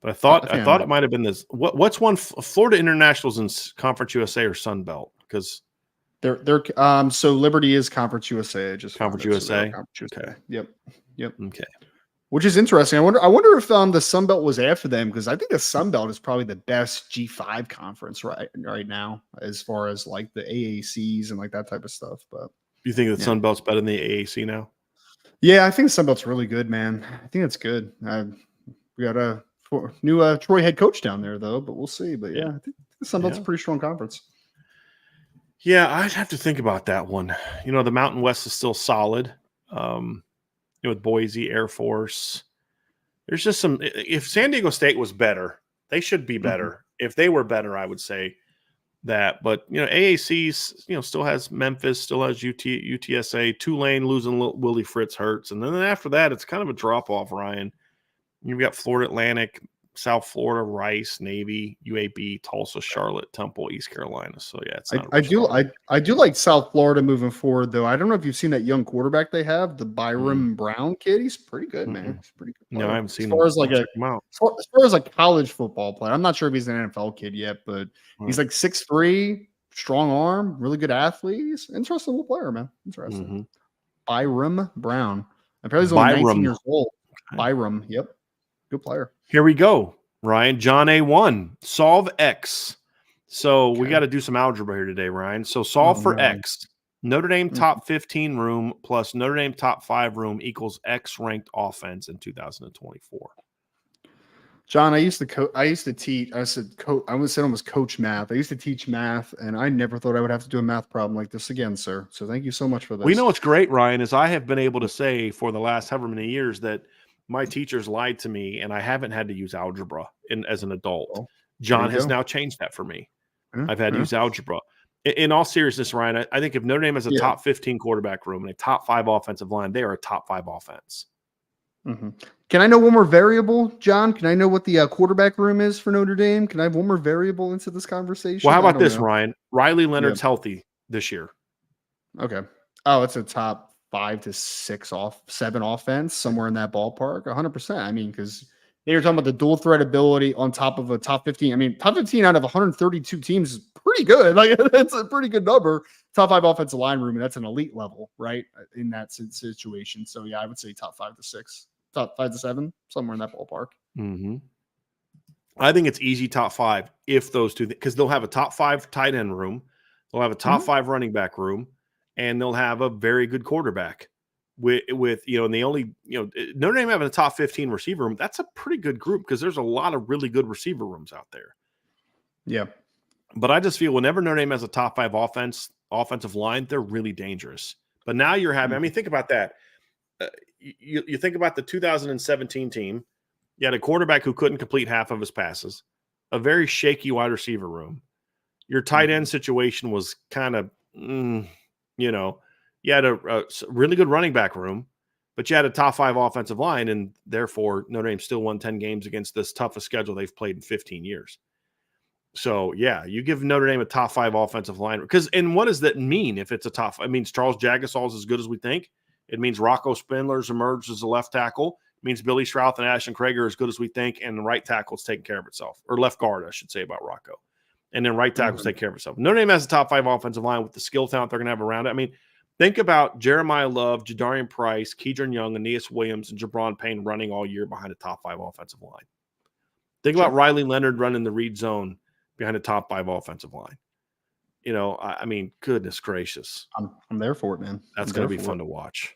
But I thought it might have been this. What's one? Florida International's in Conference USA or Sun Belt? Because they're so Liberty is Conference USA. Conference USA. Okay. Yep. Okay. Which is interesting. I wonder if the Sun Belt was after them because I think the Sun Belt is probably the best G5 conference right now as far as like the AACs and like that type of stuff. But you think the Sun Belt's better than the AAC now? Yeah, I think the Sun Belt's really good, man. I think it's good. We got a new Troy head coach down there though, but we'll see. But yeah, I think the Sun Belt's a pretty strong conference. Yeah, I'd have to think about that one. The Mountain West is still solid. With Boise, Air Force, there's just some. If San Diego State was better, they should be better. If they were better, I would say that. But AAC, still has Memphis, still has UTSA, Tulane losing Willie Fritz hurts, and then after that, it's kind of a drop off. Ryan, You've got Florida Atlantic, South Florida, Rice, Navy, UAB, Tulsa, Charlotte, Temple, East Carolina. So yeah, it's not I real do strong. I do like South Florida moving forward though. I don't know if you've seen that young quarterback they have, the Byram Brown kid. He's pretty good, man. Mm-mm. He's a pretty good No, I player. haven't As seen far him. as like I'll check him out. as far as like college football player, I'm not sure if he's an NFL kid yet, but he's Right. like 6'3", strong arm, really good athlete. He's an interesting little player, man. Interesting. Mm-hmm. Byram Brown. Apparently he's only 19 Byram. years old. Okay. Byram, yep. Good player. Here we go, Ryan. John A1. Solve X. So we Okay. got to do some algebra here today, Ryan. So solve for no. X. Notre Dame Mhm. top 15 room plus Notre Dame top 5 room equals X ranked offense in 2024. John, I used to teach. I said almost coach math. I used to teach math, and I never thought I would have to do a math problem like this again, sir. So thank you so much for this. We know what's great, Ryan, is I have been able to say for the last however many years that my teachers lied to me, and I haven't had to use algebra as an adult. Well, John has now changed that for me. I've had to use algebra. In all seriousness, Ryan, I think if Notre Dame has a top 15 quarterback room and a top 5 offensive line, they are a top 5 offense. Mm-hmm. Can I know one more variable, John? Can I know what the quarterback room is for Notre Dame? Can I have one more variable into this conversation? Well, how about this, Ryan? Riley Leonard's healthy this year. Okay. Oh, it's a top 5 to 7 offense, somewhere in that ballpark. 100%. I mean, because you're talking about the dual threat ability on top of a top 15. I mean, top 15 out of 132 teams is pretty good. Like, that's a pretty good number. Top 5 offensive line room, and that's an elite level, right? In that situation. So, yeah, I would say top 5 to 6, top 5 to 7, somewhere in that ballpark. Mm-hmm. I think it's easy top 5 if those two, because they'll have a top 5 tight end room, they'll have a top 5 running back room, and they'll have a very good quarterback. With and the only Notre Dame having a top 15 receiver room, that's a pretty good group because there's a lot of really good receiver rooms out there. Yeah. But I just feel whenever Notre Dame has a top 5 offensive line, they're really dangerous. But now you're having, I mean, think about that. You think about the 2017 team. You had a quarterback who couldn't complete half of his passes, a very shaky wide receiver room. Your tight end situation was kind of, you had a really good running back room, but you had a top 5 offensive line, and therefore Notre Dame still won 10 games against this toughest schedule they've played in 15 years. So, yeah, you give Notre Dame a top 5 offensive line. And what does that mean if it's a top 5? It means Charles Jagasaw is as good as we think. It means Rocco Spindler's emerged as a left tackle. It means Billy Strouth and Ashton Krager are as good as we think, and the right tackle's taking care of itself. Or left guard, I should say, about Rocco. And then right tackle's taking care of itself. Notre Dame has a top 5 offensive line with the skill talent they're going to have around it. I mean, think about Jeremiah Love, Jadarian Price, Keidron Young, Aeneas Williams, and Jabron Payne running all year behind a top 5 offensive line. Think about Riley Leonard running the read zone behind a top 5 offensive line. I mean, goodness gracious. I'm there for it, man. That's going to be fun to watch.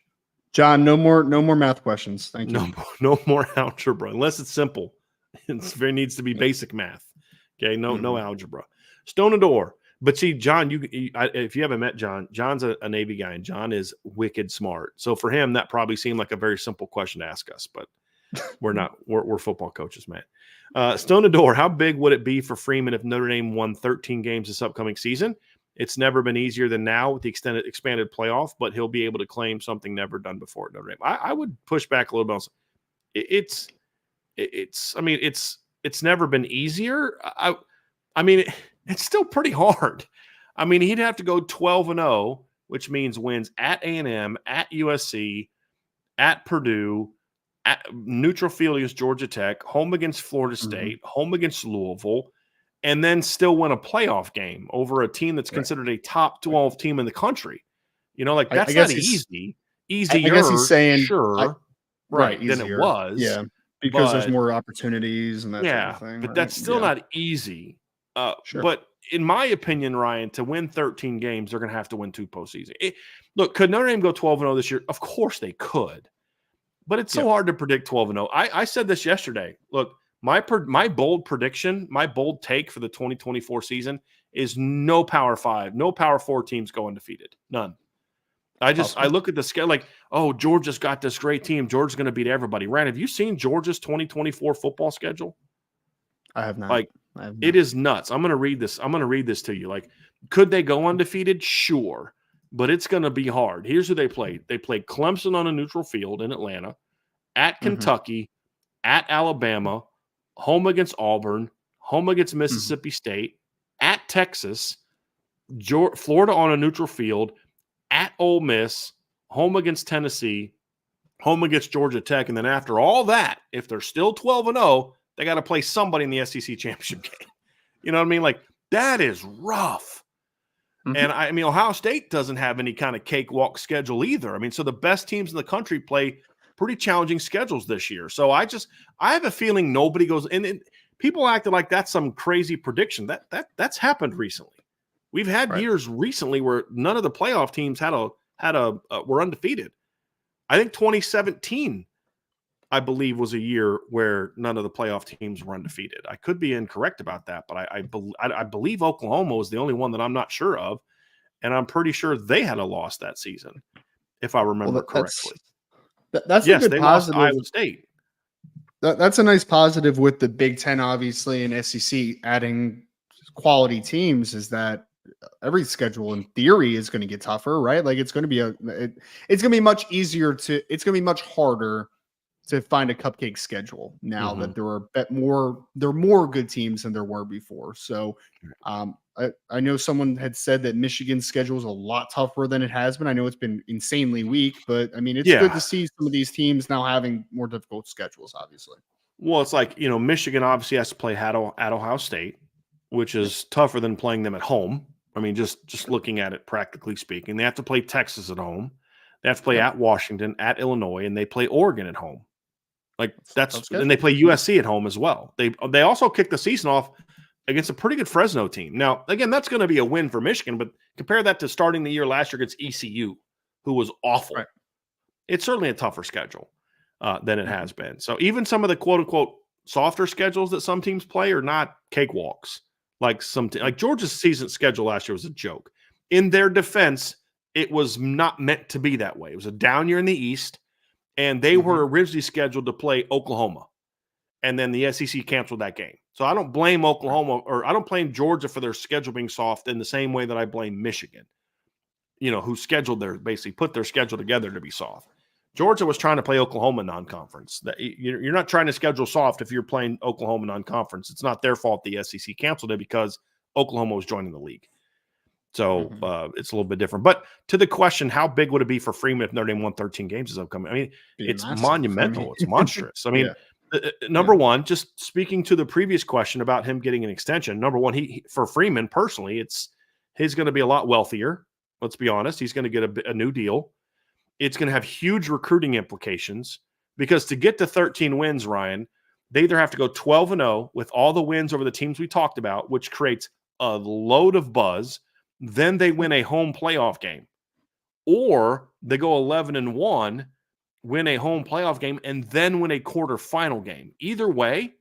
John, no more math questions. Thank you. No more algebra, unless it's simple. It needs to be basic math. Okay, no algebra. Stone and door. But see, John, if you haven't met John, John's a Navy guy, and John is wicked smart. So for him, that probably seemed like a very simple question to ask us, but we're not. We're football coaches, man. Stone and door. How big would it be for Freeman if Notre Dame won 13 games this upcoming season? It's never been easier than now with the expanded playoff, but he'll be able to claim something never done before at Notre Dame. I would push back a little bit. It's never been easier. I mean, it's still pretty hard. I mean, he'd have to go 12-0, which means wins at A&M, at USC, at Purdue, at neutral field against Georgia Tech, home against Florida State, home against Louisville, and then still win a playoff game over a team that's considered a top 12 team in the country. That's not easy. Easier, I guess he's saying, sure, right, than it was. Yeah, because there's more opportunities and that type of thing. But that's still not easy. But in my opinion, Ryan, to win 13 games, they're going to have to win 2 postseason. Look, could Notre Dame go 12-0 this year? Of course they could. But it's so hard to predict 12-0. I said this yesterday. Look, my bold prediction, my bold take for the 2024 season is no Power 5, no Power 4 teams go undefeated. None. I look at the scale like, oh, Georgia's got this great team. Georgia's going to beat everybody. Ryan, have you seen Georgia's 2024 football schedule? I have not. It is nuts. I'm going to read this. I'm going to read this to you. Like, could they go undefeated? Sure. But it's going to be hard. Here's who they played. They played Clemson on a neutral field in Atlanta, at Kentucky, at Alabama, home against Auburn, home against Mhm. Mississippi State, at Texas, Florida on a neutral field, at Ole Miss, home against Tennessee, home against Georgia Tech, and then after all that, if they're still 12-0, they got to play somebody in the SEC championship game. You know what I mean? Like, that is rough. And I mean, Ohio State doesn't have any kind of cakewalk schedule either. I mean, so the best teams in the country play pretty challenging schedules this year. So I have a feeling nobody goes and people acted like that's some crazy prediction. That's happened recently. We've had years recently where none of the playoff teams were undefeated. I think 2017, I believe, was a year where none of the playoff teams were undefeated. I could be incorrect about that, but I believe Oklahoma was the only one that I'm not sure of, and I'm pretty sure they had a loss that season, if I remember correctly. That's yes, a good they positive. lost to Iowa State. That's a nice positive with the Big Ten, obviously, and SEC adding quality teams is that every schedule in theory is going to get tougher, right? Like it's going to be it's going to be much easier it's going to be much harder to find a cupcake schedule now that there are more good teams than there were before. So I know someone had said that Michigan's schedule is a lot tougher than it has been. I know it's been insanely weak, but I mean, it's good to see some of these teams now having more difficult schedules, obviously. Well, it's like, Michigan obviously has to play at Ohio State, which is tougher than playing them at home. I mean, just looking at it practically speaking. They have to play Texas at home. They have to play at Washington, at Illinois, and they play Oregon at home. Like and they play USC at home as well. They also kick the season off against a pretty good Fresno team. Now, again, that's going to be a win for Michigan, but compare that to starting the year last year against ECU, who was awful. Right. It's certainly a tougher schedule than it has been. So even some of the quote unquote softer schedules that some teams play are not cakewalks. Like like Georgia's season schedule last year was a joke. In their defense, it was not meant to be that way. It was a down year in the East. And they were originally scheduled to play Oklahoma. And then the SEC canceled that game. So I don't blame Oklahoma or I don't blame Georgia for their schedule being soft in the same way that I blame Michigan, who basically put their schedule together to be soft. Georgia was trying to play Oklahoma non-conference. You're not trying to schedule soft if you're playing Oklahoma non-conference. It's not their fault the SEC canceled it because Oklahoma was joining the league. So it's a little bit different. But to the question, how big would it be for Freeman if Notre Dame won 13 games this upcoming? I mean, it's massive. Monumental. It's monstrous. I mean, number one, just speaking to the previous question about him getting an extension, number one, for Freeman personally, he's going to be a lot wealthier. Let's be honest. He's going to get a new deal. It's going to have huge recruiting implications because to get to 13 wins, Ryan, they either have to go 12-0 with all the wins over the teams we talked about, which creates a load of buzz. Then they win a home playoff game, or they go 11-1, win a home playoff game, and then win a quarterfinal game. Either way,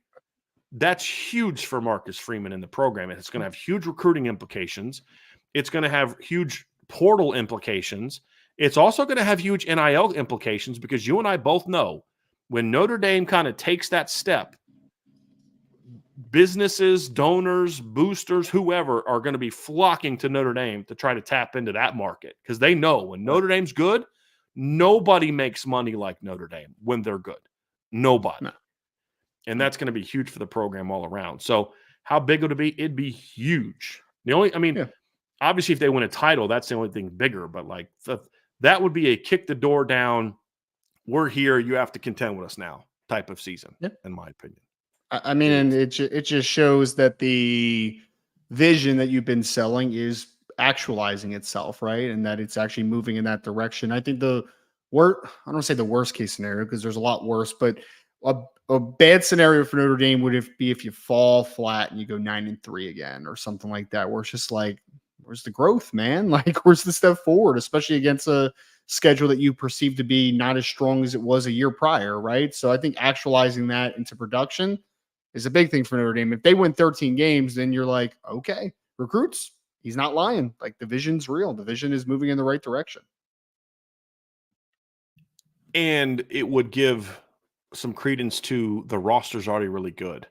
that's huge for Marcus Freeman in the program. And it's going to have huge recruiting implications. It's going to have huge portal implications. It's also going to have huge NIL implications because you and I both know when Notre Dame kind of takes that step, businesses, donors, boosters, whoever are going to be flocking to Notre Dame to try to tap into that market because they know when Notre Dame's good, nobody makes money like Notre Dame when they're good. Nobody. No. And that's going to be huge for the program all around. So how big would it be? It'd be huge. Obviously if they win a title, that's the only thing bigger, but like that would be a kick the door down. We're here. You have to contend with us now type of season, in my opinion. I mean, and it just shows that the vision that you've been selling is actualizing itself, right? And that it's actually moving in that direction. I think I don't say the worst case scenario because there's a lot worse, but a bad scenario for Notre Dame would be if you fall flat and you go 9-3 again or something like that, where it's just like, where's the growth, man? Like, where's the step forward, especially against a schedule that you perceive to be not as strong as it was a year prior, right? So I think actualizing that into production is a big thing for Notre Dame. If they win 13 games, then you're like, okay, recruits, he's not lying. Like the vision's real. The vision is moving in the right direction. And it would give some credence to the roster's already really good.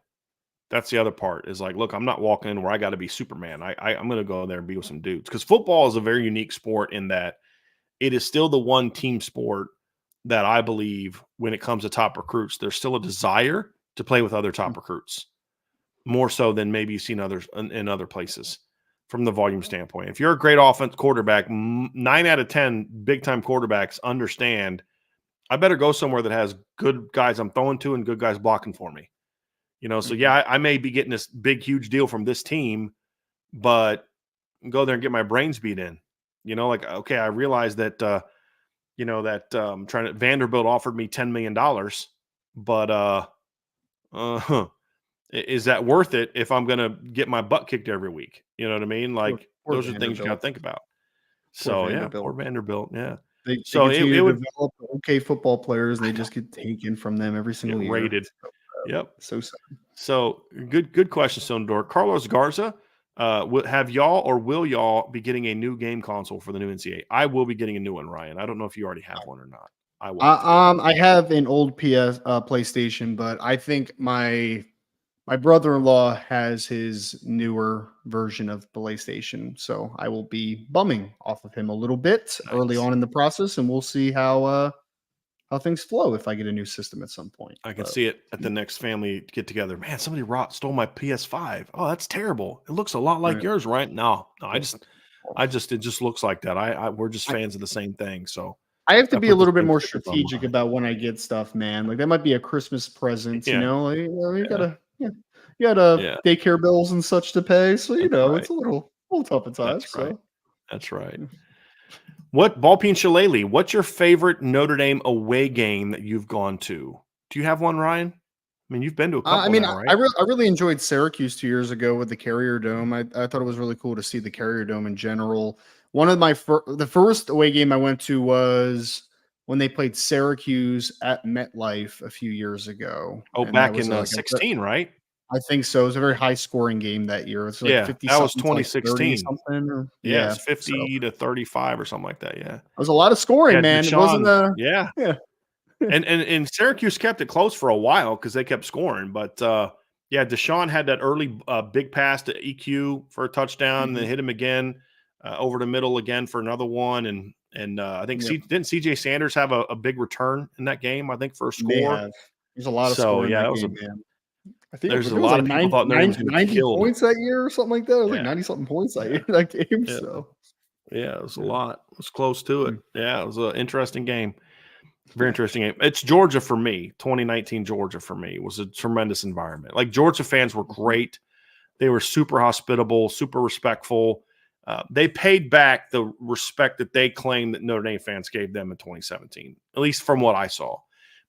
That's the other part is like, look, I'm not walking in where I got to be Superman. I'm going to go there and be with some dudes because football is a very unique sport in that it is still the one team sport that I believe when it comes to top recruits, there's still a desire to play with other top recruits, more so than maybe you've seen others in other places from the volume standpoint. If you're a great offense quarterback, 9 out of 10 big-time quarterbacks understand I better go somewhere that has good guys I'm throwing to and good guys blocking for me. So yeah, I may be getting this big, huge deal from this team, but go there and get my brains beat in. Like, okay, I realize that, Vanderbilt offered me $10 million, but is that worth it if I'm going to get my butt kicked every week? You know what I mean? Like, Poor those are things you got to Vanderbilt. think about. Poor So yeah, Vanderbilt. poor Vanderbilt. Yeah. They So continue it to would develop okay football players, and they just get taken from them every get single year. rated. Yep. So sad. So good question, Sonador. Carlos Garza, have y'all or will y'all be getting a new game console for the new NCAA? I will be getting a new one, Ryan. I don't know if you already have one or not. I will. I have an old PlayStation, but I think my brother-in-law has his newer version of PlayStation, so I will be bumming off of him a little bit early Nice. on in the process, and we'll see how things flow if I get a new system at some point. I can But see it at the next family get together. Man, somebody stole my PS5. Oh, that's terrible. It looks a lot like right. yours, right? No, it just looks like that. We're just I, fans of the same thing. So I have to I be a put the little bit same more stickers on strategic mine. about when I get stuff, man. Like that might be a Christmas present, Yeah, Like, you yeah, gotta, you got yeah. daycare bills and such to pay, so That's right. it's a little tough at That's times. right. So That's right. What Ballpeen Shillelagh, what's your favorite Notre Dame away game that you've gone to? Do you have one, Ryan? I mean, you've been to a I couple mean, now, I right? really enjoyed Syracuse 2 years ago with the Carrier Dome. I thought it was really cool to see the Carrier Dome in general. One of the first away game I went to was when they played Syracuse at MetLife a few years ago, Oh, and that back was in like 16, right? I think so. It was a very high scoring game that year. It's like Yeah, 50 that was something to like 30 2016. something. Or, Yeah, yeah. it's So 50 to 35 or something like that. Yeah. it was a lot of scoring, Yeah, man. It wasn't Deshaun. a, Yeah. yeah. And Syracuse kept it close for a while because they kept scoring. But yeah, Deshaun had that early big pass to EQ for a touchdown, and then hit him again over the middle again for another one. And I think Yep. didn't CJ Sanders have a big return in that game? I think for a May score. have. There's a lot of So score in yeah, that that was game, man. I think there's a it was lot like of people thought Notre Dame was going to get 90 killed. points that year or something like that. It was like Yeah, 90 something points that yeah, year, that game. yeah, So yeah. It was a yeah. lot. It was close to it. Mm. Yeah, it was an interesting game. Very Yeah. interesting game. It's Georgia for me. 2019 Georgia for me was a tremendous environment. Like Georgia fans were Mhm. great. They were super hospitable, super respectful. They paid back the respect that they claimed that Notre Dame fans gave them in 2017, at least from what I saw.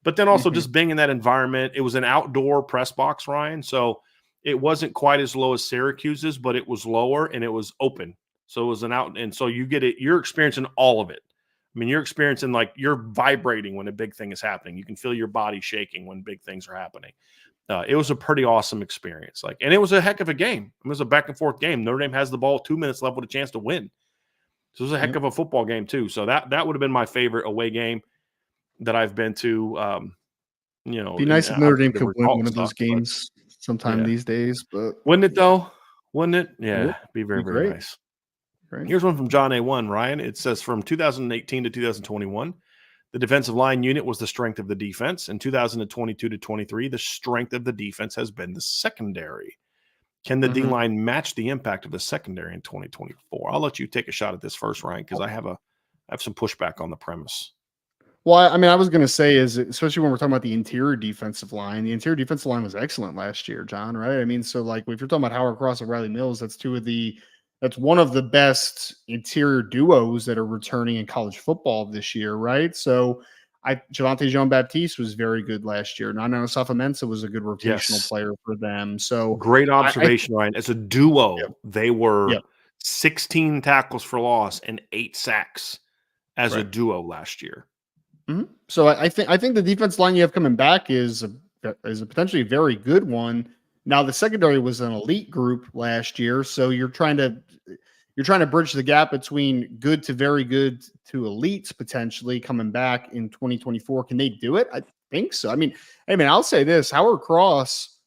But then also Mhm. just being in that environment, it was an outdoor press box, Ryan. So it wasn't quite as low as Syracuse's, but it was lower and it was open. So it was an out, and so you get it. You're experiencing all of it. I mean, you're experiencing like you're vibrating when a big thing is happening. You can feel your body shaking when big things are happening. It was a pretty awesome experience. And it was a heck of a game. It was a back and forth game. Notre Dame has the ball 2 minutes left with a chance to win. So it was a heck Yep. of a football game too. So that would have been my favorite away game that I've been to. Be And nice if Notre Dame obviously the could win result one of those sucked, but games sometime yeah, these days, but wouldn't it though? Wouldn't it? it Yeah, would be very be very great. nice. Right. Here's one from John A1, Ryan. It says from 2018 to 2021. The defensive line unit was the strength of the defense. In 2022 to 23, the strength of the defense has been the secondary. Can the D Mhm. line match the impact of the secondary in 2024? I'll let you take a shot at this first, Ryan, because I have some pushback on the premise. Well, I mean, I was going to say is especially when we're talking about the interior defensive line. The interior defensive line was excellent last year, John. Right? I mean, so like if you're talking about Howard Cross and Riley Mills, that's one of the best interior duos that are returning in college football this year, right? So, Javante Jean Baptiste was very good last year. Nana Osafo-Mensah was a good rotational Yes. player for them. So, Great I observation, Ryan. As a yep, duo, they were yep, 16 tackles for loss and 8 sacks as a right. duo last year. So I think the defense line you have coming back is a potentially very good one. Now the secondary was an elite group last year, so you're trying to bridge the gap between good to very good to elites potentially coming back in 2024. Can they do it? I think so. I mean, hey man, I'll say this: Howard Cross,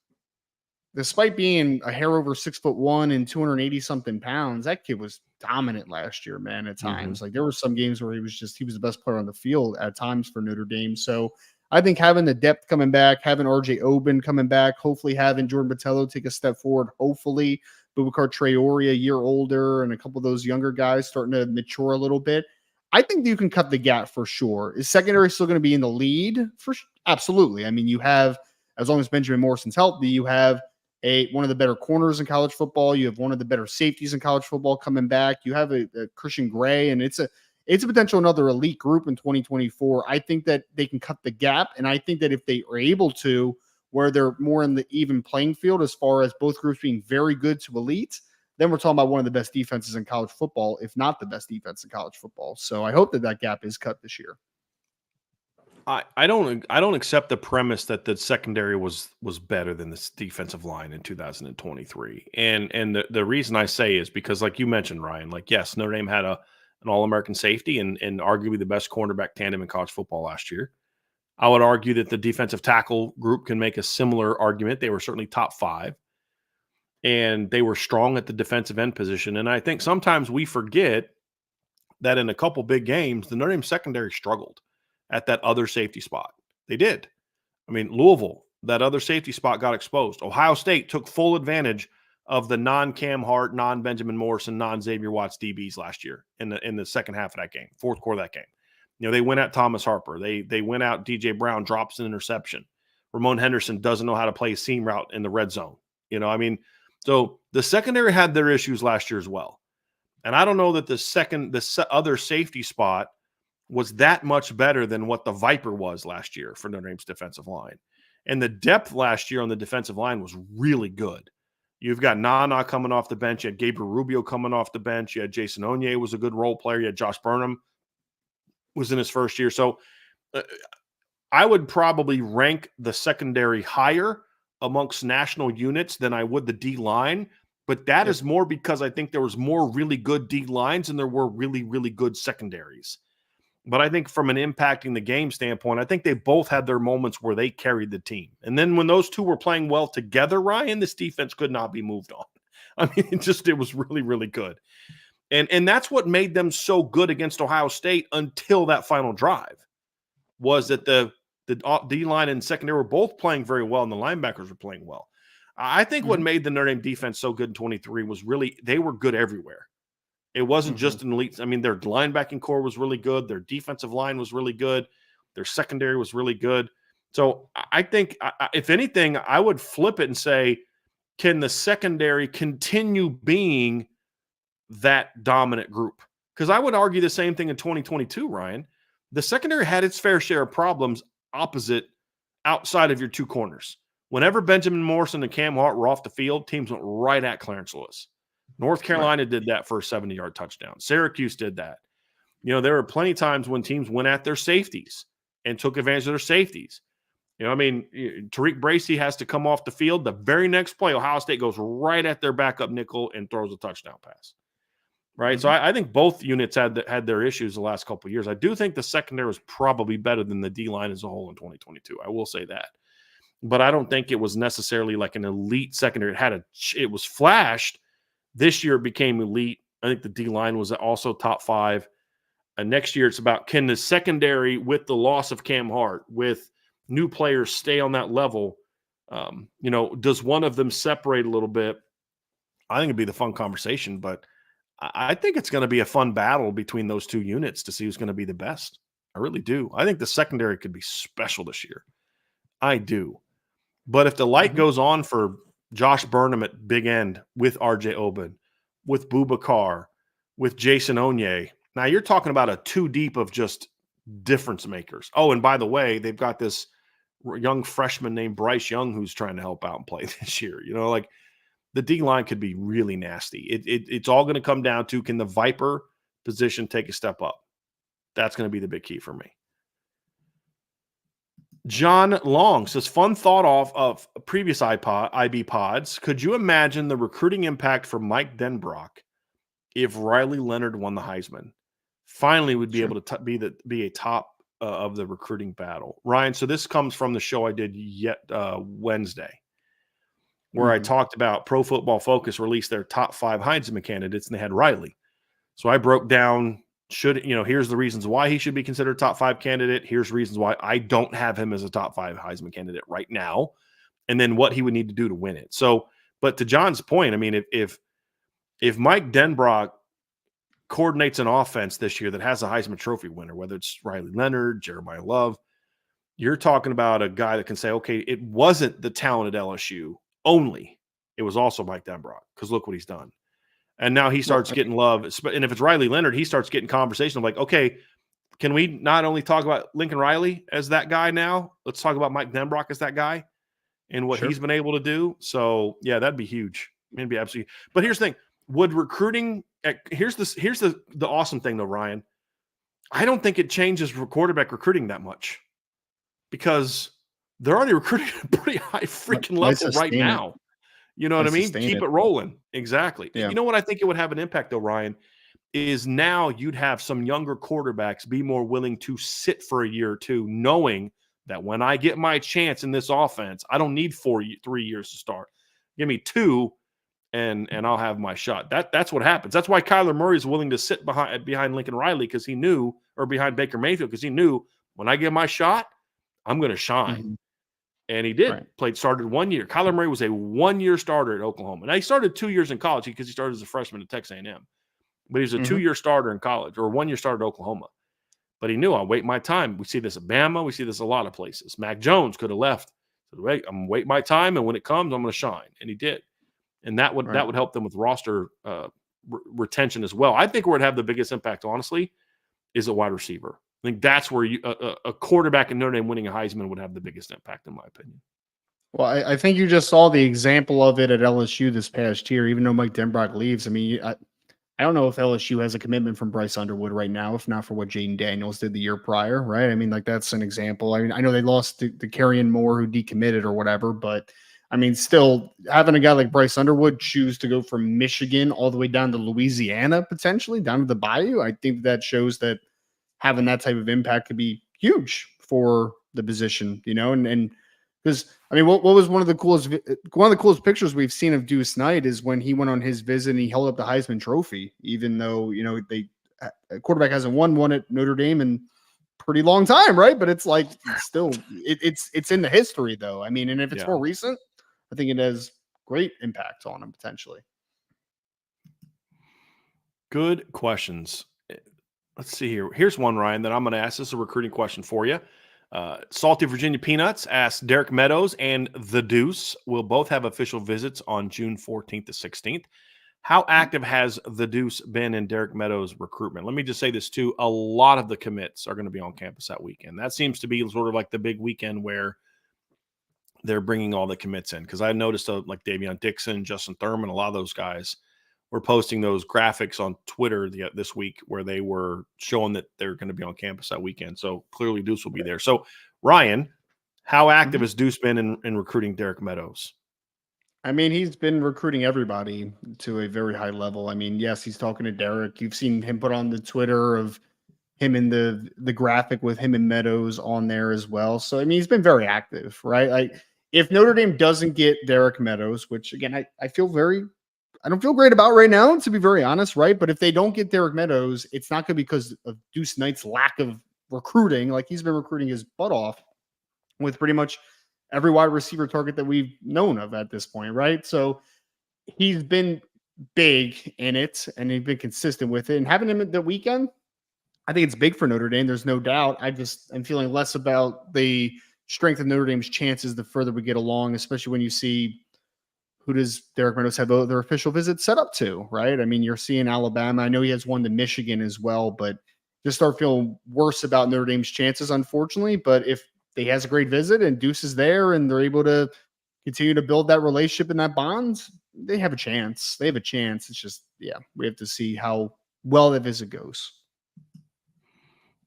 despite being a hair over 6'1" and 280 something pounds, that kid was dominant last year, man, at Mhm. times. Like, there were some games where he was the best player on the field at times for Notre Dame. So I think having the depth coming back, having RJ Oben coming back, hopefully having Jordan Botelho take a step forward, hopefully Boubacar Traore a year older, and a couple of those younger guys starting to mature a little bit. I think you can cut the gap for sure. Is secondary still going to be in the lead? Absolutely. I mean, you have, as long as Benjamin Morrison's healthy, you have one of the better corners in college football. You have one of the better safeties in college football coming back. You have a Christian Gray, and it's a potential another elite group in 2024. I think that they can cut the gap, and I think that if they are able to, where they're more in the even playing field as far as both groups being very good to elite, then we're talking about one of the best defenses in college football, if not the best defense in college football. So I hope that gap is cut this year. I don't accept the premise that the secondary was better than this defensive line in 2023. And the reason I say is because, like you mentioned, Ryan, like, yes, Notre Dame had an All-American safety and arguably the best cornerback tandem in college football last year. I would argue that the defensive tackle group can make a similar argument. They were certainly top 5, and they were strong at the defensive end position. And I think sometimes we forget that in a couple big games, the Notre Dame secondary struggled at that other safety spot. They did. I mean, Louisville, that other safety spot got exposed. Ohio State took full advantage of the non-Cam Hart, non-Benjamin Morrison, non-Xavier Watts DBs last year in the second half of that game, fourth quarter of that game. You know, they went out Thomas Harper. They went out DJ Brown, drops an interception. Ramon Henderson doesn't know how to play a seam route in the red zone. You know, I mean, so the secondary had their issues last year as well. And I don't know that the other safety spot was that much better than what the Viper was last year for Notre Dame's defensive line. And the depth last year on the defensive line was really good. You've got Nana coming off the bench. You had Gabriel Rubio coming off the bench. You had Jason Onye was a good role player. You had Josh Burnham was in his first year. So I would probably rank the secondary higher amongst national units than I would the D line. But that is more because I think there was more really good D lines and there were really, really good secondaries. But I think from an impacting the game standpoint, I think they both had their moments where they carried the team. And then when those two were playing well together, Ryan, this defense could not be moved on. I mean, it was really, really good. And that's what made them so good against Ohio State until that final drive, was that the D-line and secondary were both playing very well and the linebackers were playing well. I think what made the Notre Dame defense so good in 23 was really they were good everywhere. It wasn't just an elite. I mean, their linebacking core was really good. Their defensive line was really good. Their secondary was really good. So I think, if anything, I would flip it and say, can the secondary continue being that dominant group? Because I would argue the same thing in 2022, Ryan. The secondary had its fair share of problems outside of your two corners. Whenever Benjamin Morrison and Cam Hart were off the field, teams went right at Clarence Lewis. North Carolina did that for a 70-yard touchdown. Syracuse did that. You know, there were plenty of times when teams went at their safeties and took advantage of their safeties. You know, I mean, Tariq Bracy has to come off the field. The very next play, Ohio State goes right at their backup nickel and throws a touchdown pass. Right? So I think both units had their issues the last couple of years. I do think the secondary was probably better than the D-line as a whole in 2022. I will say that. But I don't think it was necessarily like an elite secondary. It was flashed. This year it became elite. I think the D-line was also top 5. Next year it's about, can the secondary, with the loss of Cam Hart, with new players, stay on that level? You know, does one of them separate a little bit? I think it'd be the fun conversation, but I think it's going to be a fun battle between those two units to see who's going to be the best. I really do. I think the secondary could be special this year. I do. But if the light goes on for Josh Burnham at big end with RJ Oben, with Boubacar, with Jason Onye, now you're talking about a two deep of just difference makers. Oh, and by the way, they've got this young freshman named Bryce Young who's trying to help out and play this year. You know, like, the D-line could be really nasty. It's all going to come down to, can the Viper position take a step up? That's going to be the big key for me. John Long says, fun thought off of previous IB pods. Could you imagine the recruiting impact for Mike Denbrock if Riley Leonard won the Heisman? Finally would be able to be a top of the recruiting battle. Ryan, so this comes from the show I did Wednesday, where I talked about Pro Football Focus released their top 5 Heisman candidates, and they had Riley. So I broke down, here's the reasons why he should be considered a top 5 candidate. Here's reasons why I don't have him as a top 5 Heisman candidate right now. And then what he would need to do to win it. So, but to John's point, I mean, if Mike Denbrock coordinates an offense this year that has a Heisman Trophy winner, whether it's Riley Leonard, Jeremiah Love, you're talking about a guy that can say, okay, it wasn't the talent at LSU only. It was also Mike Denbrock, because look what he's done. And now he starts getting love. And if it's Riley Leonard, he starts getting conversation of like, okay, can we not only talk about Lincoln Riley as that guy now? Let's talk about Mike Denbrock as that guy and what he's been able to do. So, yeah, that'd be huge. It'd be absolutely. But here's the thing. Would recruiting – here's the awesome thing, though, Ryan. I don't think it changes quarterback recruiting that much, because they're already recruiting at a pretty high freaking level right now. You know what I mean? Keep it rolling. Exactly. Yeah. You know what I think it would have an impact, though, Ryan, is now you'd have some younger quarterbacks be more willing to sit for a year or two, knowing that when I get my chance in this offense, I don't need 3 years to start. Give me 2, and I'll have my shot. That's what happens. That's why Kyler Murray is willing to sit behind Lincoln Riley, because he knew, or behind Baker Mayfield, because he knew when I get my shot, I'm going to shine. Mm-hmm. And he did. Started 1 year. Kyler Murray was a 1-year starter at Oklahoma. Now, he started 2 years in college because he started as a freshman at Texas A&M. But he was a 2-year starter in college, or a 1-year starter at Oklahoma. But he knew, I'll wait my time. We see this at Bama. We see this a lot of places. Mac Jones could have left. Said, wait, I'm going to wait my time, and when it comes, I'm going to shine. And he did. And that would help them with roster retention as well. I think where it'd have the biggest impact, honestly, is a wide receiver. I think that's where a quarterback in Notre Dame winning a Heisman would have the biggest impact, in my opinion. Well, I think you just saw the example of it at LSU this past year, even though Mike Denbrock leaves. I mean, I don't know if LSU has a commitment from Bryce Underwood right now, if not for what Jaden Daniels did the year prior, right? I mean, like, that's an example. I mean, I know they lost to Carrion Moore, who decommitted or whatever, but I mean, still having a guy like Bryce Underwood choose to go from Michigan all the way down to Louisiana, potentially down to the Bayou, I think that shows that having that type of impact could be huge for the position, and because I mean, what was one of the coolest pictures we've seen of Deuce Knight is when he went on his visit and he held up the Heisman Trophy, even though a quarterback hasn't won one at Notre Dame in pretty long time, right? But it's like still it's in the history, though. I mean, and if it's more recent, I think it has great impact on him potentially. Good questions. Let's see here. Here's one, Ryan, that I'm going to ask. This is a recruiting question for you. Salty Virginia Peanuts asks, Derrick Meadows and the Deuce will both have official visits on June 14th to 16th. How active has the Deuce been in Derrick Meadows' recruitment? Let me just say this, too. A lot of the commits are going to be on campus that weekend. That seems to be sort of like the big weekend where they're bringing all the commits in, because I noticed like Davion Dixon, Justin Thurman, a lot of those guys were posting those graphics on Twitter this week where they were showing that they're going to be on campus that weekend. So clearly Deuce will be there. So Ryan, how active has Deuce been in recruiting Derrick Meadows? I mean, he's been recruiting everybody to a very high level. I mean, yes, he's talking to Derrick. You've seen him put on the Twitter of him in the graphic with him and Meadows on there as well. So, I mean, he's been very active, right? Like, if Notre Dame doesn't get Derrick Meadows, which again, I don't feel great about right now, to be very honest, right? But if they don't get Derrick Meadows, it's not going to be because of Deuce Knight's lack of recruiting. Like, he's been recruiting his butt off with pretty much every wide receiver target that we've known of at this point, right? So he's been big in it, and he's been consistent with it. And having him at the weekend, I think it's big for Notre Dame. There's no doubt. I'm feeling less about the strength of Notre Dame's chances the further we get along, especially when you see who does Derrick Meadows have their official visit set up to, right? I mean, you're seeing Alabama. I know he has one to Michigan as well, but just start feeling worse about Notre Dame's chances, unfortunately. But if he has a great visit and Deuce is there and they're able to continue to build that relationship and that bond, they have a chance. They have a chance. It's just, we have to see how well that visit goes.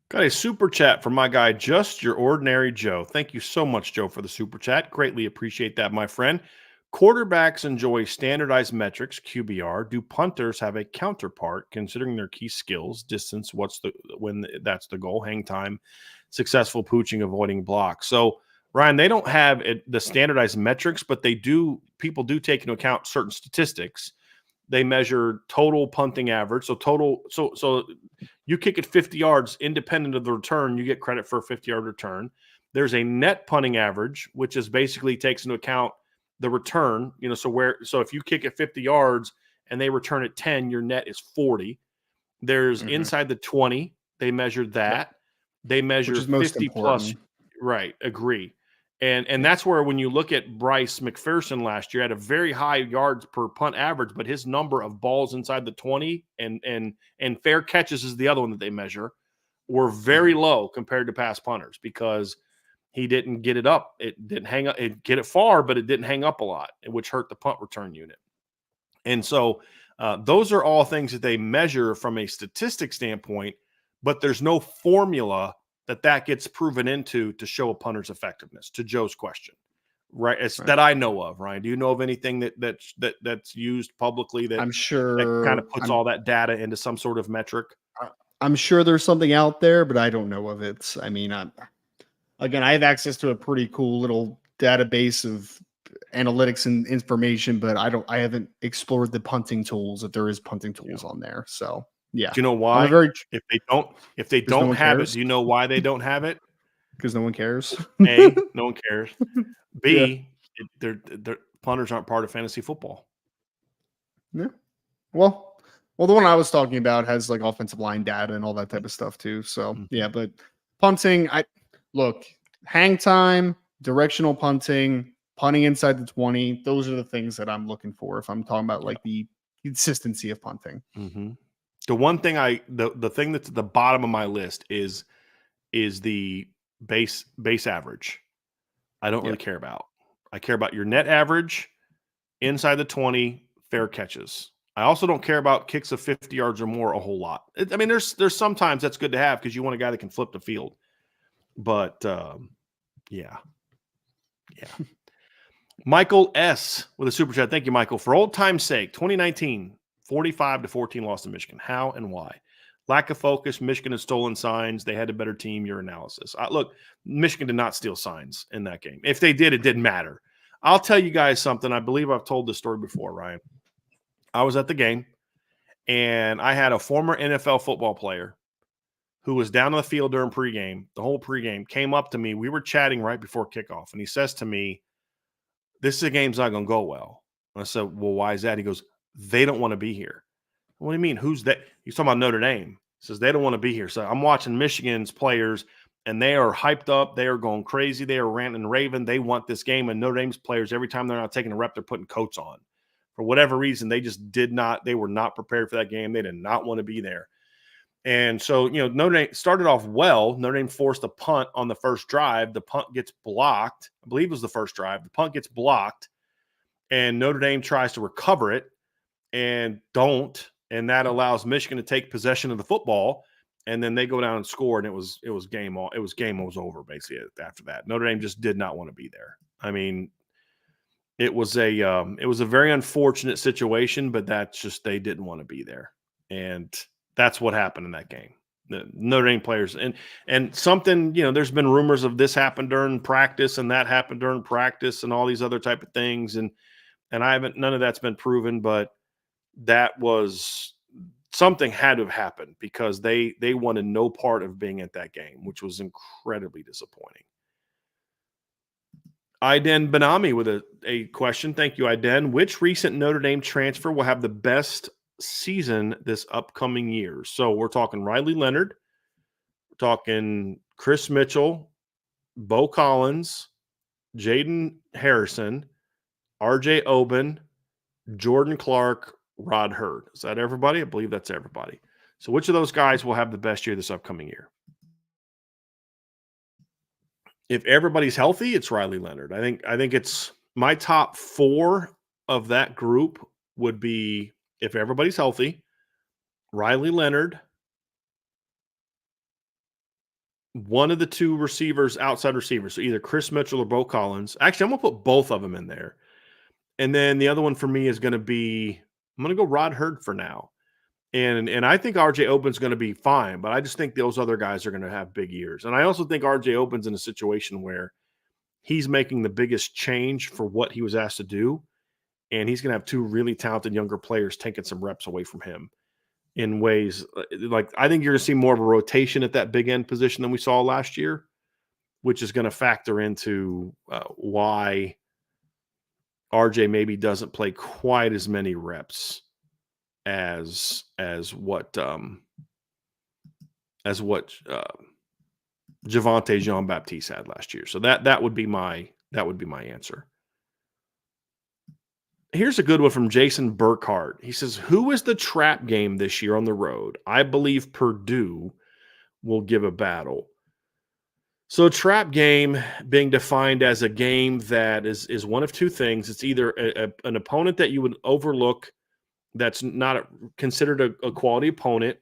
Got a super chat from my guy, Just Your Ordinary Joe. Thank you so much, Joe, for the super chat. Greatly appreciate that, my friend. Quarterbacks enjoy standardized metrics, QBR. Do punters have a counterpart considering their key skills, distance, when that's the goal, hang time, successful pooching, avoiding blocks? So, Ryan, they don't have the standardized metrics, but people do take into account certain statistics. they measure total punting average. So so you kick it 50 yards independent of the return, you get credit for a 50-yard return. There's a net punting average, which is basically takes into account the return, so if you kick it 50 yards and they return it 10, your net is 40. There's inside the 20, they measured that. They measure which is most 50 plus. important. Right, agree. And that's where, when you look at Bryce McPherson last year, had a very high yards per punt average, but his number of balls inside the 20 and fair catches is the other one that they measure, were very low compared to past punters, because he didn't get it up. It didn't hang up. It get it far, but it didn't hang up a lot, which hurt the punt return unit. And so those are all things that they measure from a statistic standpoint, but there's no formula that gets proven into to show a punter's effectiveness, to Joe's question, right? That I know of. Ryan, do you know of anything that's used publicly that I'm sure that kind of puts all that data into some sort of metric? I'm sure there's something out there, but I don't know of it. I mean, again, I have access to a pretty cool little database of analytics and information, but I haven't explored the punting tools, if there is punting tools on there. So yeah. Do you know why? If they don't have it, do you know why they don't have it? Because no one cares. A, no one cares. B, their punters aren't part of fantasy football. Yeah. Well, the one I was talking about has like offensive line data and all that type of stuff too. So yeah, but punting, hang time, directional punting, punting inside the 20. Those are the things that I'm looking for if I'm talking about like the consistency of punting. Mm-hmm. The one thing the thing that's at the bottom of my list is the base average. I don't really care about. I care about your net average, inside the 20, fair catches. I also don't care about kicks of 50 yards or more a whole lot. I mean, there's sometimes that's good to have because you want a guy that can flip the field. But yeah. Michael S. with a super chat. Thank you, Michael. For old time's sake, 2019, 45-14 loss to Michigan. How and why? Lack of focus. Michigan had stolen signs. They had a better team. Your analysis. Look, Michigan did not steal signs in that game. If they did, it didn't matter. I'll tell you guys something. I believe I've told this story before, Ryan. I was at the game, and I had a former NFL football player who was down on the field during pregame. The whole pregame came up to me. We were chatting right before kickoff, and he says to me, "This game's not going to go well." And I said, "Well, why is that?" He goes, "They don't want to be here." What do you mean? Who's that? He's talking about Notre Dame. He says they don't want to be here. So I'm watching Michigan's players, and they are hyped up. They are going crazy. They are ranting and raving. They want this game. And Notre Dame's players, every time they're not taking a rep, they're putting coats on. For whatever reason, they just did not. They were not prepared for that game. They did not want to be there. And so, Notre Dame started off well. Notre Dame forced a punt on the first drive. The punt gets blocked. I believe it was the first drive. The punt gets blocked, and Notre Dame tries to recover it and don't. And that allows Michigan to take possession of the football, and then they go down and score, and it was game on. It was game was over basically after that. Notre Dame just did not want to be there. I mean, it was a very unfortunate situation, but that's just they didn't want to be there, and that's what happened in that game. The Notre Dame players and something, there's been rumors of this happened during practice and that happened during practice and all these other type of things, and none of that's been proven, but that was something had to have happened because they wanted no part of being at that game, which was incredibly disappointing. Iden Benami with a question. Thank you, Iden. Which recent Notre Dame transfer will have the best season this upcoming year? So we're talking Riley Leonard, we're talking Chris Mitchell, Bo Collins, Jaden Harrison, RJ Oben, Jordan Clark, Rod Hurd. Is that everybody? I believe that's everybody. So which of those guys will have the best year this upcoming year? If everybody's healthy, it's Riley Leonard. I think it's my top 4 of that group would be, if everybody's healthy, Riley Leonard, one of the 2 receivers, outside receivers, so either Chris Mitchell or Bo Collins. Actually, I'm going to put both of them in there. And then the other one for me is going to be, I'm going to go Rod Hurd for now. And I think RJ Oben's going to be fine, but I just think those other guys are going to have big years. And I also think RJ Oben's in a situation where he's making the biggest change for what he was asked to do. and he's going to have two really talented younger players taking some reps away from him in ways like I think you're going to see more of a rotation at that big end position than we saw last year, which is going to factor into why RJ maybe doesn't play quite as many reps as what Javonte Jean-Baptiste had last year. So that would be my answer. Here's a good one from Jason Burkhart. He says, who is the trap game this year on the road? I believe Purdue will give a battle. So trap game being defined as a game that is one of two things. It's either an opponent that you would overlook that's not considered a quality opponent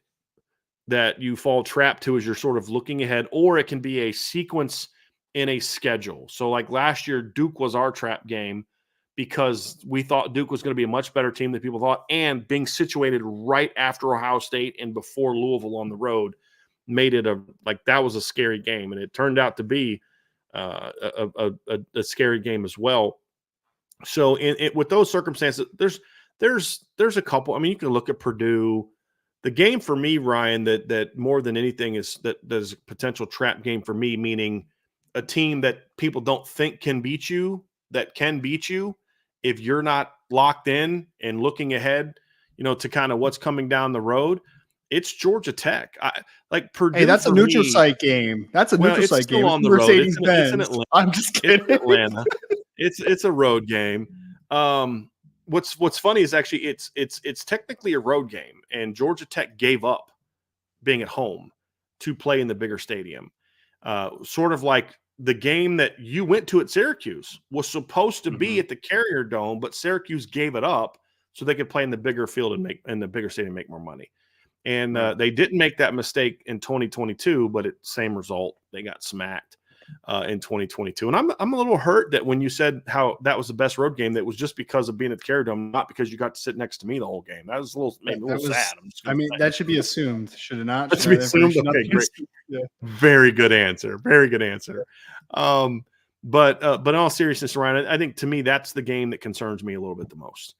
that you fall trapped to as you're sort of looking ahead, or it can be a sequence in a schedule. So like last year, Duke was our trap game because we thought Duke was going to be a much better team than people thought, and being situated right after Ohio State and before Louisville on the road made it that was a scary game, and it turned out to be a scary game as well. So with those circumstances, there's a couple. I mean, you can look at Purdue. The game for me, Ryan, that more than anything is that there's a potential trap game for me, meaning a team that people don't think can beat you, that can beat you if you're not locked in and looking ahead, to kind of what's coming down the road. It's Georgia Tech. Purdue. Hey, that's a neutral site game. That's a neutral site game. On the road. It's in Atlanta. I'm just kidding. It's Atlanta. It's a road game. What's funny is actually it's technically a road game, and Georgia Tech gave up being at home to play in the bigger stadium. Sort of like the game that you went to at Syracuse was supposed to be at the Carrier Dome, but Syracuse gave it up so they could play in the bigger field and in the bigger stadium, make more money. And they didn't make that mistake in 2022, but same result. They got smacked in 2022. And I'm a little hurt that when you said how that was the best road game, that was just because of being at the Carrier Dome, not because you got to sit next to me the whole game. That was made me a little sad. That should be assumed. Should it not? Should be assumed. Okay, great. Yeah. Very good answer. Very good answer. But in all seriousness, Ryan, I think to me that's the game that concerns me a little bit the most.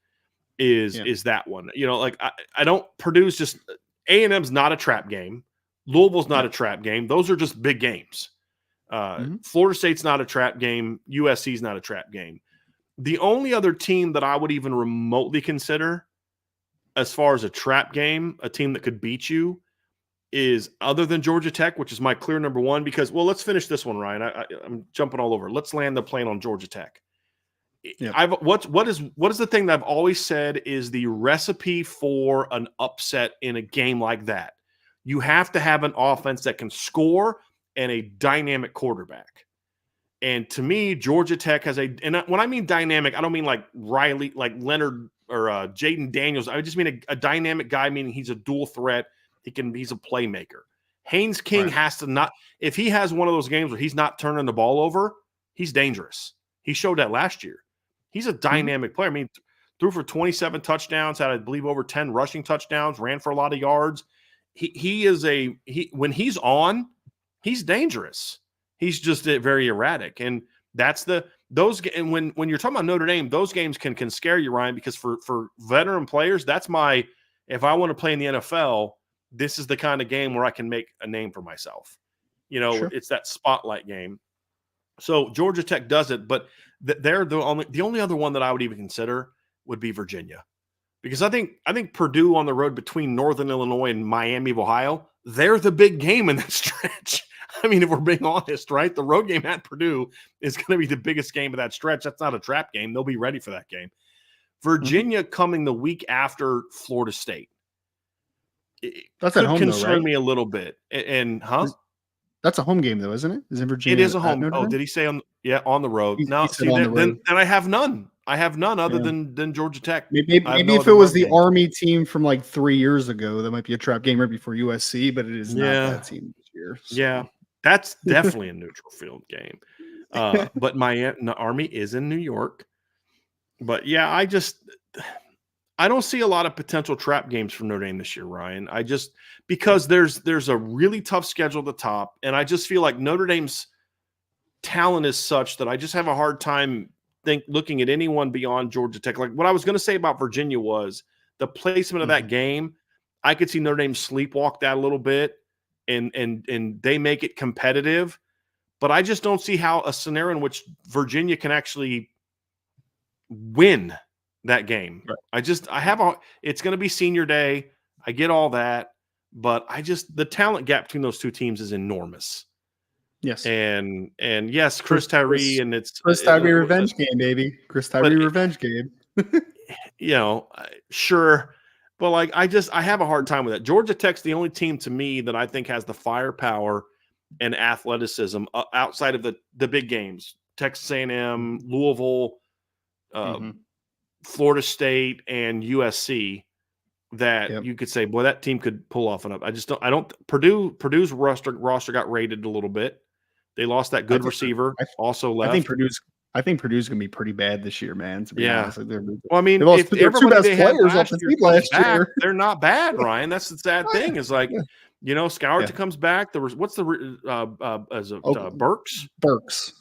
Is that one? I don't Purdue's just A&M's not a trap game. Louisville's not a trap game. Those are just big games. Florida State's not a trap game. USC's not a trap game. The only other team that I would even remotely consider as far as a trap game, a team that could beat you, is other than Georgia Tech, which is my clear number one, because, let's finish this one, Ryan. I'm jumping all over. Let's land the plane on Georgia Tech. Yep. What is the thing that I've always said is the recipe for an upset in a game like that? You have to have an offense that can score and a dynamic quarterback. And to me, Georgia Tech has and when I mean dynamic, I don't mean like Riley, like Leonard or Jaden Daniels. I just mean a dynamic guy, meaning he's a dual threat. He's a playmaker. Haynes King has to not, if he has one of those games where he's not turning the ball over, he's dangerous. He showed that last year. He's a dynamic player. I mean, threw for 27 touchdowns, had, I believe, over 10 rushing touchdowns, ran for a lot of yards. When he's on, he's dangerous. He's just very erratic. And that's and when you're talking about Notre Dame, those games can scare you, Ryan, because for veteran players, if I want to play in the NFL, this is the kind of game where I can make a name for myself. Sure. It's that spotlight game. So Georgia Tech does it, but they're the only other one that I would even consider would be Virginia, because I think Purdue on the road between Northern Illinois and Miami of Ohio, they're the big game in that stretch. I mean, if we're being honest, right? The road game at Purdue is going to be the biggest game of that stretch. That's not a trap game. They'll be ready for that game. Virginia coming the week after Florida State. That's at home, concern though, right? me a little bit. That's a home game, though, isn't it? Is in Virginia? It is a home. Did he say on the road? No, see, then I have none. I have none other than Georgia Tech. Maybe if it was the Army team from like 3 years ago, that might be a trap game right before USC, but it is not that team this year. So. Yeah, that's definitely a neutral field game. But my Army is in New York. But yeah, I don't see a lot of potential trap games for Notre Dame this year, Ryan. Because there's a really tough schedule at the top, and I just feel like Notre Dame's talent is such that I just have a hard time think looking at anyone beyond Georgia Tech, like what I was going to say about Virginia was the placement of that game. I could see Notre Dame sleepwalk that a little bit and they make it competitive. But I just don't see how a scenario in which Virginia can actually win that game. Right. It's going to be senior day. I get all that, but the talent gap between those two teams is enormous. Yes. And yes, Chris Tyree, and it's Chris Tyree revenge game, baby. Chris Tyree revenge game. Sure. But like, I have a hard time with that. Georgia Tech's the only team to me that I think has the firepower and athleticism outside of the big games, Texas A&M, Louisville, Florida State, and USC, that you could say, boy, that team could pull off enough. Purdue's roster got raided a little bit. They lost that good receiver, also left. I think Purdue's going to be pretty bad this year, man, to be honest. Well, I mean, if everybody they had last year, they're not bad, Ryan. That's the sad thing is like, Scourge comes back. There was what's the Burks?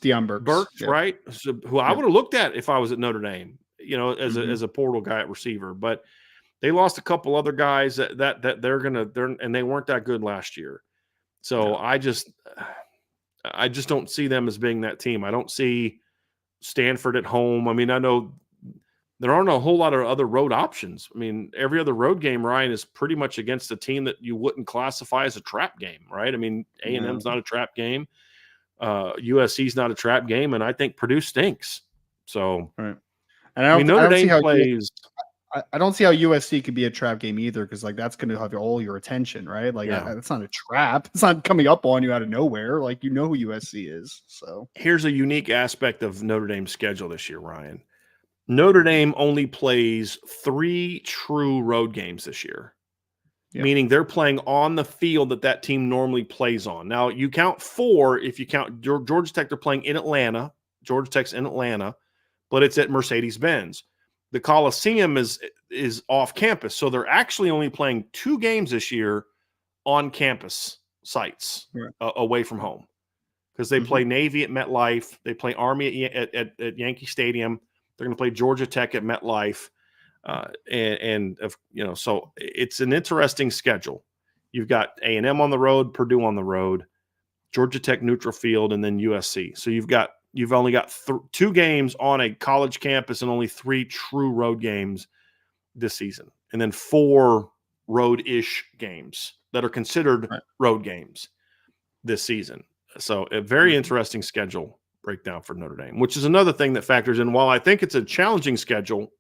Deion Burks, right? So, who I would have looked at if I was at Notre Dame, as a portal guy at receiver. But they lost a couple other guys that they're and they weren't that good last year. So I just don't see them as being that team. I don't see Stanford at home. I mean, I know there aren't a whole lot of other road options. I mean, every other road game, Ryan, is pretty much against a team that you wouldn't classify as a trap game, right? I mean, A&M's not a trap game. USC's not a trap game, and I think Purdue stinks. So, right. And Notre Dame plays. I don't see how USC could be a trap game either, because like that's going to have all your attention, right? Like it's not a trap. It's not coming up on you out of nowhere. Like who USC is. So here's a unique aspect of Notre Dame's schedule this year, Ryan. Notre Dame only plays 3 true road games this year, meaning they're playing on the field that team normally plays on. Now you count 4 if you count Georgia Tech. They're playing in Atlanta. Georgia Tech's in Atlanta, but it's at Mercedes-Benz. The Coliseum is off campus, so they're actually only playing 2 games this year on campus sites away from home, because they play Navy at MetLife, they play Army at Yankee Stadium, they're going to play Georgia Tech at MetLife, so it's an interesting schedule. You've got A&M on the road, Purdue on the road, Georgia Tech neutral field, and then USC. So you've only got 2 games on a college campus and only 3 true road games this season. And then 4 road-ish games that are considered road games this season. So a very interesting schedule breakdown for Notre Dame, which is another thing that factors in. While I think it's a challenging schedule,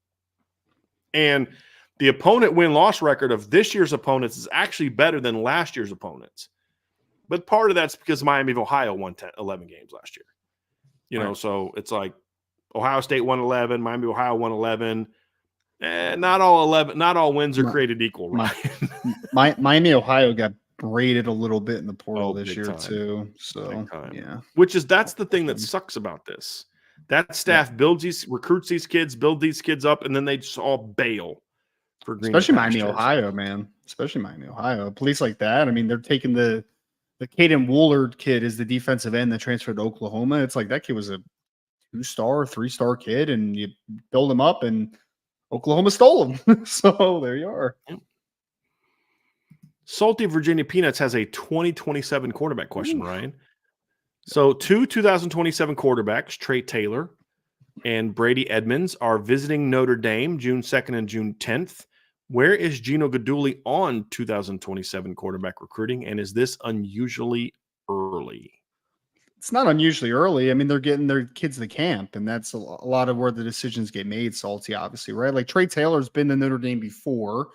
and the opponent win-loss record of this year's opponents is actually better than last year's opponents. But part of that's because Miami of Ohio won 11 games last year. So it's like Ohio State won 11, Miami, Ohio won 11. Not all wins are created equal, right? Miami, Ohio got braided a little bit in the portal this year too. So that's the thing that sucks about this. That staff recruits these kids, build these kids up, and then they just all bail for green. Especially Miami, Ohio, man. Especially Miami, Ohio. A place like that. I mean, they're taking the Caden Woolard kid is the defensive end that transferred to Oklahoma. It's like that kid was a 2-star, 3-star kid, and you build him up, and Oklahoma stole him. So there you are. Salty Virginia Peanuts has a 2027 quarterback question, Ryan. So 2 2027 quarterbacks, Trey Taylor and Brady Edmonds, are visiting Notre Dame June 2nd and June 10th. Where is Gino Guidugli on 2027 quarterback recruiting, and is this unusually early? It's not unusually early. I mean, they're getting their kids to camp, and that's a lot of where the decisions get made, Salty, obviously, right? Like Trey Taylor's been to Notre Dame before.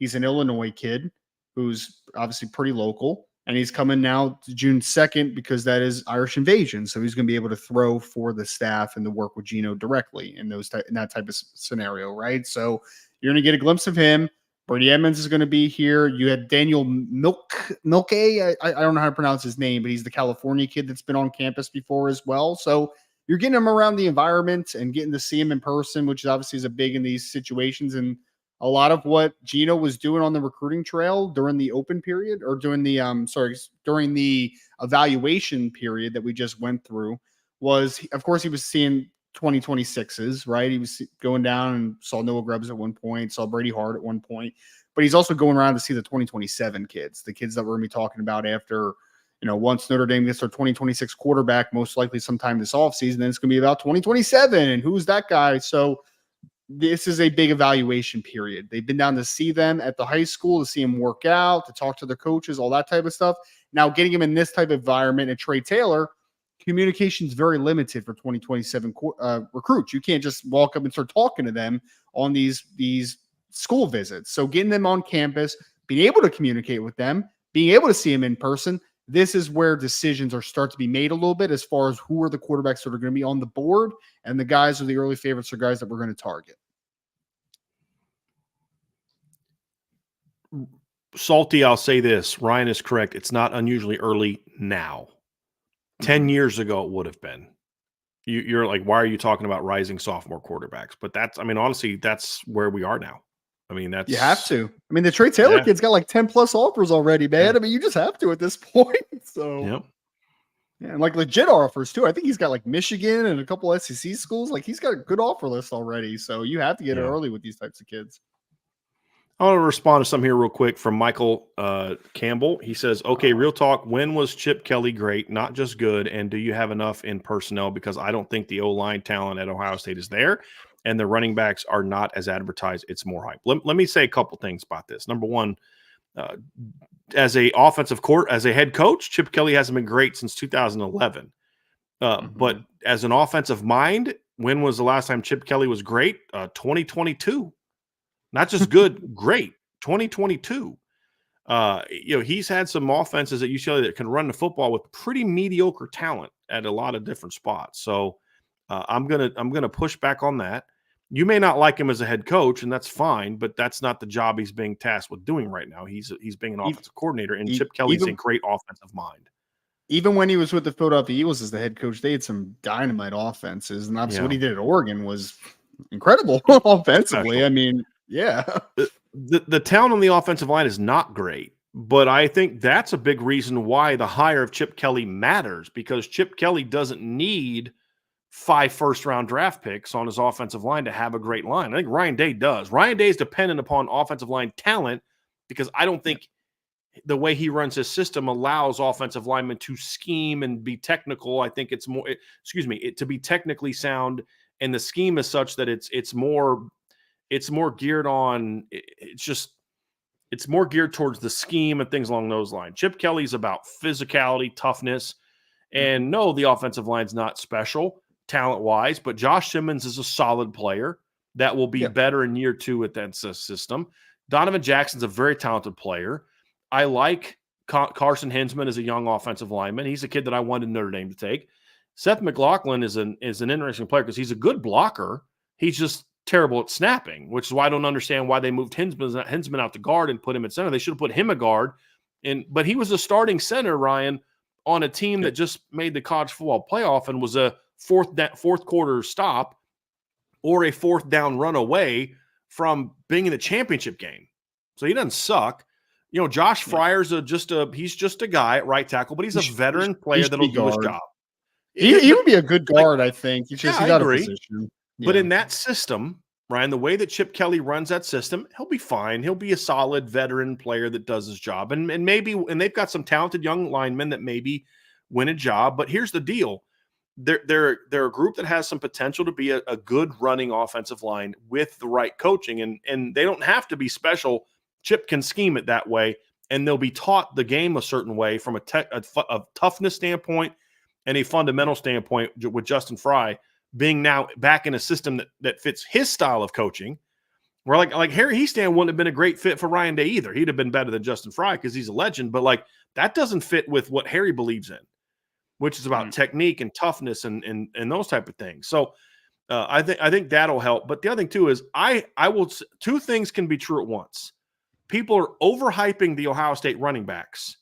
He's an Illinois kid who's obviously pretty local, and he's coming now to June 2nd because that is Irish Invasion. So he's going to be able to throw for the staff and to work with Gino directly in that type of scenario, right? So you're going to get a glimpse of him. Brady Edmonds is going to be here. You had Daniel Milke. I don't know how to pronounce his name, but he's the California kid that's been on campus before as well. So you're getting him around the environment and getting to see him in person, which obviously is a big in these situations. And a lot of what Gino was doing on the recruiting trail during the open period, or during the evaluation period that we just went through, was, of course, he was seeing 2026s, right? He was going down and saw Noah Grubbs at one point, saw Brady Hart at one point, but he's also going around to see the 2027 kids, the kids that we're going to be talking about after, once Notre Dame gets their 2026 quarterback, most likely sometime this offseason, then it's going to be about 2027 and who's that guy. So this is a big evaluation period. They've been down to see them at the high school, to see them work out, to talk to their coaches, all that type of stuff. Now getting him in this type of environment and Trey Taylor, communication is very limited for 2027 recruits. You can't just walk up and start talking to them on these school visits. So getting them on campus, being able to communicate with them, being able to see them in person, this is where decisions start to be made a little bit as far as who are the quarterbacks that are going to be on the board, and the guys are the early favorites or guys that we're going to target. Salty, I'll say this. Ryan is correct. It's not unusually early now. 10 years ago, it would have been. You're like, why are you talking about rising sophomore quarterbacks? But honestly, that's where we are now. That's... You have to. The Trey Taylor kid's got like 10 plus offers already, man. Yeah. You just have to at this point. So, yeah, and like legit offers too. I think he's got like Michigan and a couple SEC schools. Like he's got a good offer list already. So you have to get it early with these types of kids. I want to respond to some here real quick from Michael Campbell. He says, okay, real talk. When was Chip Kelly great? Not just good. And do you have enough in personnel? Because I don't think the O-line talent at Ohio State is there. And the running backs are not as advertised. It's more hype. Let me say a couple things about this. Number one, as a head coach, Chip Kelly hasn't been great since 2011. But as an offensive mind, when was the last time Chip Kelly was great? 2022. Not just good, great. 2022. He's had some offenses at UCLA that can run the football with pretty mediocre talent at a lot of different spots. So I'm gonna push back on that. You may not like him as a head coach, and that's fine, but that's not the job he's being tasked with doing right now. He's being an offensive coordinator, and Chip Kelly's a great offensive mind. Even when he was with the Philadelphia Eagles as the head coach, they had some dynamite offenses, and obviously what he did at Oregon was incredible offensively. Special. The talent on the offensive line is not great, but I think that's a big reason why the hire of Chip Kelly matters, because Chip Kelly doesn't need 5 first-round draft picks on his offensive line to have a great line. I think Ryan Day does. Ryan Day is dependent upon offensive line talent because I don't think the way he runs his system allows offensive linemen to scheme and be technical. I think it's more, to be technically sound, and the scheme is such that it's more geared on, it's more geared towards the scheme and things along those lines. Chip Kelly's about physicality, toughness, and no, the offensive line's not special talent-wise, but Josh Simmons is a solid player that will be better in year 2 with that system. Donovan Jackson's a very talented player. I like Carson Hinsman as a young offensive lineman. He's a kid that I wanted Notre Dame to take. Seth McLaughlin is an interesting player because he's a good blocker. He's just terrible at snapping, which is why I don't understand why they moved Hinsman out to guard and put him at center. They should have put him a guard, but he was a starting center, Ryan, on a team that just made the college football playoff and was a fourth quarter stop or a 4th down run away from being in the championship game. So he doesn't suck. Josh Fryer's he's just a guy at right tackle, but he's a veteran player that'll do his job. He would be a good guard, I think. He's got a position. But in that system, Ryan, the way that Chip Kelly runs that system, he'll be fine. He'll be a solid veteran player that does his job. And they've got some talented young linemen that maybe win a job. But here's the deal. They're a group that has some potential to be a good running offensive line with the right coaching. And they don't have to be special. Chip can scheme it that way, and they'll be taught the game a certain way from a toughness standpoint and a fundamental standpoint with Justin Fry being now back in a system that fits his style of coaching. Where like Harry Hiestand wouldn't have been a great fit for Ryan Day either. He'd have been better than Justin Fry because he's a legend, but that doesn't fit with what Harry believes in, which is about technique and toughness and those type of things. So I think that'll help. But the other thing too is two things can be true at once. People are overhyping the Ohio State running backs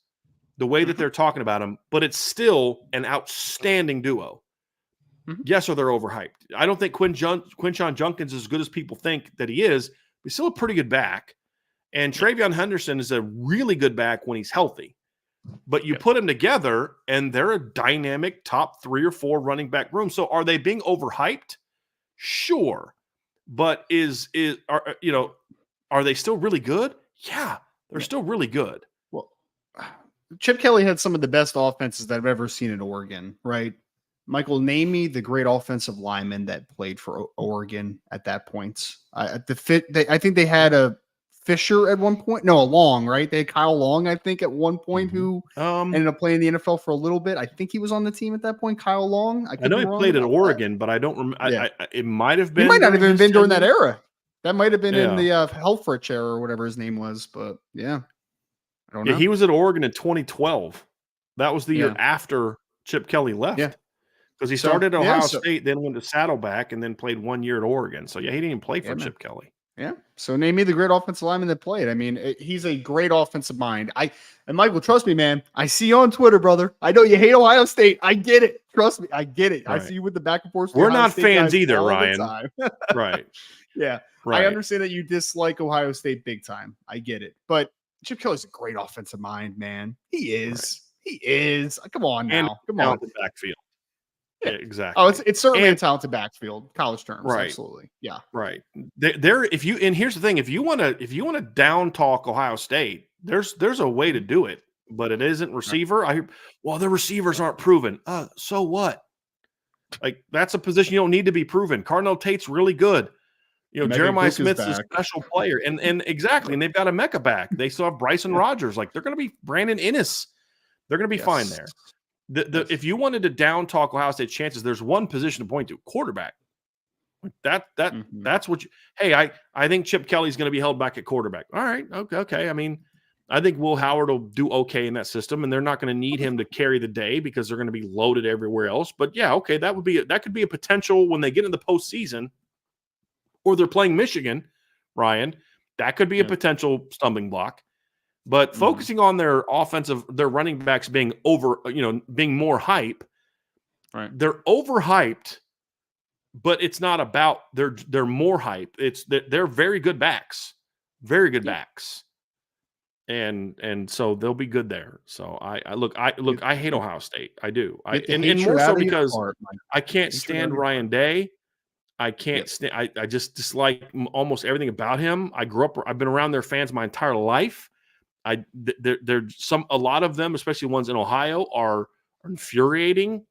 the way that they're talking about them, but it's still an outstanding duo. Yes, or they're overhyped. I don't think Quinshon Judkins is as good as people think that he is, but he's still a pretty good back. And Travion Henderson is a really good back when he's healthy. But you put them together, and they're a dynamic top 3 or 4 running back room. So are they being overhyped? Sure. But are they still really good? Yeah, they're Yeah. still really good. Well, Chip Kelly had some of the best offenses that I've ever seen in Oregon, right? Michael, name me the great offensive lineman that played for Oregon at that point. I think they had a Fisher at one point. No, a Long, right? They had Kyle Long, I think, at one point, who ended up playing the NFL for a little bit. I think he was on the team at that point, Kyle Long. I I could know be he wrong played at about that. Oregon, but I don't remember. Yeah. It might have He been might not have during even his been during that tenure. era. That might have been in Yeah. the Helfrich era or whatever his name was. But yeah, I don't Yeah, know. he was at Oregon in 2012. That was the year Yeah. after Chip Kelly Yeah. left. Because he So, started at yeah, Ohio so State, then went to Saddleback, and then played 1 year at Oregon. So, yeah, he didn't even play yeah, for man. Chip Kelly. Yeah. So name me the great offensive lineman that played. I mean, he's a great offensive mind. And Michael, trust me, man. I see you on Twitter, brother. I know you hate Ohio State. I get it. Trust me, I get it. I Right. see you with the back and forth. We're Ohio not State fans guys either, all Ryan. the time. Right. Yeah. I Right. understand that you dislike Ohio State big time. I get it. But Chip Kelly's a great offensive mind, man. He is. Right. He is. Come on And now. Come on. talented backfield. Yeah. Yeah, exactly. Oh, it's certainly a And talented backfield, college terms. right. Absolutely. Yeah. Right. There if you and here's the thing, if you want to down talk Ohio State, there's a way to do it, but it isn't receiver. Their receivers aren't proven. So what? Like that's a position you don't need to be proven. Cardinal Tate's really good. Jeremiah Smith's a special player. And exactly, and they've got a Mecca back. They still have Bryson Rodgers. Like they're gonna be Brandon Inniss. They're gonna be fine there. If you wanted to down talk Ohio State's chances, there's one position to point to: quarterback. That's what you. Hey, I think Chip Kelly's going to be held back at quarterback. All right, okay. I mean, I think Will Howard will do okay in that system, and they're not going to need him to carry the day because they're going to be loaded everywhere else. But yeah, okay, that could be a potential when they get in the postseason, or they're playing Michigan, Ryan. That could be a potential stumbling block. But focusing on their running backs being being more hype, right? They're overhyped, but it's not about they're more hype. It's that they're very good backs, and so they'll be good there. So I hate Ohio State. I do. And more so because I can't stand Ryan Day. I can't stand. I just dislike almost everything about him. I've been around their fans my entire life. A lot of them, especially ones in Ohio, are infuriating.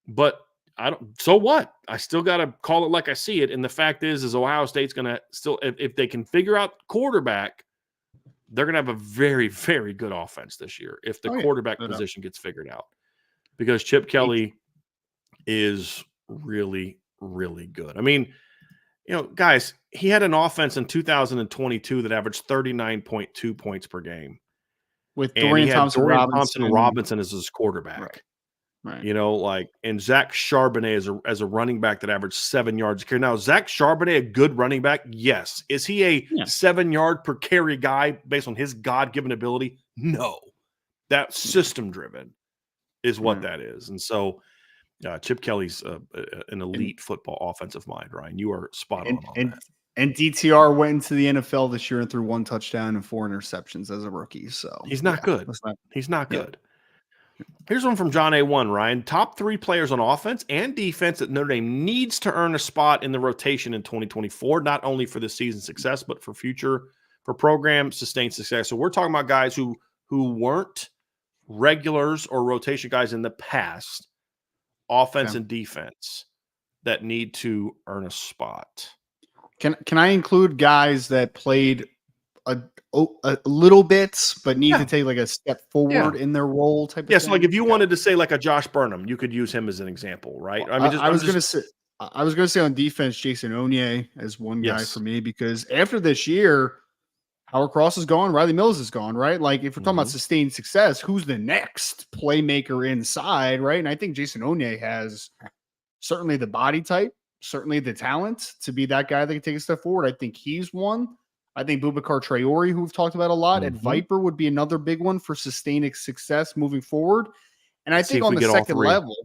But I don't. So what? I still got to call it like I see it. And the fact is Ohio State's going to still, if they can figure out quarterback, they're going to have a very, very good offense this year if the quarterback position gets figured out. Because Chip Kelly is really, really good. I mean, guys, he had an offense in 2022 that averaged 39.2 points per game. With Dorian Thompson-Robinson as his quarterback. Right. And Zach Charbonnet as a running back that averaged 7 yards a carry. Now, Zach Charbonnet, a good running back? Yes. Is he a 7 yard per carry guy based on his God-given ability? No. That's system-driven is what that is. And so Chip Kelly's an elite football offensive mind, Ryan. You are spot on that. And DTR went into the NFL this year and threw 1 touchdown and 4 interceptions as a rookie. So he's not good. He's not good. Here's one from John A1, Ryan. Top 3 players on offense and defense that Notre Dame needs to earn a spot in the rotation in 2024, not only for the season success, but for program sustained success. So we're talking about guys who weren't regulars or rotation guys in the past, offense and defense, that need to earn a spot. Can I include guys that played a little bit, but need to take like a step forward in their role type of thing? So like if you wanted to say like a Josh Burnham, you could use him as an example, right? I mean, I was going to say on defense, Jason Onye as one guy for me, because after this year, Howard Cross is gone, Riley Mills is gone, right? Like if we're talking about sustained success, who's the next playmaker inside, right? And I think Jason Onye has certainly the body type, certainly the talent to be that guy that can take a step forward. I think he's one. I think Boubacar Traore, who we've talked about a lot at Viper, would be another big one for sustained success moving forward. And I think on the second level,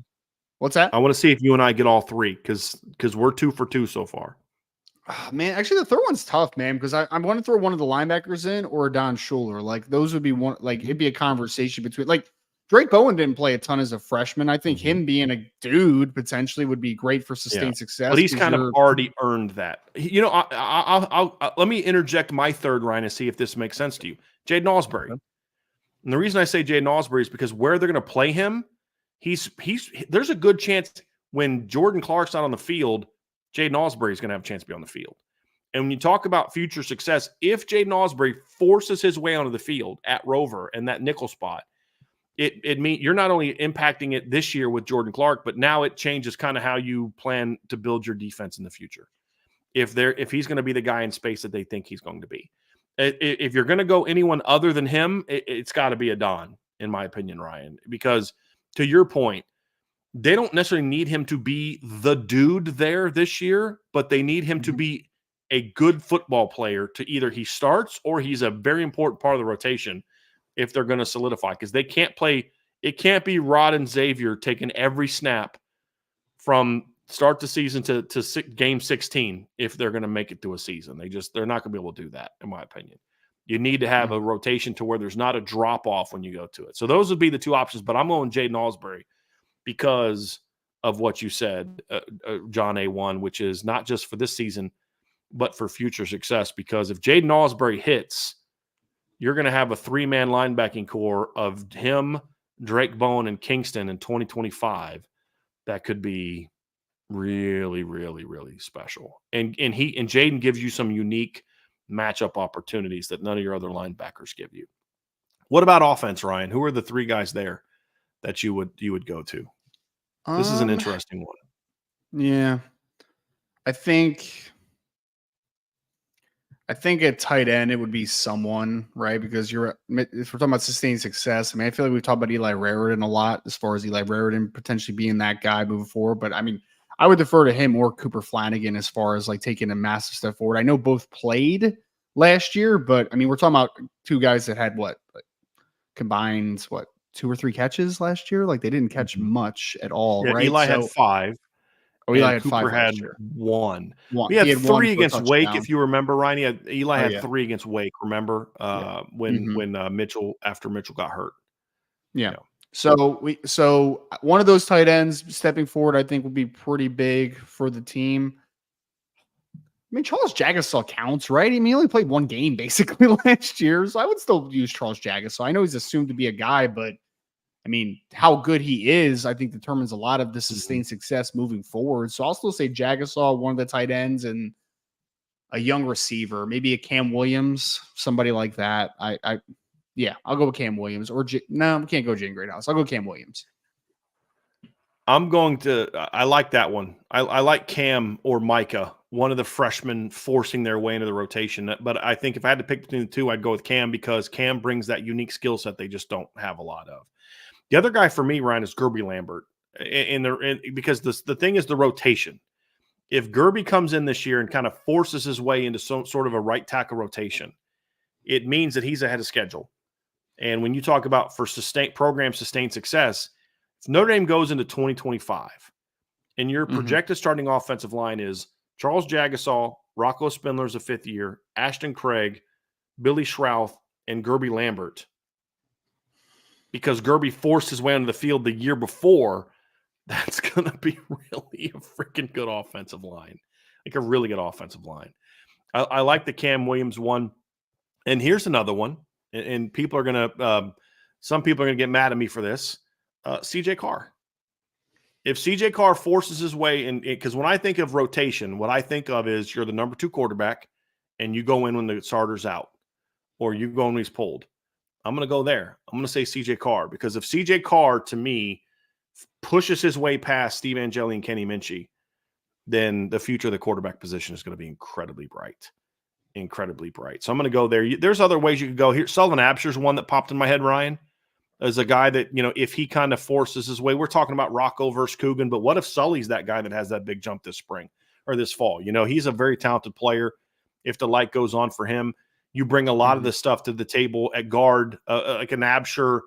what's that? I want to see if you and I get all 3 because we're 2 for 2 so far. Man, actually, the third one's tough, man, because I'm going to throw one of the linebackers in or Don Schuler. Like those would be one. Like it'd be a conversation between. Like Drake Bowen didn't play a ton as a freshman. I think Mm-hmm. him being a dude potentially would be great for sustained success. But he's kind of already earned that. I'll let me interject my third, Ryan, and see if this makes sense to you. Jaden Osbury. Okay. And the reason I say Jaden Osbury is because where they're going to play him, there's a good chance when Jordan Clark's not on the field, Jaden Osbury is going to have a chance to be on the field. And when you talk about future success, if Jaden Osbury forces his way onto the field at Rover and that nickel spot, it means you're not only impacting it this year with Jordan Clark, but now it changes kind of how you plan to build your defense in the future. If he's going to be the guy in space that they think he's going to be, if you're going to go anyone other than him, it's got to be a Don, in my opinion, Ryan. Because to your point, they don't necessarily need him to be the dude there this year, but they need him to be a good football player to either he starts or he's a very important part of the rotation if they're going to solidify, because they can't play. It can't be Rod and Xavier taking every snap from start the season to game 16 if they're going to make it through a season. They're not going to be able to do that, in my opinion. You need to have a rotation to where there's not a drop off when you go to it. So those would be the two options, but I'm going Jaden Osbury because of what you said, John A1, which is not just for this season, but for future success. Because if Jaden Osbury hits, you're going to have a 3-man linebacking core of him, Drake Bowen, and Kingston in 2025. That could be really, really, really special. And Jaden gives you some unique matchup opportunities that none of your other linebackers give you. What about offense, Ryan? Who are the 3 guys there that you would go to? This is an interesting one. Yeah. I think at tight end, it would be someone, right? Because if we're talking about sustained success, I mean, I feel like we've talked about Eli Raritan a lot as far as Eli Raritan potentially being that guy moving forward. But I mean, I would defer to him or Cooper Flanagan as far as like taking a massive step forward. I know both played last year, but I mean, we're talking about 2 guys that had combined 2 or 3 catches last year. Like they didn't catch much at all, right? Eli had 5. Oh, Eli had Cooper 5 had last year. 1. One. He had had 3 against touchdown. Wake, if you remember, Ryan. Eli had 3 against Wake, remember? When Mitchell, after Mitchell got hurt. Yeah. So one of those tight ends stepping forward, I think, would be pretty big for the team. I mean, Charles Jagasaw counts, right? I mean, he only played 1 game basically last year, so I would still use Charles Jagasaw. I know he's assumed to be a guy, but I mean, how good he is, I think, determines a lot of the sustained success moving forward. So I'll still say Jagasaw, one of the tight ends, and a young receiver, maybe a Cam Williams, somebody like that. I'll go with Cam Williams. No, we can't go Jaden Greathouse. I'll go Cam Williams. I like that one. I like Cam or Micah, one of the freshmen forcing their way into the rotation. But I think if I had to pick between the 2, I'd go with Cam because Cam brings that unique skill set they just don't have a lot of. The other guy for me, Ryan, is Gerby Lambert. Because the thing is the rotation. If Gerby comes in this year and kind of forces his way into some sort of a right tackle rotation, it means that he's ahead of schedule. And when you talk about for sustained success, if Notre Dame goes into 2025 and your projected starting offensive line is Charles Jagasaw, Rocco Spindler's a 5th year, Ashton Craig, Billy Schrouth, and Gerby Lambert, because Gerby forced his way onto the field the year before, that's going to be really a freaking good offensive line. Like a really good offensive line. I like the Cam Williams one. And here's another one. And people are going to some people are going to get mad at me for this. CJ Carr. If CJ Carr forces his way in, because when I think of rotation, what I think of is you're the number 2 quarterback and you go in when the starter's out or you go when he's pulled. I'm going to go there. I'm going to say CJ Carr because if CJ Carr, to me, pushes his way past Steve Angeli and Kenny Minchie, then the future of the quarterback position is going to be incredibly bright. Incredibly bright. So I'm going to go there. There's other ways you could go here. Sullivan Absher's one that popped in my head, Ryan, as a guy that, if he kind of forces his way, we're talking about Rocco versus Coogan, but what if Sully's that guy that has that big jump this spring or this fall? He's a very talented player. If the light goes on for him, you bring a lot of the stuff to the table at guard, like an Absher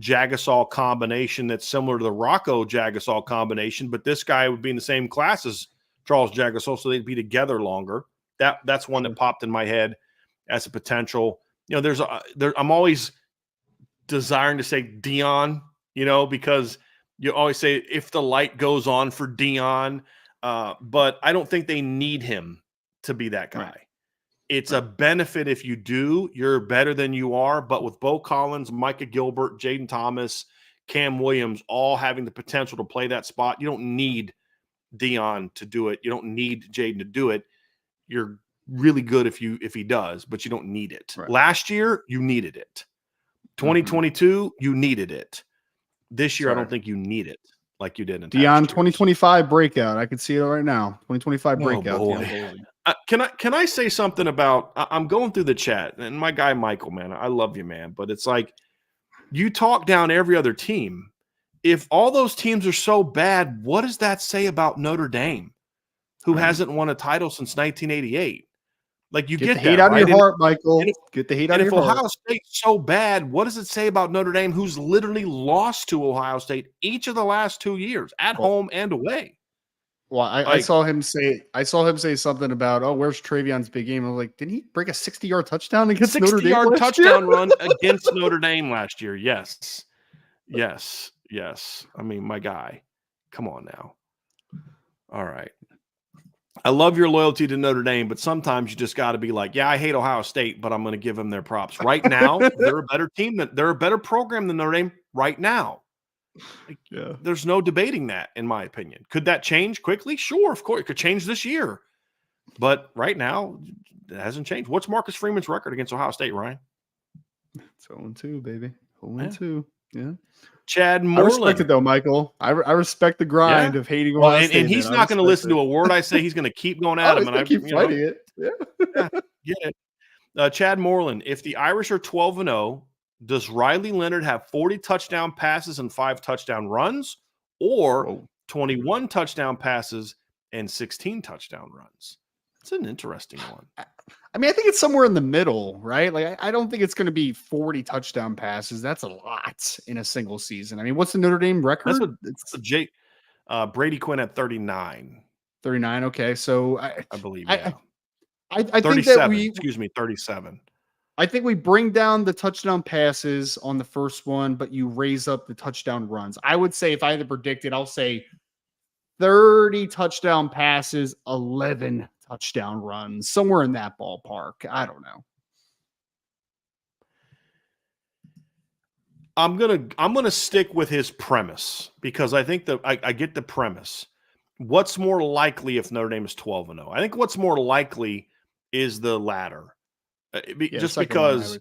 Jagasaw combination that's similar to the Rocco Jagasaw combination, but this guy would be in the same class as Charles Jagasaw, so they'd be together longer. That's one that popped in my head as a potential. I'm always desiring to say Dion because you always say if the light goes on for Dion, but I don't think they need him to be that guy. Right. It's a benefit if you do. You're better than you are. But with Bo Collins, Micah Gilbert, Jaden Thomas, Cam Williams all having the potential to play that spot, you don't need Dion to do it. You don't need Jaden to do it. You're really good if he does, but you don't need it. Right. Last year, you needed it. 2022, you needed it. This year, I don't think you need it like you did in Dion 2025 breakout. I can see it right now. 2025 breakout. Boy. Can I say something about? I'm going through the chat, and my guy Michael, man, I love you, man, but it's like you talk down every other team. If all those teams are so bad, what does that say about Notre Dame, who hasn't won a title since 1988? Like you get the hate out of your heart, Michael. Get the hate out of your heart. If Ohio State's so bad, what does it say about Notre Dame, who's literally lost to Ohio State each of the last 2 years, at home and away? Well, I saw him say something about, oh, where's Travion's big game? I was like, didn't he break a 60-yard touchdown against Notre Dame? 60-yard touchdown run against Notre Dame last year. Yes. I mean, my guy. Come on now. All right. I love your loyalty to Notre Dame, but sometimes you just got to be like, yeah, I hate Ohio State, but I'm going to give them their props. Right now, they're a better team. They're a better program than Notre Dame right now. There's no debating that, in my opinion. Could that change quickly? Sure, of course. It could change this year. But right now, it hasn't changed. What's Marcus Freeman's record against Ohio State, Ryan? It's 0-2, baby. 0-2. Yeah. Chad Moreland. I respect it, though, Michael. I respect the grind of hating Ohio State. And he's not going to listen to a word I say. He's going to keep going at him. And I keep fighting it. Yeah. Get it. Chad Moreland, if the Irish are 12-0, does Riley Leonard have 40 touchdown passes and 5 touchdown runs, or 21 touchdown passes and 16 touchdown runs? It's an interesting one. I mean, I think it's somewhere in the middle, right? Like, I don't think it's going to be 40 touchdown passes. That's a lot in a single season. I mean, what's the Notre Dame record? It's Brady Quinn at 39. 39. Okay, so I believe. I think 37. 37. I think we bring down the touchdown passes on the first one, but you raise up the touchdown runs. I would say, if I had to predict it, I'll say 30 touchdown passes, 11 touchdown runs, somewhere in that ballpark. I don't know. I'm gonna stick with his premise because I think that I get the premise. What's more likely if Notre Dame is 12-0? I think what's more likely is the latter. Just because,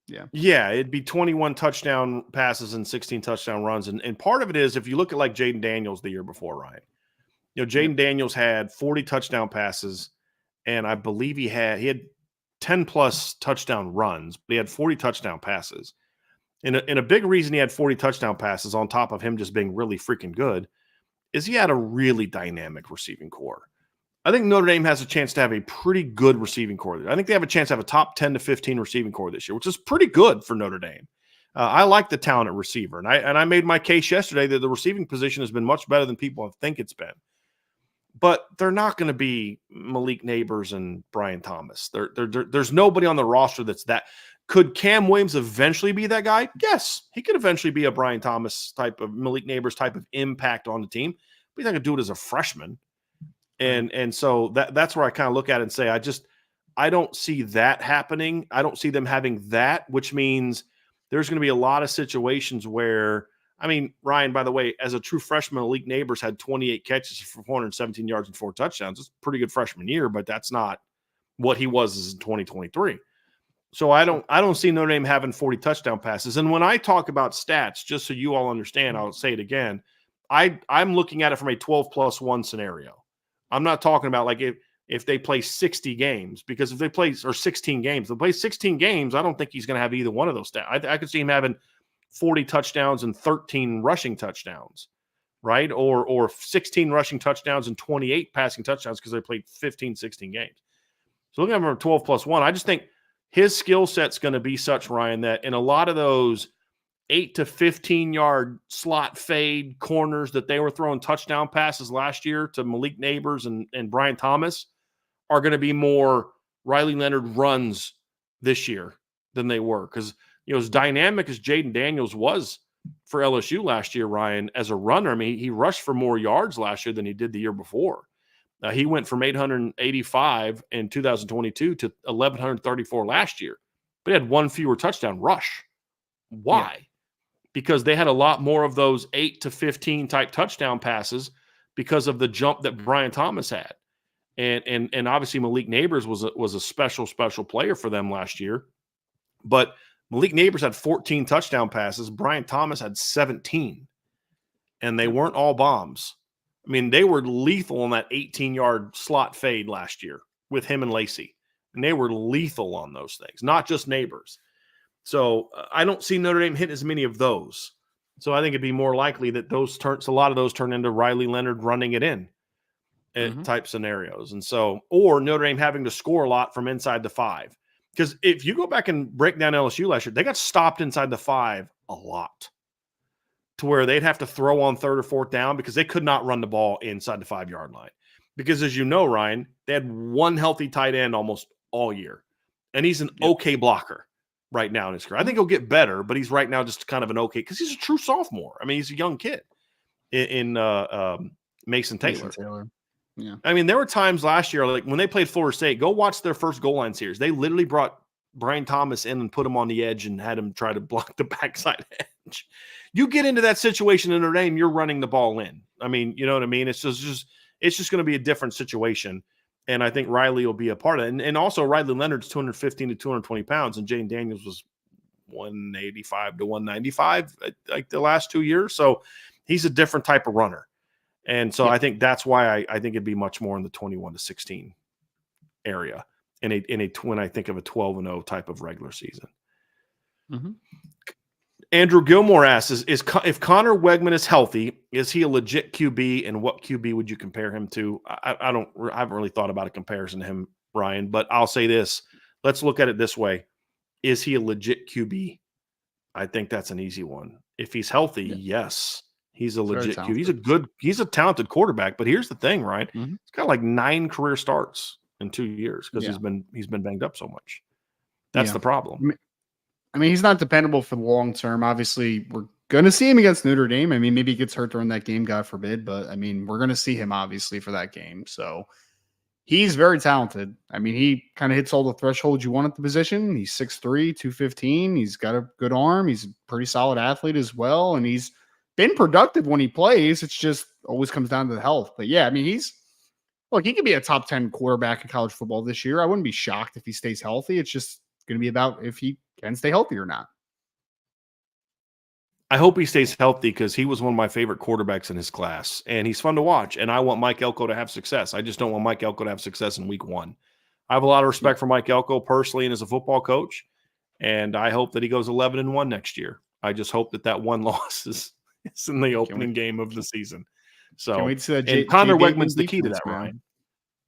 it'd be 21 touchdown passes and 16 touchdown runs. And part of it is, if you look at like Jaden Daniels the year before, Ryan, Jaden Daniels had 40 touchdown passes, and I believe he had 10 plus touchdown runs, but he had 40 touchdown passes. And a big reason he had 40 touchdown passes on top of him just being really freaking good is he had a really dynamic receiving core. I think Notre Dame has a chance to have a pretty good receiving core. I think they have a chance to have a top 10 to 15 receiving core this year, which is pretty good for Notre Dame. I like the talent at receiver, and I made my case yesterday that the receiving position has been much better than people think it's been. But they're not going to be Malik Neighbors and Brian Thomas. There's nobody on the roster that's that. Could Cam Williams eventually be that guy? Yes, he could eventually be a Brian Thomas type of Malik Neighbors type of impact on the team, but he's not going to do it as a freshman. And so that's where I kind of look at it and say, I don't see that happening. I don't see them having that, which means there's going to be a lot of situations where, I mean, Ryan, by the way, as a true freshman, Malik Neighbors had 28 catches for 417 yards and 4 touchdowns. It's a pretty good freshman year, but that's not what he was in 2023. So I don't see Notre Dame having 40 touchdown passes. And when I talk about stats, just so you all understand, I'll say it again, I'm looking at it from a 12+1 scenario. I'm not talking about like if they play 60 games, because if they play, or 16 games, they play 16 games, I don't think he's going to have either one of those stats. I could see him having 40 touchdowns and 13 rushing touchdowns, right? Or 16 rushing touchdowns and 28 passing touchdowns because they played 15, 16 games. So looking at him from 12+1, I just think his skill set's going to be such, Ryan, that in a lot of those 8 to 15-yard slot fade corners that they were throwing touchdown passes last year to Malik Neighbors and Brian Thomas are going to be more Riley Leonard runs this year than they were. Because, as dynamic as Jaden Daniels was for LSU last year, Ryan, as a runner. I mean, he rushed for more yards last year than he did the year before. He went from 885 in 2022 to 1,134 last year, but he had one fewer touchdown rush. Why? Yeah. Because they had a lot more of those 8 to 15 type touchdown passes because of the jump that Brian Thomas had. And obviously Malik Neighbors was a special player for them last year. But Malik Neighbors had 14 touchdown passes. Brian Thomas had 17. And they weren't all bombs. I mean, they were lethal on that 18-yard slot fade last year with him and Lacey. And they were lethal on those things, not just Neighbors. So I don't see Notre Dame hitting as many of those. So I think it'd be more likely that a lot of those turn into Riley Leonard running it in type scenarios. And so, or Notre Dame having to score a lot from inside the 5. Because if you go back and break down LSU last year, they got stopped inside the 5 a lot to where they'd have to throw on 3rd or 4th down because they could not run the ball inside the 5-yard line. Because as you know, Ryan, they had one healthy tight end almost all year. And he's an okay blocker right now in his career. I think he'll get better, but he's right now just kind of an okay, because he's a true sophomore. I mean, he's a young kid in Mason Taylor. Yeah. I mean, there were times last year, like when they played Florida State, go watch their first goal line series. They literally brought Brian Thomas in and put him on the edge and had him try to block the backside edge. You get into that situation in Notre Dame, you're running the ball in. I mean, you know what I mean? It's just going to be a different situation. And I think Riley will be a part of it. And also Riley Leonard's 215 to 220 pounds, and Jane Daniels was 185 to 195 like the last 2 years. So he's a different type of runner. And so I think that's why I think it'd be much more in the 21 to 16 area when I think of a 12-0 type of regular season. Mm-hmm. Andrew Gilmore asks, if Connor Wegman is healthy, is he a legit QB, and what QB would you compare him to? I haven't really thought about a comparison to him, Ryan, but I'll say this. Let's look at it this way. Is he a legit QB? I think that's an easy one. If he's healthy, yes. He's a legit QB. He's a talented quarterback, but here's the thing, right? Mm-hmm. He's got like 9 career starts in 2 years because he's been banged up so much. That's the problem. I mean, he's not dependable for the long term. Obviously, we're going to see him against Notre Dame. I mean, maybe he gets hurt during that game, God forbid, but I mean, we're going to see him obviously for that game. So he's very talented. I mean, he kind of hits all the thresholds you want at the position. He's 6'3", 215. He's got a good arm. He's a pretty solid athlete as well. And he's been productive when he plays. It's just always comes down to the health. But yeah, I mean, he could be a top 10 quarterback in college football this year. I wouldn't be shocked if he stays healthy. It's just going to be about if he can stay healthy or not. I hope he stays healthy because he was one of my favorite quarterbacks in his class, and he's fun to watch. And I want Mike Elko to have success. I just don't want Mike Elko to have success in week 1. I have a lot of respect for Mike Elko personally and as a football coach, and I hope that he goes 11-1 next year. I just hope that one loss is in the opening game of the season. So, can we see Connor Wegman's the key to that, Ryan.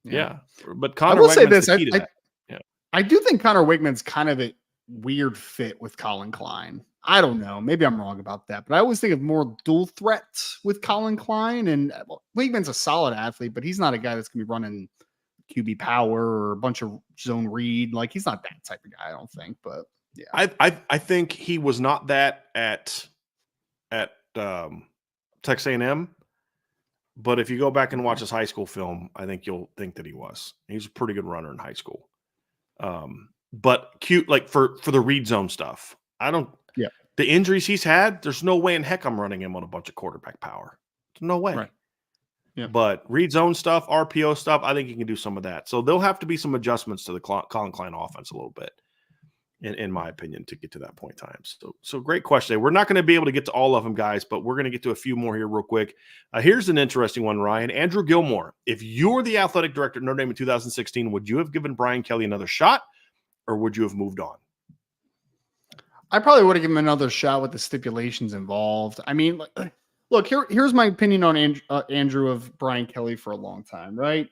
Yeah. But Connor I will say Wegman's this. the key to that. I do think Connor Wigman's kind of a weird fit with Colin Klein. I don't know. Maybe I'm wrong about that, but I always think of more dual threats with Colin Klein. And Wigman's a solid athlete, but he's not a guy that's going to be running QB power or a bunch of zone read. Like, he's not that type of guy, I don't think. But yeah, I think he was not that at Texas A&M. But if you go back and watch his high school film, I think you'll think that he was. He was a pretty good runner in high school. But cute, like for the read zone stuff. The injuries he's had, there's no way in heck I'm running him on a bunch of quarterback power. There's no way. Right. Yeah. But read zone stuff, RPO stuff, I think he can do some of that. So there'll have to be some adjustments to the Colin Klein offense a little bit, in my opinion, to get to that point in time. So great question. We're not going to be able to get to all of them, guys, but we're going to get to a few more here real quick. Here's an interesting one, Ryan. Andrew Gilmore, if you were the athletic director at Notre Dame in 2016, would you have given Brian Kelly another shot, or would you have moved on? I probably would have given him another shot with the stipulations involved. I mean, look, here's my opinion on Andrew of Brian Kelly for a long time, right?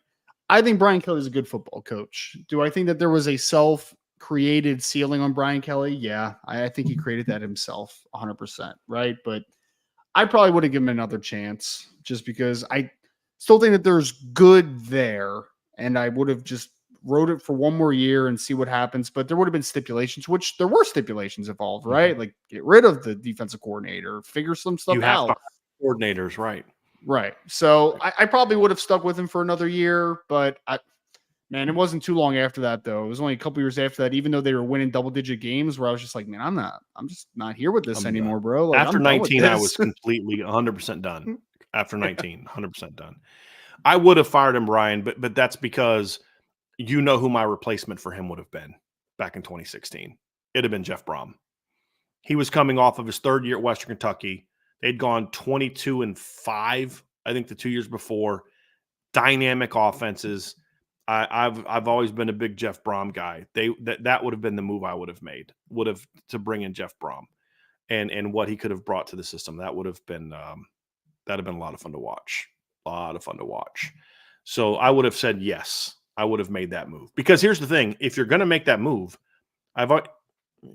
I think Brian Kelly is a good football coach. Do I think that there was a self-created ceiling on Brian Kelly? Yeah, I think he created that himself 100%, right? But I probably would have given him another chance just because I still think that there's good there, and I would have just wrote it for one more year and see what happens. But there would have been stipulations, which there were stipulations involved, right? Like get rid of the defensive coordinator, figure some stuff You have to out. hire coordinators, right? Right. So I probably would have stuck with him for another year, but man, it wasn't too long after that, though. It was only a couple years after that, even though they were winning double-digit games, where I was just like, man, I'm just not here with this I'm anymore, done. bro. Like, After I'm done with 19, I this. was completely 100% done. After 19, 100% done. I would have fired him, Brian, but that's because you know who my replacement for him would have been back in 2016. It'd have been Jeff Brom. He was coming off of his third year at Western Kentucky. They'd gone 22-5, I think, the 2 years before. Dynamic offenses. I've always been a big Jeff Brom guy. That would have been the move I would have made. To bring in Jeff Brom and what he could have brought to the system. That would have been that'd have been a lot of fun to watch. A lot of fun to watch. So I would have said yes. I would have made that move. Because here's the thing: if you're going to make that move,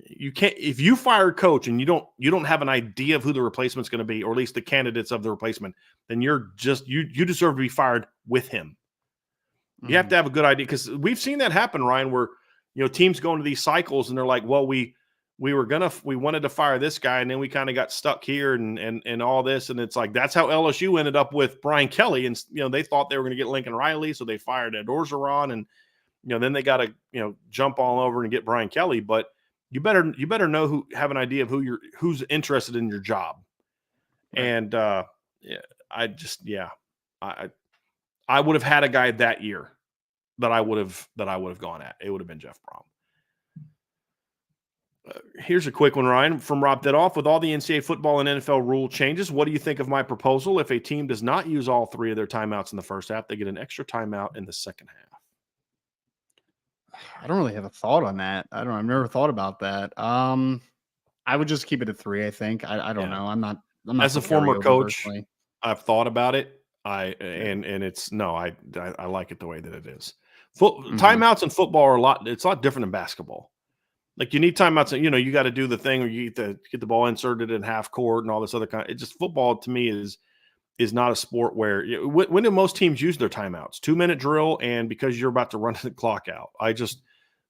you can't. If you fire a coach and you don't have an idea of who the replacement's going to be, or at least the candidates of the replacement, then you deserve to be fired with him. You have to have a good idea, because we've seen that happen, Ryan, where teams go into these cycles and they're like, well, we wanted to fire this guy, and then we kind of got stuck here and all this, and it's like that's how LSU ended up with Brian Kelly, and they thought they were going to get Lincoln Riley, so they fired Ed Orgeron, and then they got to jump all over and get Brian Kelly, but you better have an idea of who's interested in your job, right. And I would have had a guy that year that I would have gone at. It would have been Jeff Brom. Here's a quick one, Ryan, from Rob Dedoff. With all the NCAA football and NFL rule changes, what do you think of my proposal? If a team does not use all three of their timeouts in the first half, they get an extra timeout in the second half. I don't really have a thought on that. I've never thought about that. I would just keep it at 3, I think. I don't know. I'm not as a former coach, personally. I've thought about it. I like it the way that it is. Timeouts in football are it's a lot different than basketball. Like you need timeouts, you got to do the thing where you get the ball inserted in half court and all this other kind. Football to me is not a sport where when do most teams use their timeouts? 2-minute drill, and because you're about to run the clock out.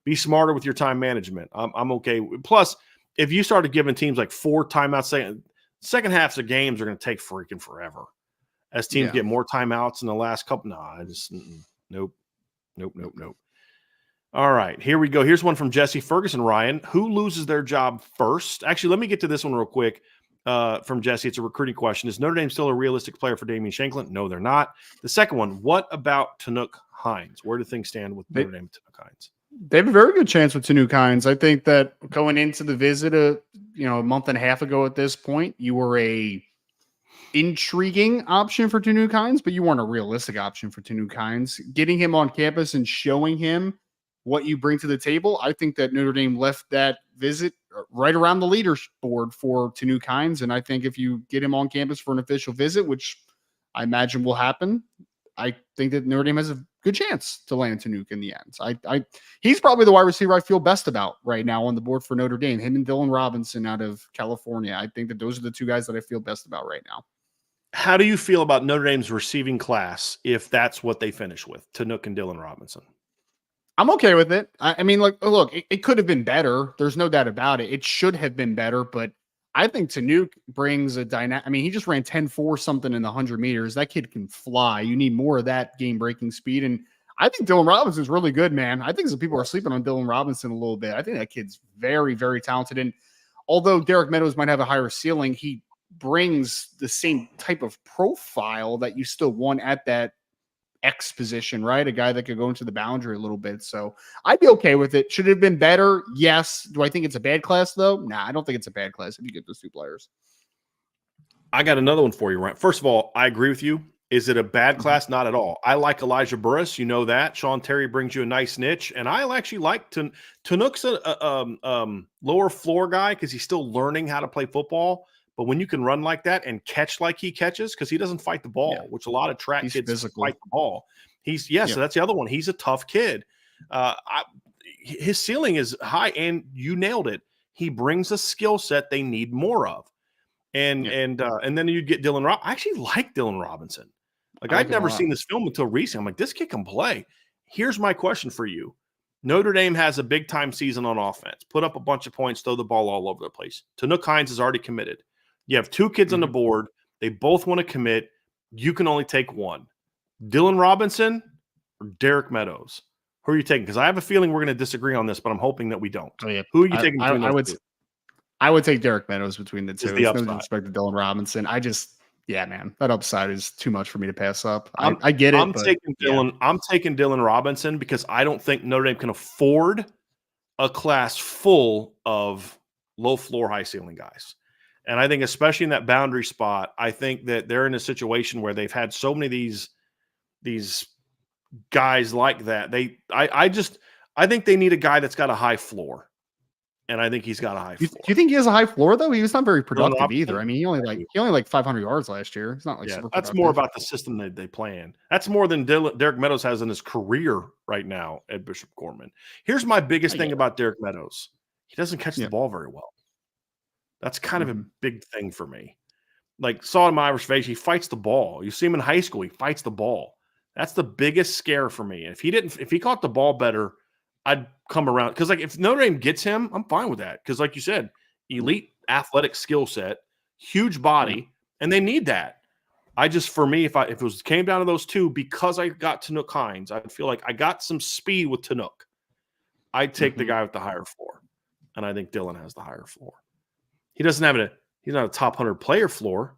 Be smarter with your time management. I'm okay. Plus, if you started giving teams like 4 timeouts, second halves of games are going to take freaking forever. As teams get more timeouts in the last couple, nope. All right, here we go. Here's one from Jesse Ferguson, Ryan. Who loses their job first? Actually, let me get to this one real quick from Jesse. It's a recruiting question. Is Notre Dame still a realistic player for Damian Shanklin? No, they're not. The second one, what about Tanook Hines? Where do things stand with Notre Dame and Tanook Hines? They have a very good chance with Tanook Hines. I think that going into the visit a month and a half ago at this point, you were a intriguing option for Tanook Hines, but you weren't a realistic option for Tanook Hines. Getting him on campus and showing him what you bring to the table, I think that Notre Dame left that visit right around the leaderboard for Tanook Hines, and I think if you get him on campus for an official visit, which I imagine will happen, I think that Notre Dame has a good chance to land Tanook in the end. He's probably the wide receiver I feel best about right now on the board for Notre Dame. Him and Dylan Robinson out of California. I think that those are the two guys that I feel best about right now. How do you feel about Notre Dame's receiving class if that's what they finish with, Tanook and Dylan Robinson? I'm okay with it. I mean, look, it could have been better. There's no doubt about it. It should have been better, but I think Tanook brings a dynamic. I mean, he just ran 10.4 something in the 100 meters. That kid can fly. You need more of that game-breaking speed. And I think Dylan Robinson's really good, man. I think some people are sleeping on Dylan Robinson a little bit. I think that kid's very, very talented. And although Derrick Meadows might have a higher ceiling, he brings the same type of profile that you still want at that X position, right? A guy that could go into the boundary a little bit. So I'd be okay with it. Should it have been better? Yes. Do I think it's a bad class though? Nah, I don't think it's a bad class if you get those two players. I got another one for you, Ryan. First of all, I agree with you. Is it a bad class? Not at all. I like Elijah Burris. You know that. Sean Terry brings you a nice niche. And I actually like Tanook's a lower floor guy because he's still learning how to play football. But when you can run like that and catch like he catches, because he doesn't fight the ball, which a lot of track kids physical. Fight the ball. So that's the other one. He's a tough kid. His ceiling is high, and you nailed it. He brings a skill set they need more of. And then you'd get Dylan Robinson. I actually like Dylan Robinson. I'd never seen this film until recently. I'm like, this kid can play. Here's my question for you. Notre Dame has a big-time season on offense. Put up a bunch of points, throw the ball all over the place. Tanook Hines is already committed. You have 2 kids on the board. They both want to commit. You can only take one. Dylan Robinson or Derrick Meadows? Who are you taking? Because I have a feeling we're going to disagree on this, but I'm hoping that we don't. Oh, yeah. Who are you taking between those two? I would take Derrick Meadows between the two. The no disrespect to Dylan Robinson. Yeah, man, that upside is too much for me to pass up. I get it. I'm taking Dylan Robinson because I don't think Notre Dame can afford a class full of low floor, high ceiling guys. And I think especially in that boundary spot, I think that they're in a situation where they've had so many of these guys like that. I think they need a guy that's got a high floor. And I think he's got a high floor. Do you think he has a high floor though? He was not very productive either. I mean, he only like 500 yards last year. It's not like super that's productive. more about the system that they play in. That's more than Derrick Meadows has in his career right now at Bishop Gorman. Here's my biggest thing about Derrick Meadows. He doesn't catch the ball very well. That's kind of a big thing for me. Like saw him Irish face, he fights the ball. You see him in high school, he fights the ball. That's the biggest scare for me. If he caught the ball better, I'd come around. Because like if Notre Dame gets him, I'm fine with that. Because like you said, elite athletic skill set, huge body, and they need that. For me, if it came down to those two, because I got Tanook Hines, I feel like I got some speed with Tanook. I'd take the guy with the higher floor. And I think Dylan has the higher floor. He's not a top 100 player floor,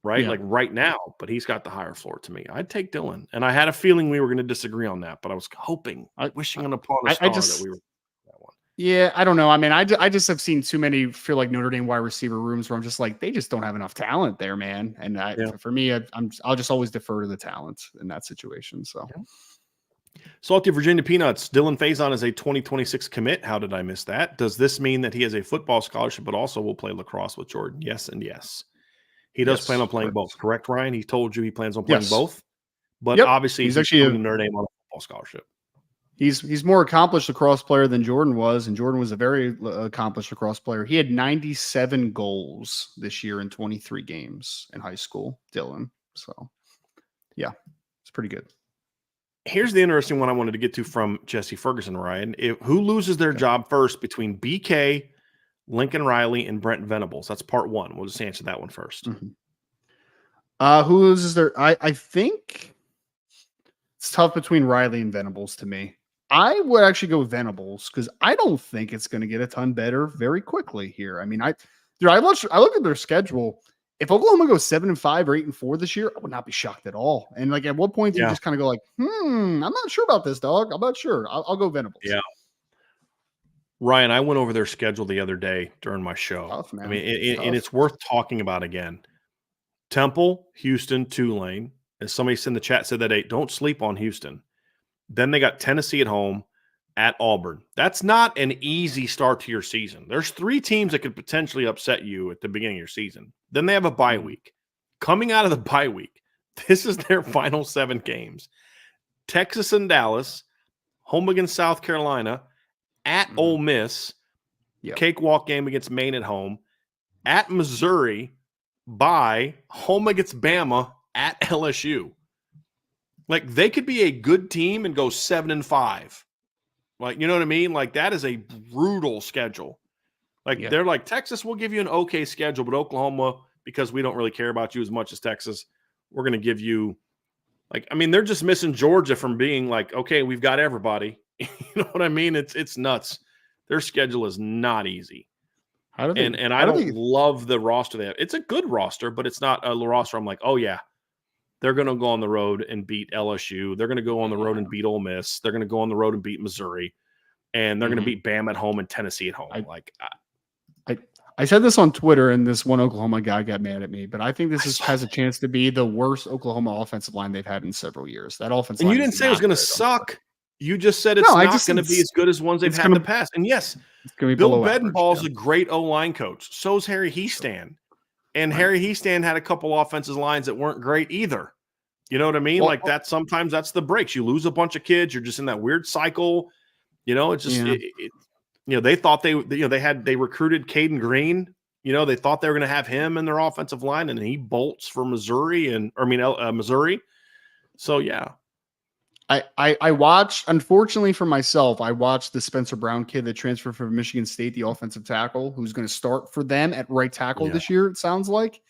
right? Yeah. Like right now, but he's got the higher floor to me. I'd take Dylan. And I had a feeling we were going to disagree on that, but I was wishing upon a star that we were that one. Yeah, I don't know. I mean, I just have seen too many feel like Notre Dame wide receiver rooms where I'm just like, they just don't have enough talent there, man. And for me, I'll just always defer to the talent in that situation. So. Yeah. Salty Virginia Peanuts. Dylan Faison is a 2026 commit. How did I miss that? Does this mean that he has a football scholarship, but also will play lacrosse with Jordan? Yes and yes. He does plan on playing both. Correct, Ryan? He told you he plans on playing both. But obviously, he's actually coming to Notre Dame on a football scholarship. He's more accomplished lacrosse player than Jordan was, and Jordan was a very accomplished lacrosse player. He had 97 goals this year in 23 games in high school, Dylan. So, yeah, it's pretty good. Here's the interesting one I wanted to get to from Jesse Ferguson, Ryan. Who loses their job first between BK, Lincoln Riley, and Brent Venables? That's part one. We'll just answer that one first. Who loses their? I think it's tough between Riley and Venables to me. I would actually go with Venables because I don't think it's going to get a ton better very quickly here. I mean, I looked at their schedule. If Oklahoma goes 7-5 or 8-4 this year, I would not be shocked at all. And like, at what point do you just kind of go like, I'm not sure about this, dog. I'm not sure. I'll go Venables. Yeah. Ryan, I went over their schedule the other day during my show. Tough, man. I mean, and it's worth talking about again. Temple, Houston, Tulane. As somebody in the chat said that day, don't sleep on Houston. Then they got Tennessee at home, at Auburn. That's not an easy start to your season. There's 3 teams that could potentially upset you at the beginning of your season. Then they have a bye week. Coming out of the bye week, this is their final 7 games. Texas and Dallas, home against South Carolina, at Ole Miss, cakewalk game against Maine at home, at Missouri, bye, home against Bama, at LSU. Like, they could be a good team and go 7-5. Like, you know what I mean? Like, that is a brutal schedule. Like, they're like, Texas will give you an okay schedule, but Oklahoma, because we don't really care about you as much as Texas, we're going to give you, like, I mean, they're just missing Georgia from being like, okay, we've got everybody. You know what I mean? It's nuts. Their schedule is not easy. I don't love the roster they have. It's a good roster, but it's not a roster I'm like, oh, yeah, they're going to go on the road and beat LSU. They're going to go on the road and beat Ole Miss. They're going to go on the road and beat Missouri. And they're going to beat Bama at home and Tennessee at home. I said this on Twitter, and this one Oklahoma guy got mad at me, but I think this has a chance to be the worst Oklahoma offensive line they've had in several years. That offensive line. And you didn't say it was going to suck. You just said it's not going to be as good as ones they've had in the past. And yes, Bill Bedenball's a great O-line coach. So is Harry Heastan. And Harry Heastan had a couple offensive lines that weren't great either. You know what I mean? Well, like sometimes that's the breaks. You lose a bunch of kids. You're just in that weird cycle. You know, it's just, you know, they thought they recruited Caden Green. You know, they thought they were going to have him in their offensive line, and he bolts for Missouri. So, yeah. I watched, unfortunately for myself, I watched the Spencer Brown kid that transferred from Michigan State, the offensive tackle, who's going to start for them at right tackle Yeah. this year, it sounds like.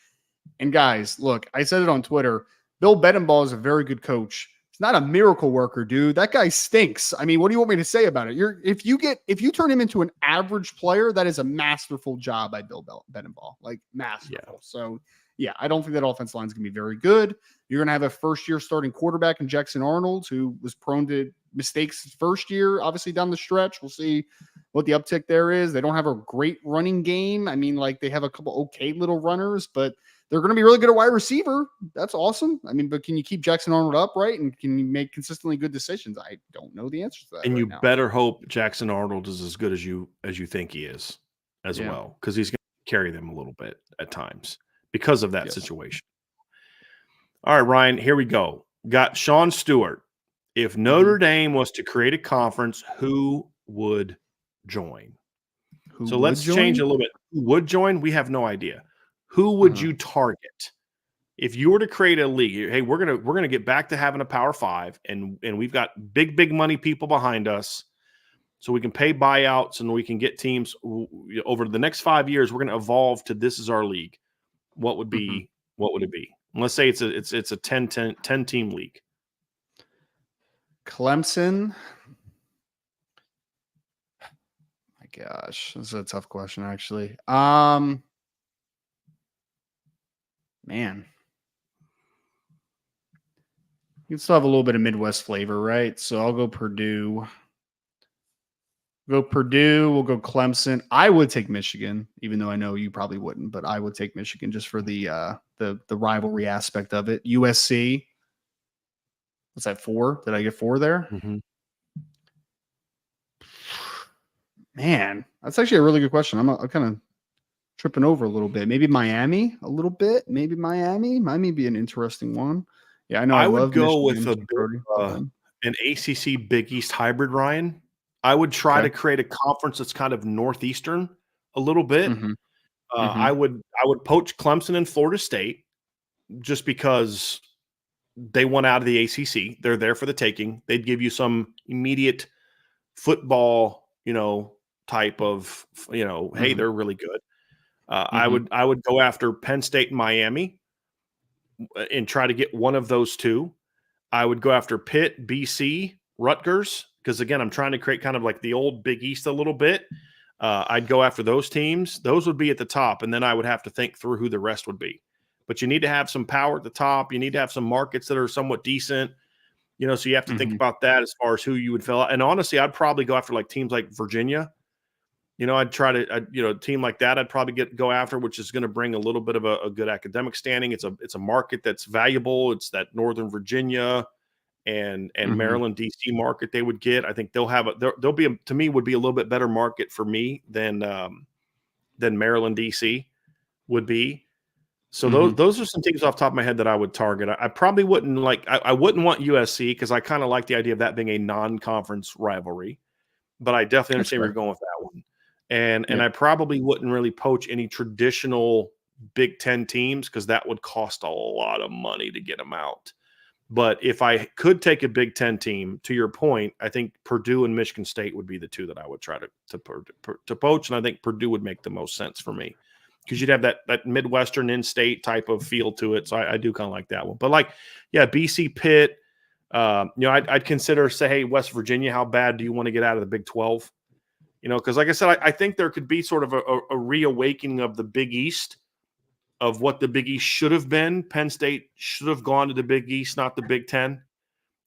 And guys, look, I said it on Twitter. Bill Bedenbaugh is a very good coach. He's not a miracle worker, dude. That guy stinks. I mean, what do you want me to say about it? If you turn him into an average player, that is a masterful job by Bill Bedenbaugh, like masterful. Yeah. So yeah, I don't think that offense line is going to be very good. You're going to have a first-year starting quarterback in Jackson Arnold, who was prone to mistakes his first year, obviously down the stretch. We'll see what the uptick there is. They don't have a great running game. I mean, like they have a couple okay little runners, but they're going to be really good at wide receiver. That's awesome. I mean, but can you keep Jackson Arnold upright and can you make consistently good decisions? I don't know the answer to that And right you now. better hope Jackson Arnold is as good as you think he is as well, because he's going to carry them a little bit at times because of that situation. All right, Ryan, here we go. Got Sean Stewart. If Notre Dame was to create a conference, who would join? Let's change a little bit. Who would join? We have no idea. Who would you target? If you were to create a league, hey, we're gonna get back to having a Power 5, and we've got big money people behind us, so we can pay buyouts and we can get teams over the next 5 years. We're going to evolve to this is our league. What would be? What would it be? And let's say it's a 10 team league. Clemson. My gosh, this is a tough question, actually. Man. You can still have a little bit of Midwest flavor, right? So I'll go Purdue. We'll go Clemson. I would take Michigan, even though I know you probably wouldn't, but I would take Michigan just for the rivalry aspect of it. USC. What's that, 4? Did I get 4 there? Man, that's actually a really good question. I'm kind of tripping over a little bit. Maybe Miami a little bit. Maybe Miami might be an interesting one. Yeah, I know. I would go Michigan, with an ACC Big East hybrid, Ryan. I would try to create a conference that's kind of northeastern a little bit. I would poach Clemson and Florida State just because they won out of the ACC. They're there for the taking. They'd give you some immediate football, type of, hey, they're really good. I would go after Penn State and Miami and try to get one of those two. I would go after Pitt, BC, Rutgers, because again, I'm trying to create kind of like the old Big East a little bit. I'd go after those teams. Those would be at the top, and then I would have to think through who the rest would be. But you need to have some power at the top. You need to have some markets that are somewhat decent. So you have to think about that as far as who you would fill out. And honestly, I'd probably go after like teams like Virginia. I'd try to, a team like that, I'd probably go after, which is going to bring a little bit of a good academic standing. It's a market that's valuable. It's that Northern Virginia and Maryland, DC market they would get. I think they'll be to me would be a little bit better market for me than Maryland, DC would be. So those are some teams off the top of my head that I would target. I probably wouldn't I wouldn't want USC because I kind of like the idea of that being a non-conference rivalry, but I definitely understand where you're going with that one. And I probably wouldn't really poach any traditional Big Ten teams because that would cost a lot of money to get them out. But if I could take a Big Ten team, to your point, I think Purdue and Michigan State would be the two that I would try to poach, and I think Purdue would make the most sense for me because you'd have that Midwestern in-state type of feel to it. So I do kind of like that one. But BC, Pitt, I'd consider say, hey, West Virginia, how bad do you want to get out of the Big 12? Because like I said, I think there could be sort of a reawakening of the Big East, of what the Big East should have been. Penn State should have gone to the Big East, not the Big Ten.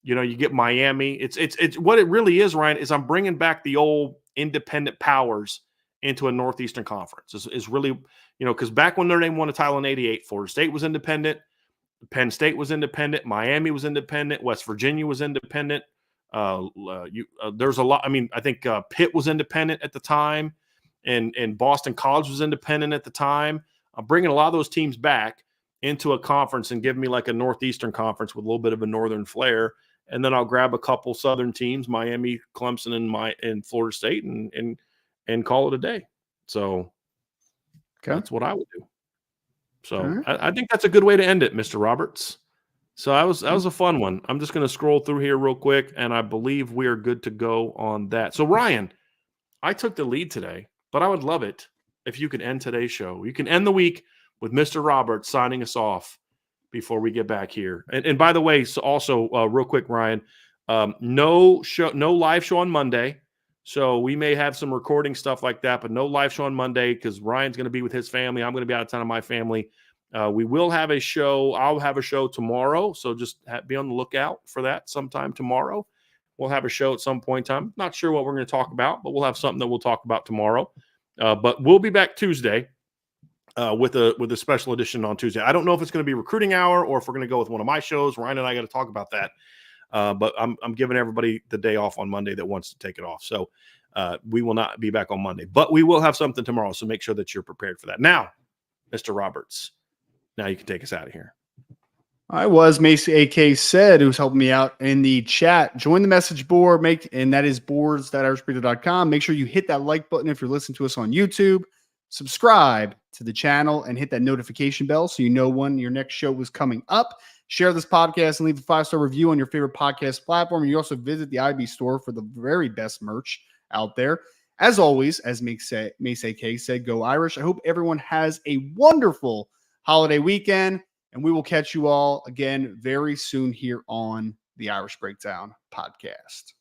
You get Miami. It's what it really is, Ryan, is I'm bringing back the old independent powers into a Northeastern Conference. Is really, because back when Notre Dame won a title in '88, Florida State was independent, Penn State was independent, Miami was independent, West Virginia was independent. There's a lot. I mean, I think Pitt was independent at the time, and Boston College was independent at the time. I'm bringing a lot of those teams back into a conference and give me like a Northeastern Conference with a little bit of a Northern flair, and then I'll grab a couple Southern teams, Miami, Clemson, and Florida State, and call it a day. So that's what I would do. So I think that's a good way to end it, Mr. Roberts. So that was a fun one. I'm just going to scroll through here real quick, and I believe we are good to go on that. So Ryan, I took the lead today, but I would love it if you could end today's show. You can end the week with Mr. Roberts signing us off before we get back here. And by the way, so also real quick, Ryan, no live show on Monday. So we may have some recording stuff like that, but no live show on Monday because Ryan's going to be with his family. I'm going to be out of town with my family. We will have a show. I'll have a show tomorrow. So just be on the lookout for that sometime tomorrow. We'll have a show at some point in time. Not sure what we're going to talk about, but we'll have something that we'll talk about tomorrow. But we'll be back Tuesday with a special edition on Tuesday. I don't know if it's going to be recruiting hour or if we're going to go with one of my shows. Ryan and I got to talk about that. But I'm giving everybody the day off on Monday that wants to take it off. So we will not be back on Monday, but we will have something tomorrow. So make sure that you're prepared for that. Now, Mr. Roberts, now you can take us out of here. I was Mace AK said, who's helping me out in the chat. Join the message board, and that is boards.irishbreather.com. Make sure you hit that like button if you're listening to us on YouTube. Subscribe to the channel and hit that notification bell so you know when your next show is coming up. Share this podcast and leave a 5-star review on your favorite podcast platform. You also visit the IB store for the very best merch out there. As always, as Mace AK said, go Irish. I hope everyone has a wonderful holiday weekend. And we will catch you all again very soon here on the Irish Breakdown podcast.